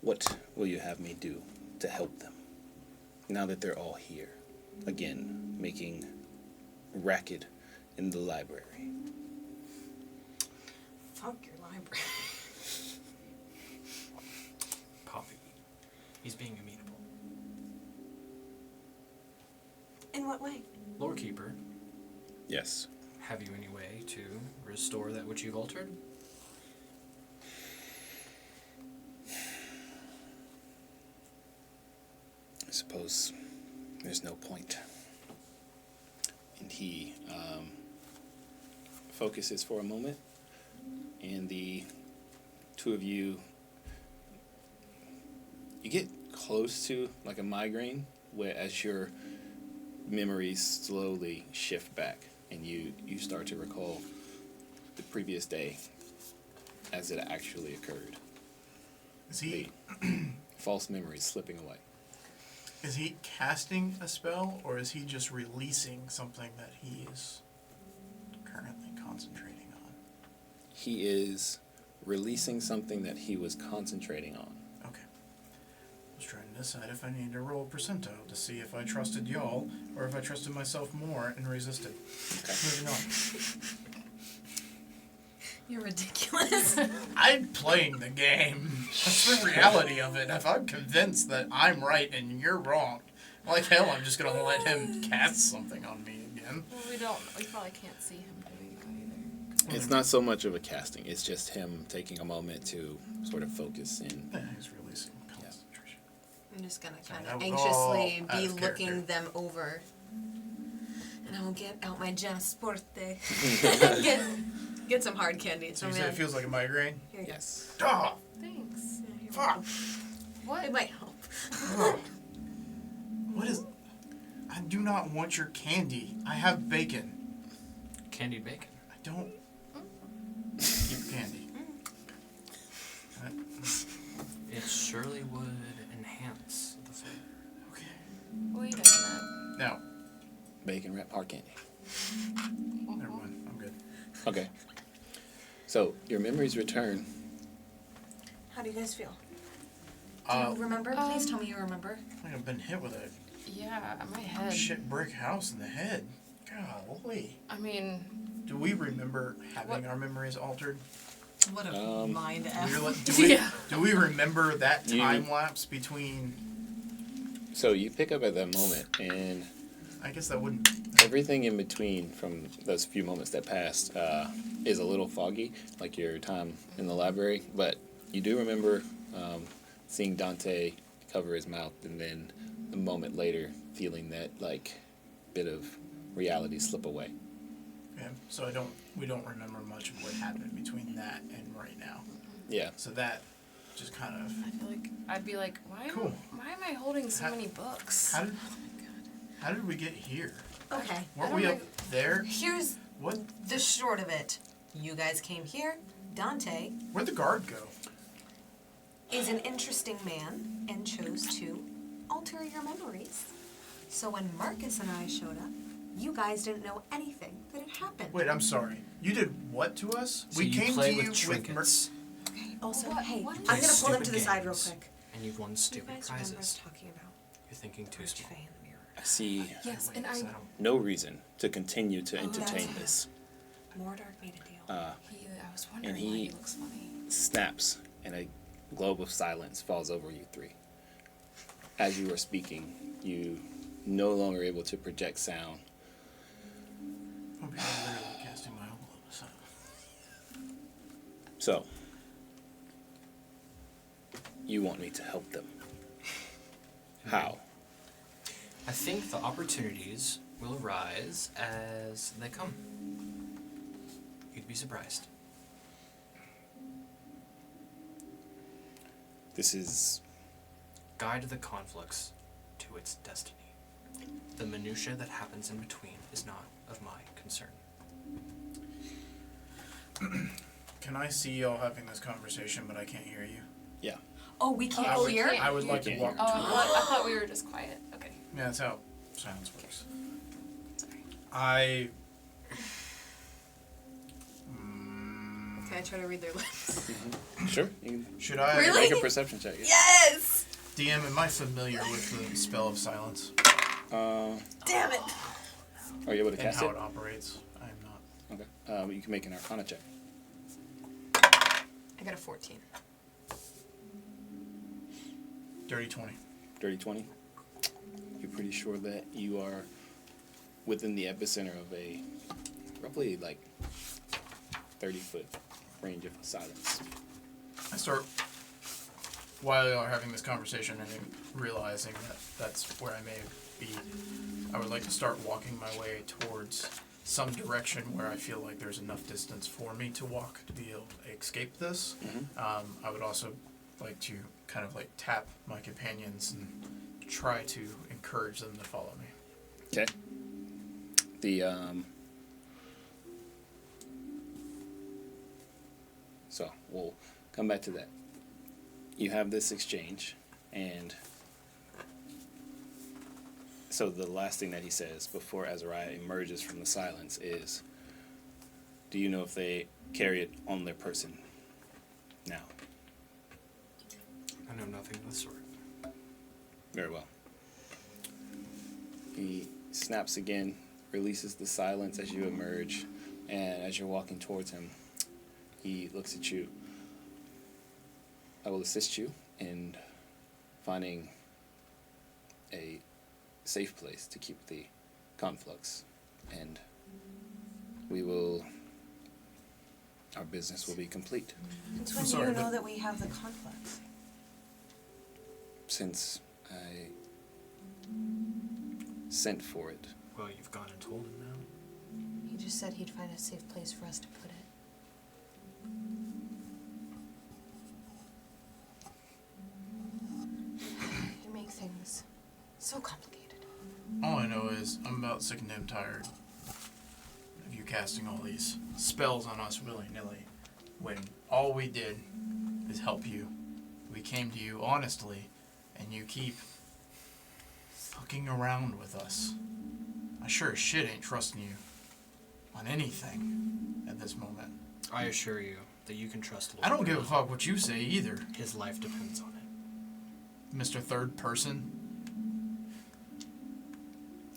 What will you have me do to help them now that they're all here? Again, making racket in the library. Fuck your library. Poppy. He's being amenable. In what way? Lorekeeper, Yes. have you any way to restore that which you've altered? I suppose there's no point. And he focuses for a moment, and the two of you get close to like a migraine, where as your memories slowly shift back, and you start to recall the previous day as it actually occurred. Is he False memories slipping away. is he casting a spell, or is he just releasing something that he is currently concentrating on? He is releasing something that he was concentrating on. Okay. I was trying to decide if I needed to roll a percentile to see if I trusted y'all or if I trusted myself more and resisted. Moving on. You're ridiculous. I'm playing the game. That's the reality of it. If I'm convinced that I'm right and you're wrong, like hell, I'm just gonna let him cast something on me again. Well, we probably can't see him doing that either. It's not so much of a casting, it's just him taking a moment to sort of focus in. Yeah, he's releasing concentration. I'm just gonna Sorry, kind of that was all anxiously out be of looking character. them over. And I will get out my Janasporte. get some hard candy. So you said it feels like a migraine? Here you go. Yes. Ah, Thanks. Yeah, you're fuck. welcome. What? It might help. What is? I do not want your candy. I have bacon. Candied bacon. I don't keep candy. It surely would enhance the flavor. Okay. Wait a minute. Now, Bacon wrap hard candy. never mind. I'm good. Okay. So your memories return, How do you guys feel? Do you remember? Please tell me you remember. I think I've been hit with a Yeah, my head. shit brick house in the head. Golly. I mean, Do we remember having What? our memories altered? What a mind F. Do we remember that You- time lapse between? So you pick up at that moment, and I guess that wouldn't. everything in between from those few moments that passed is a little foggy, like your time in the library. But you do remember seeing Dante cover his mouth, and then a moment later feeling that like bit of reality slip away. Yeah. So we don't remember much of what happened between that and right now. Yeah. So that just kind of. I feel like I'd be like, why Cool. why am I holding so How- many books? How did we get here? Okay. Weren't we up there? Here's What? the short of it. You guys came here. Dante Where'd the guard go? is an interesting man and chose to alter your memories. So when Marcus and I showed up, you guys didn't know anything that had happened. Wait, I'm sorry. You did what to us? So we you came play to with you trinkets, Okay. Also, What- hey, what I'm is- gonna pull them stupid to the side real games, quick. and you've won You stupid guys remember us prizes. talking about You're thinking too small. Archfey in the mirror. I see Yes, and I no reason to continue to entertain that's- this. Mordark made a deal. I was wondering And why he- he looks funny. Snaps, and a globe of silence falls over you three. As you are speaking, you no longer able to project sound. I'll be literally casting my own globe of silence. So, you want me to help them. How? I think the opportunities will arise as they come. You'd be surprised. This is Guide the conflicts to its destiny. The minutia that happens in between is not of my concern. Can I see y'all having this conversation, but I can't hear you? yeah. Oh, we can't Oh, we hear? can't. I would like to can't walk. hear. I thought we were just quiet. Okay, Yeah, that's how silence works. sorry. I. Can I try to read their lips? Sure. You Should I? can Really? make a perception check. Yeah. Yes! DM, am I familiar with the spell of silence Damn it! Are you able to and cast how it? it operates? I am not. Okay. You can make an Arcana check. I got a 14. Dirty 20. Dirty 20. You're pretty sure that you are within the epicenter of a roughly like 30-foot range of silence. I start, while y'all are having this conversation and realizing that that's where I may be, I would like to start walking my way towards some direction where I feel like there's enough distance for me to walk to be able to escape this. I would also like to kind of like tap my companions and try to encourage them to follow me. Okay. So we'll come back to that. You have this exchange, and so the last thing that he says before Azariah emerges from the silence is, do you know if they carry it on their person now? I know nothing of the sort. Very well. He snaps again, releases the silence as you emerge, and as you're walking towards him, he looks at you. I will assist you in finding a safe place to keep the conflux, and our business will be complete. Since I'm when do sorry, you know but- that we have the conflicts? Since I sent for it. Well, you've gone and told him now. He just said he'd find a safe place for us to put it. You make things so complicated. All I know is I'm about sick and damn tired of you casting all these spells on us willy-nilly when all we did is help you. We came to you honestly, and you keep fucking around with us. I sure as shit ain't trusting you on anything at this moment. I assure you that you can trust Lord. I don't give a fuck what you say either, His life depends on it. Mr. Third Person.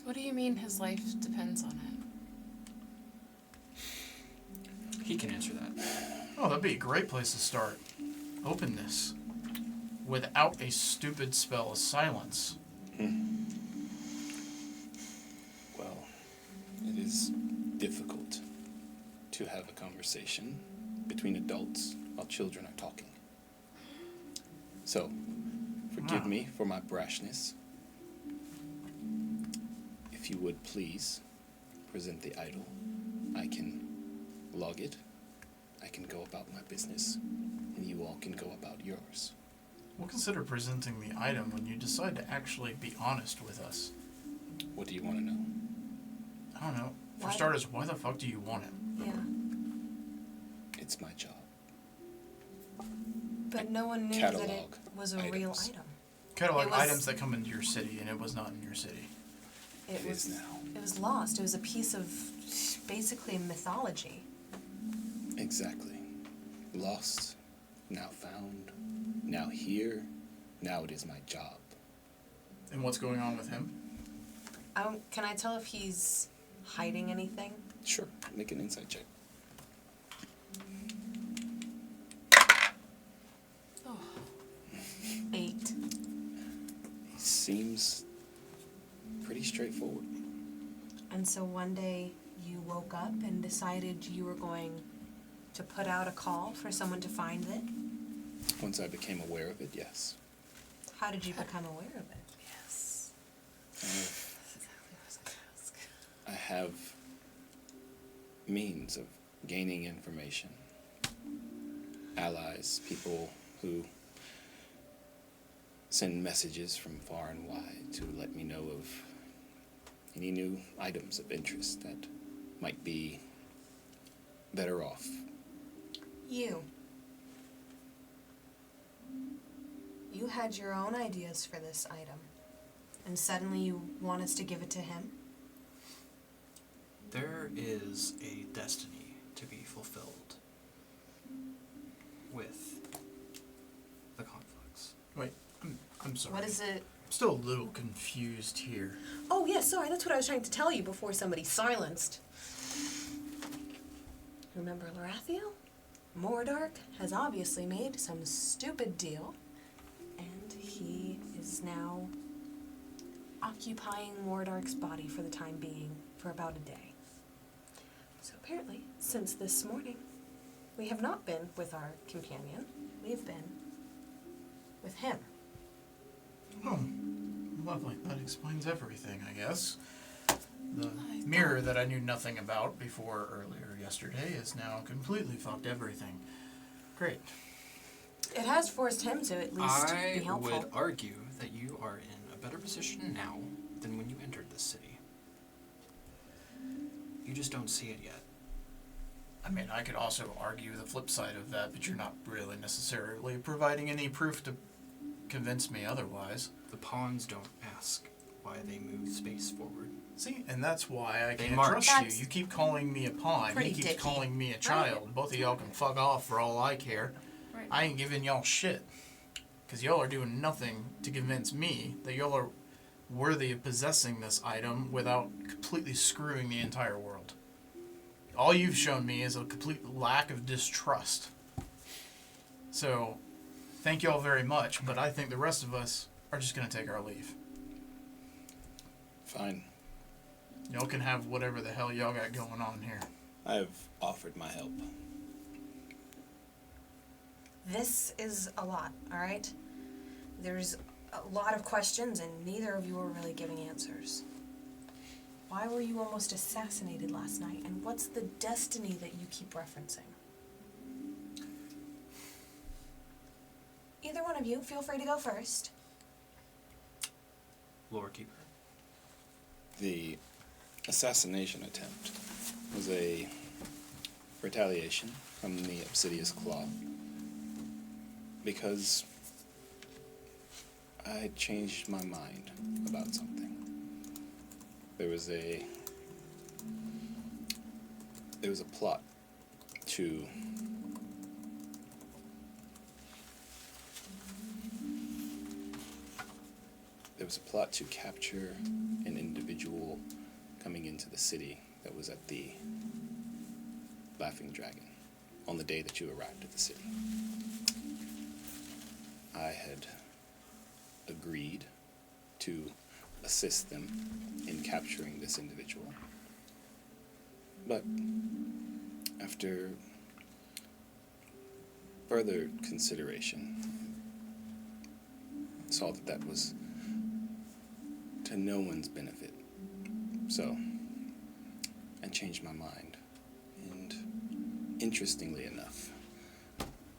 What do you mean his life depends on it? He can answer that. Oh, that'd be a great place to start. Openness. Without a stupid spell of silence. Well, it is difficult to have a conversation between adults while children are talking. So, forgive me for my brashness. If you would please present the idol, I can log it, I can go about my business, and you all can go about yours. We'll consider presenting the item when you decide to actually be honest with us. What do you want to know? I don't know. For Why- starters, why the fuck do you want it? Yeah. It's my job. But no one knew that it Catalog was a real items. item. Catalog It was- items that come into your city, and it was not in your city. It is now. It was lost. It was a piece of basically mythology. Exactly. Lost, now found, now here, now it is my job. And what's going on with him? Can I tell if he's hiding anything? Sure, make an insight check. Oh, 8. Seems pretty straightforward. And so one day you woke up and decided you were going to put out a call for someone to find it? Once I became aware of it, yes. How did you become aware of it? yes. I have means of gaining information. Allies, people who send messages from far and wide to let me know of any new items of interest that might be better off. You had your own ideas for this item, and suddenly you want us to give it to him? There is a destiny to be fulfilled with the conflicts. Wait, I'm sorry. What is it? I'm still a little confused here. Oh, yes, sorry, that's what I was trying to tell you before somebody silenced. Remember Lorathiel? Mordark has obviously made some stupid deal, and he is now occupying Mordark's body for the time being, for about a day. So apparently, since this morning, we have not been with our companion, we've been with him. Oh, lovely. That explains everything, I guess. The mirror that I knew nothing about before earlier yesterday is now completely fucked everything. Great. It has forced him to at least be I helpful. would argue that you are in a better position now than when you entered this city. You just don't see it yet. I mean, I could also argue the flip side of that, but you're not really necessarily providing any proof to convince me otherwise. The pawns don't ask why they move space forward. See, and that's why I They can't march. trust That's you. You keep calling me a pawn. pretty He keeps dicky. calling me a child. Both of y'all can fuck off for all I care. Right. I ain't giving y'all shit. Because y'all are doing nothing to convince me that y'all are worthy of possessing this item without completely screwing the entire world. All you've shown me is a complete lack of distrust. So, thank y'all very much, but I think the rest of us are just going to take our leave. Fine. Y'all can have whatever the hell y'all got going on here. I have offered my help. This is a lot, alright? There's a lot of questions, and neither of you are really giving answers. Why were you almost assassinated last night, and what's the destiny that you keep referencing? Either one of you, feel free to go first. Lorekeeper. The assassination attempt was a retaliation from the Obsidious Claw because I changed my mind about something. There was a plot to there was a plot to capture an individual coming into the city that was at the Laughing Dragon on the day that you arrived at the city. I had agreed to assist them in capturing this individual. But after further consideration, saw that that was to no one's benefit. So I changed my mind. And interestingly enough,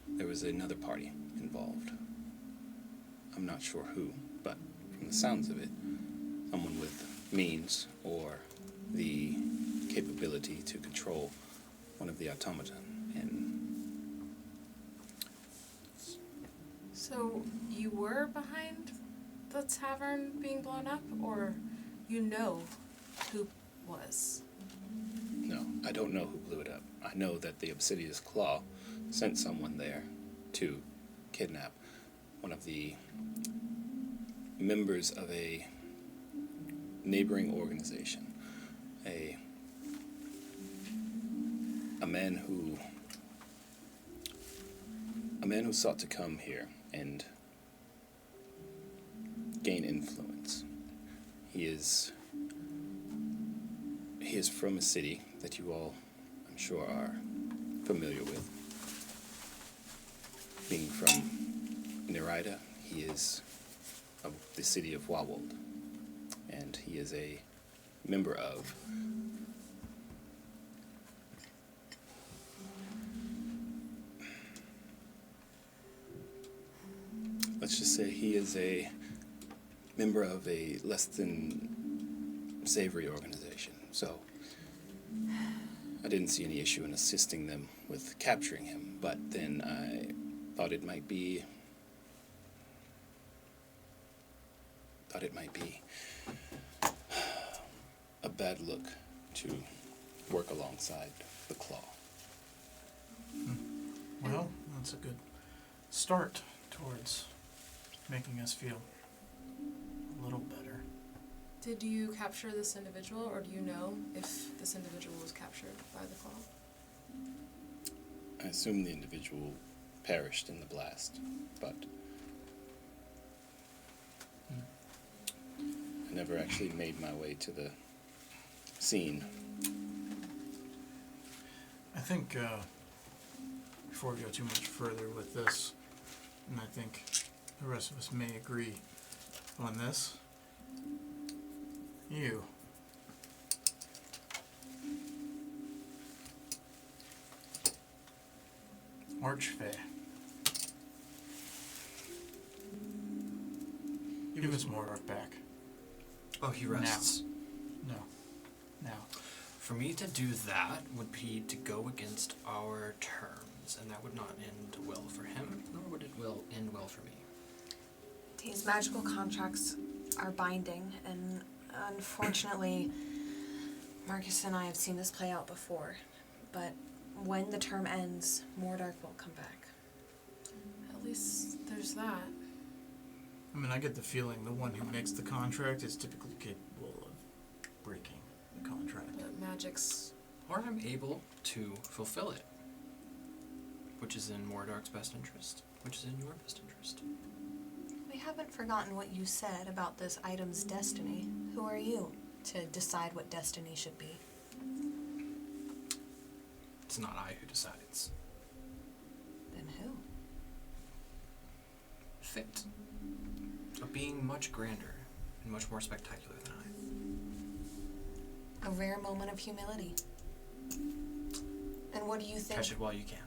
there was another party involved. I'm not sure who, but from the sounds of it, someone with means or the capability to control one of the automaton. And So you were behind the tavern being blown up, or you know who was? no, I don't know who blew it up. I know that the Obsidious Claw sent someone there to kidnap one of the members of a neighboring organization, a man who sought to come here and gain influence. He is from a city that you all, I'm sure, are familiar with. Being from Nerida, he is of the city of Wawold, and he is a member of let's just say he is a member of a less than savory organization. So I didn't see any issue in assisting them with capturing him, but then I thought it might be a bad look to work alongside the Claw. Well, that's a good start towards making us feel a little better. Did you capture this individual, or do you know if this individual was captured by the Claw? I assume the individual perished in the blast, but I never actually made my way to the scene. I think before we go too much further with this, and I think the rest of us may agree on this, you Archfey, give us Mordor back. Oh, he rests. No. Now. For me to do that would be to go against our terms, and that would not end well for him, nor would it end well for me. These magical contracts are binding, and unfortunately, Marcus and I have seen this play out before. But when the term ends, Mordark will come back. At least there's that. I mean, I get the feeling the one who makes the contract is typically capable of breaking the contract. But magic's... Or I'm able to fulfill it, which is in Mordark's best interest, which is in your best interest. We haven't forgotten what you said about this item's destiny. Who are you to decide what destiny should be? It's not I who decides. Then who? Fate. A being much grander and much more spectacular than I. A rare moment of humility. And what do you think? Catch it while you can.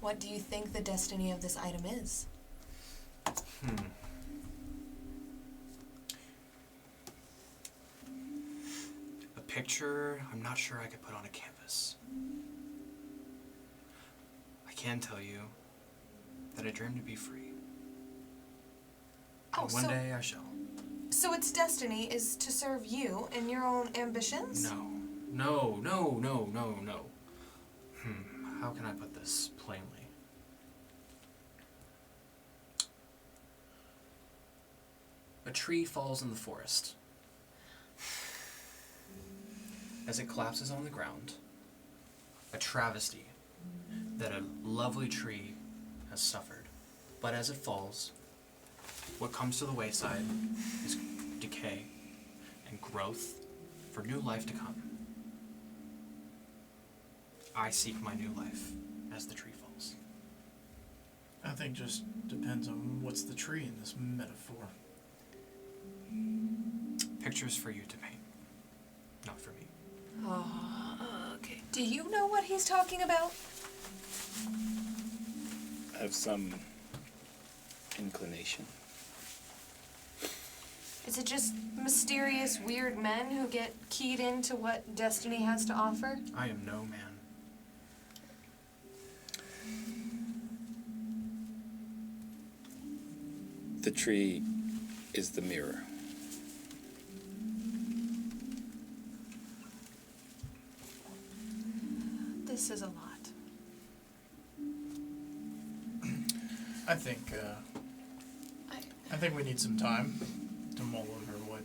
What do you think the destiny of this item is? A picture I'm not sure I could put on a canvas. I can tell you that I dream to be free. Oh, And one day I shall. So its destiny is to serve you and your own ambitions? No. How can I put this plainly? A tree falls in the forest. As it collapses on the ground, a travesty that a lovely tree has suffered. But as it falls, what comes to the wayside is decay and growth for new life to come. I seek my new life as the tree falls. I think just depends on what's the tree in this metaphor. Pictures for you to paint, not for me. Oh, okay. Do you know what he's talking about? I have some inclination. Is it just mysterious, weird men who get keyed into what destiny has to offer? I am no man. The tree is the mirror. This is a lot. I think we need some time to mull over what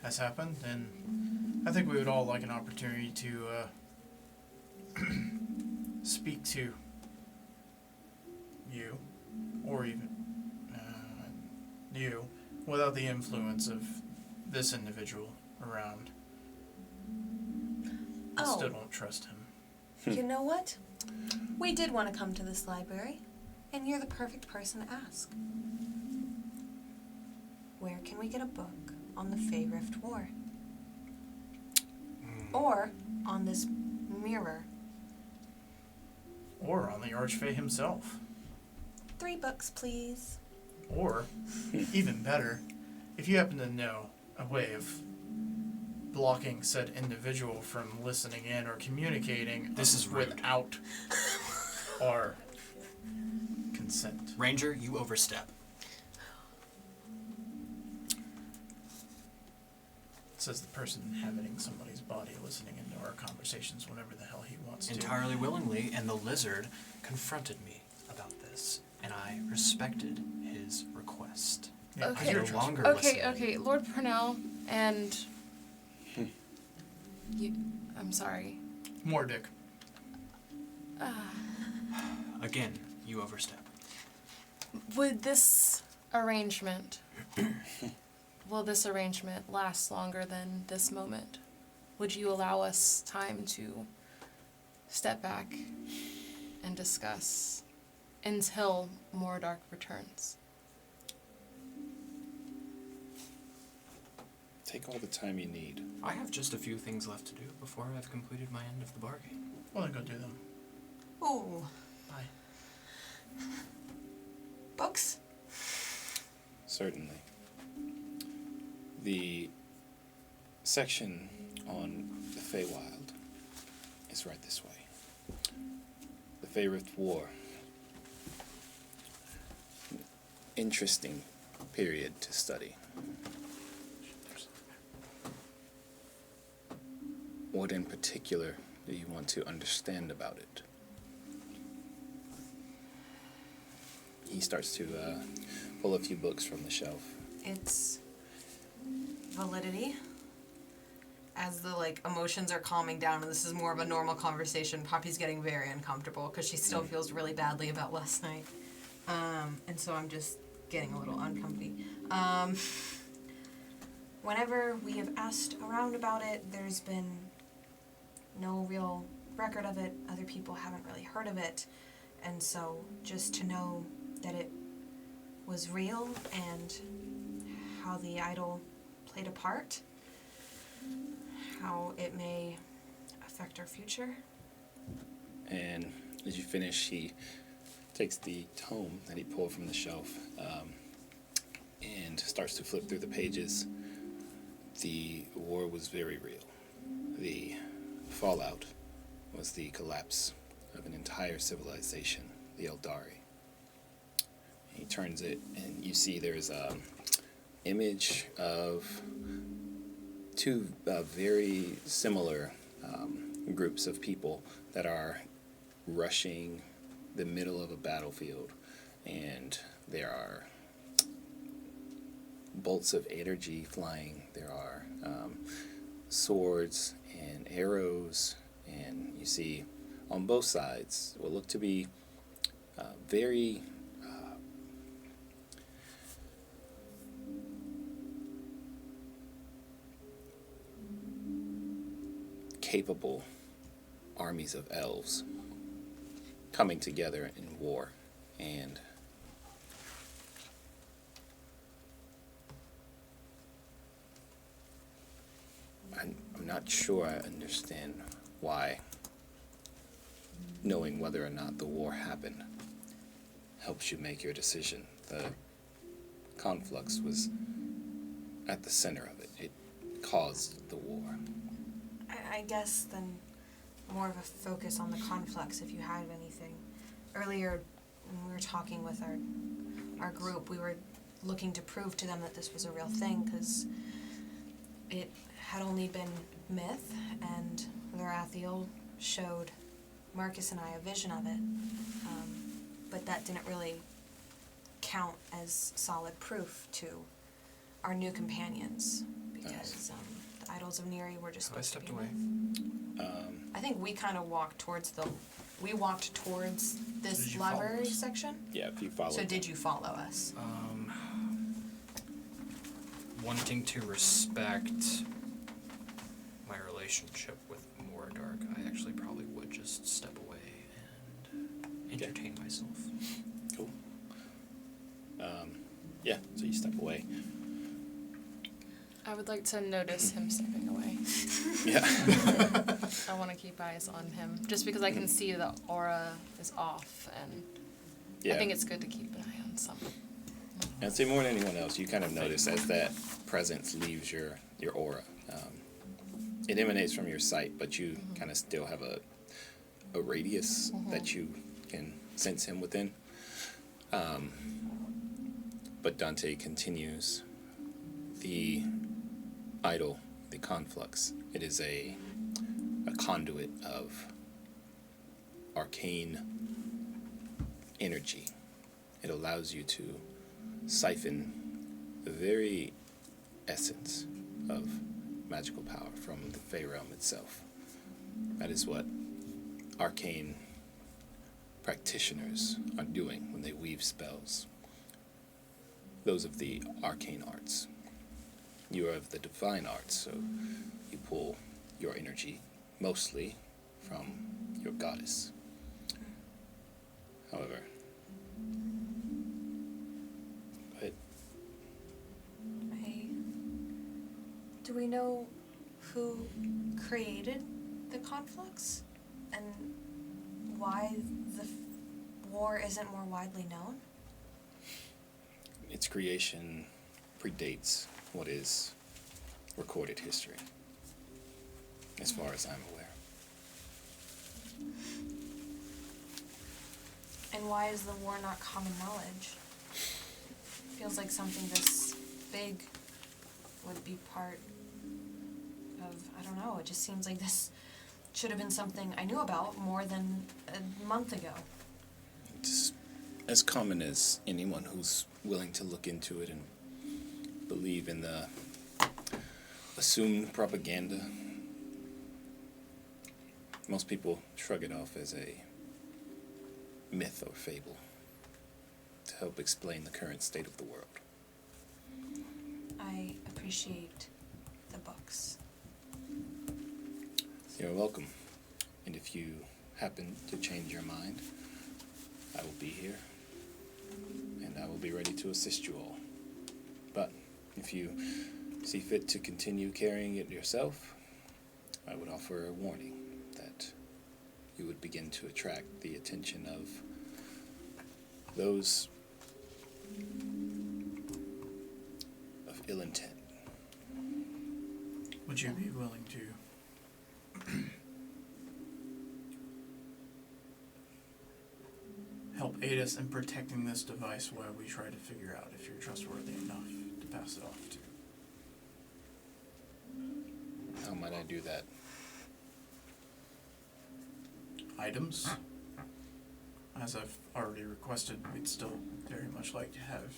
has happened, and I think we would all like an opportunity to speak to you, or even you, without the influence of this individual around. I Oh. still don't trust him. You know what? We did want to come to this library, and you're the perfect person to ask. Where can we get a book on the Fey Rift War? Or on this mirror? Or on the Archfey himself. 3 books, please. Or, even better, if you happen to know a way of blocking said individual from listening in or communicating This is rude. without our consent. Ranger, you overstep. Says the person inhabiting somebody's body listening into our conversations whenever the hell he wants to. Entirely willingly, and the lizard confronted me about this, and I respected his request. Yeah, 'cause Okay. you're No longer Okay, listening. okay, Lord Purnell and you, I'm sorry. More dick. Again, you overstep. Would this arrangement will this arrangement last longer than this moment? Would you allow us time to step back and discuss until Mordark returns? Take all the time you need. I have just a few things left to do before I've completed my end of the bargain. Well, then go do them. Ooh. Bye. Books? Certainly. The section on the Feywild is right this way. The Fey Rift War. Interesting period to study. What in particular do you want to understand about it? He starts to pull a few books from the shelf. It's validity. As the emotions are calming down and this is more of a normal conversation, Poppy's getting very uncomfortable because she still feels really badly about last night. And so I'm just getting a little uncomfy. Whenever we have asked around about it, there's been no real record of it. Other people haven't really heard of it. And so just to know that it was real and how the idol played a part, how it may affect our future. And as you finish, he takes the tome that he pulled from the shelf and starts to flip through the pages. The war was very real. The fallout was the collapse of an entire civilization, the Eldari. He turns it, and you see there's an image of two very similar groups of people that are rushing the middle of a battlefield, and there are bolts of energy flying. There are swords and arrows, and you see on both sides what look to be very capable armies of elves coming together in war. And I'm not sure I understand why knowing whether or not the war happened helps you make your decision. The conflux was at the center of it. It caused the war. I guess then more of a focus on the conflux if you have anything. Earlier when we were talking with our group, we were looking to prove to them that this was a real thing because it had only been myth, and Lorathiel showed Marcus and I a vision of it, but that didn't really count as solid proof to our new companions because the Idols of Lirry were just I supposed to stepped be away. myth. I think we kind of walked towards Did this you follow library us? section. Yeah, if you follow. So did you follow us? Wanting to respect my relationship with Moradark, I actually probably would just step away and entertain myself. Cool. Yeah, so you step away. I would like to notice him stepping away. Yeah. I want to keep eyes on him, just because I can see the aura is off, and Yeah. I think it's good to keep an eye on something. I'd say more than anyone else, you kind of notice as that presence leaves your aura. It emanates from your sight, but you kind of still have a radius that you can sense him within. But Dante continues. The idol, the conflux, it is a conduit of arcane energy. It allows you to siphon the very essence of magical power from the Fey realm itself. That is what arcane practitioners are doing when they weave spells. Those of the arcane arts. You are of the divine arts, so you pull your energy mostly from your goddess. However, Do we know who created the conflux and why the war isn't more widely known? its creation predates what is recorded history, as far as I'm aware. And why is the war not common knowledge? Feels like something this big would be part of, I don't know, it just seems like this should have been something I knew about more than a month ago. It's as common as anyone who's willing to look into it and believe in the assumed propaganda. Most people shrug it off as a myth or fable to help explain the current state of the world. I appreciate the books. You're welcome. And if you happen to change your mind, I will be here, and I will be ready to assist you all. But if you see fit to continue carrying it yourself, I would offer a warning that you would begin to attract the attention of those of ill intent. Would you be willing to help aid us in protecting this device while we try to figure out if you're trustworthy enough to pass it off to? How might I do that? Items? As I've already requested, we'd still very much like to have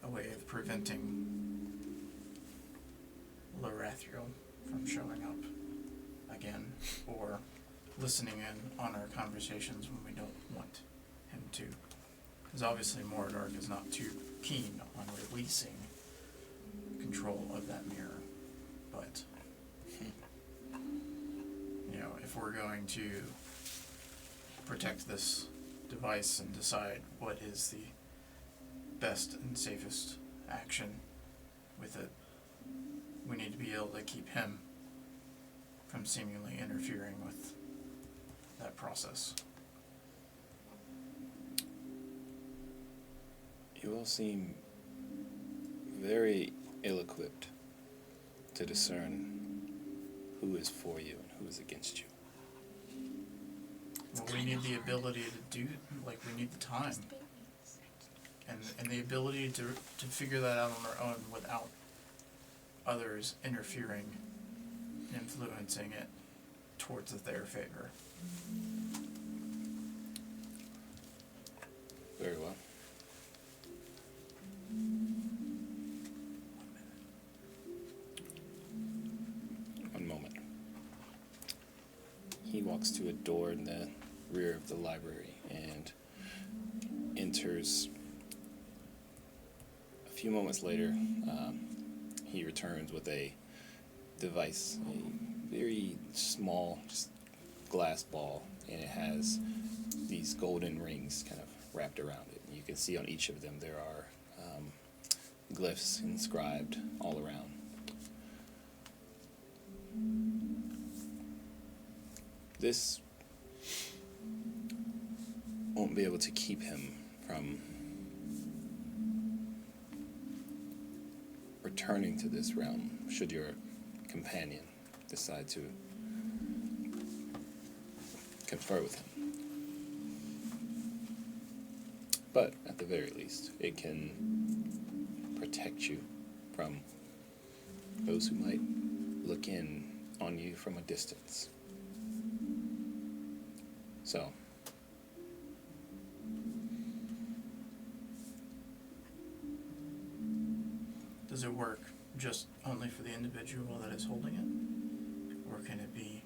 a way of preventing Lorethiel from showing up again, or listening in on our conversations when we don't want him to. Because obviously Moradork is not too keen on releasing control of that mirror. But, you know, if we're going to protect this device and decide what is the best and safest action with it, we need to be able to keep him from seemingly interfering with that process. You all seem very ill-equipped to discern who is for you and who is against you. Well, we need the ability to do, like, we need the time. And the ability to figure that out on our own without others interfering, influencing it towards their favor. Very well. One moment. He walks to a door in the rear of the library and enters. A few moments later, he returns with a device, a very small, just glass ball, and it has these golden rings kind of wrapped around it. You can see on each of them there are glyphs inscribed all around. This won't be able to keep him from returning to this realm should your companion decide to confer with him. But at the very least, it can protect you from those who might look in on you from a distance. So, does it work just only for the individual that is holding it? Or can it be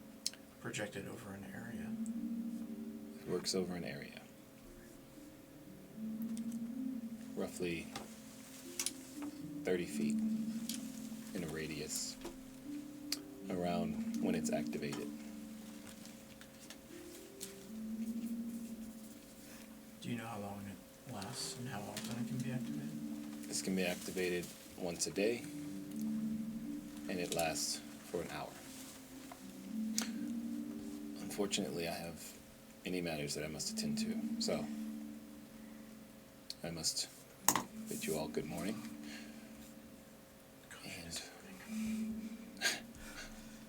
projected over an area? it works over an area. Roughly 30 feet in a radius around when it's activated. Do you know how long it lasts and how often it can be activated? This can be activated once a day, and it lasts for an hour. Unfortunately, I have many matters that I must attend to, so I must bid you all good morning. And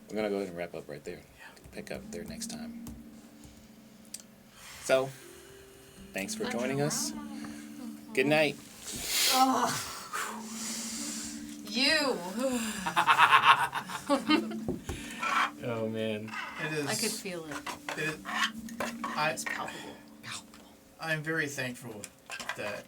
we're gonna go ahead and wrap up right there. Pick up there next time. So, thanks for joining us. Good night. You. Oh man. It is. I could feel it. It is, It's palpable. I'm very thankful that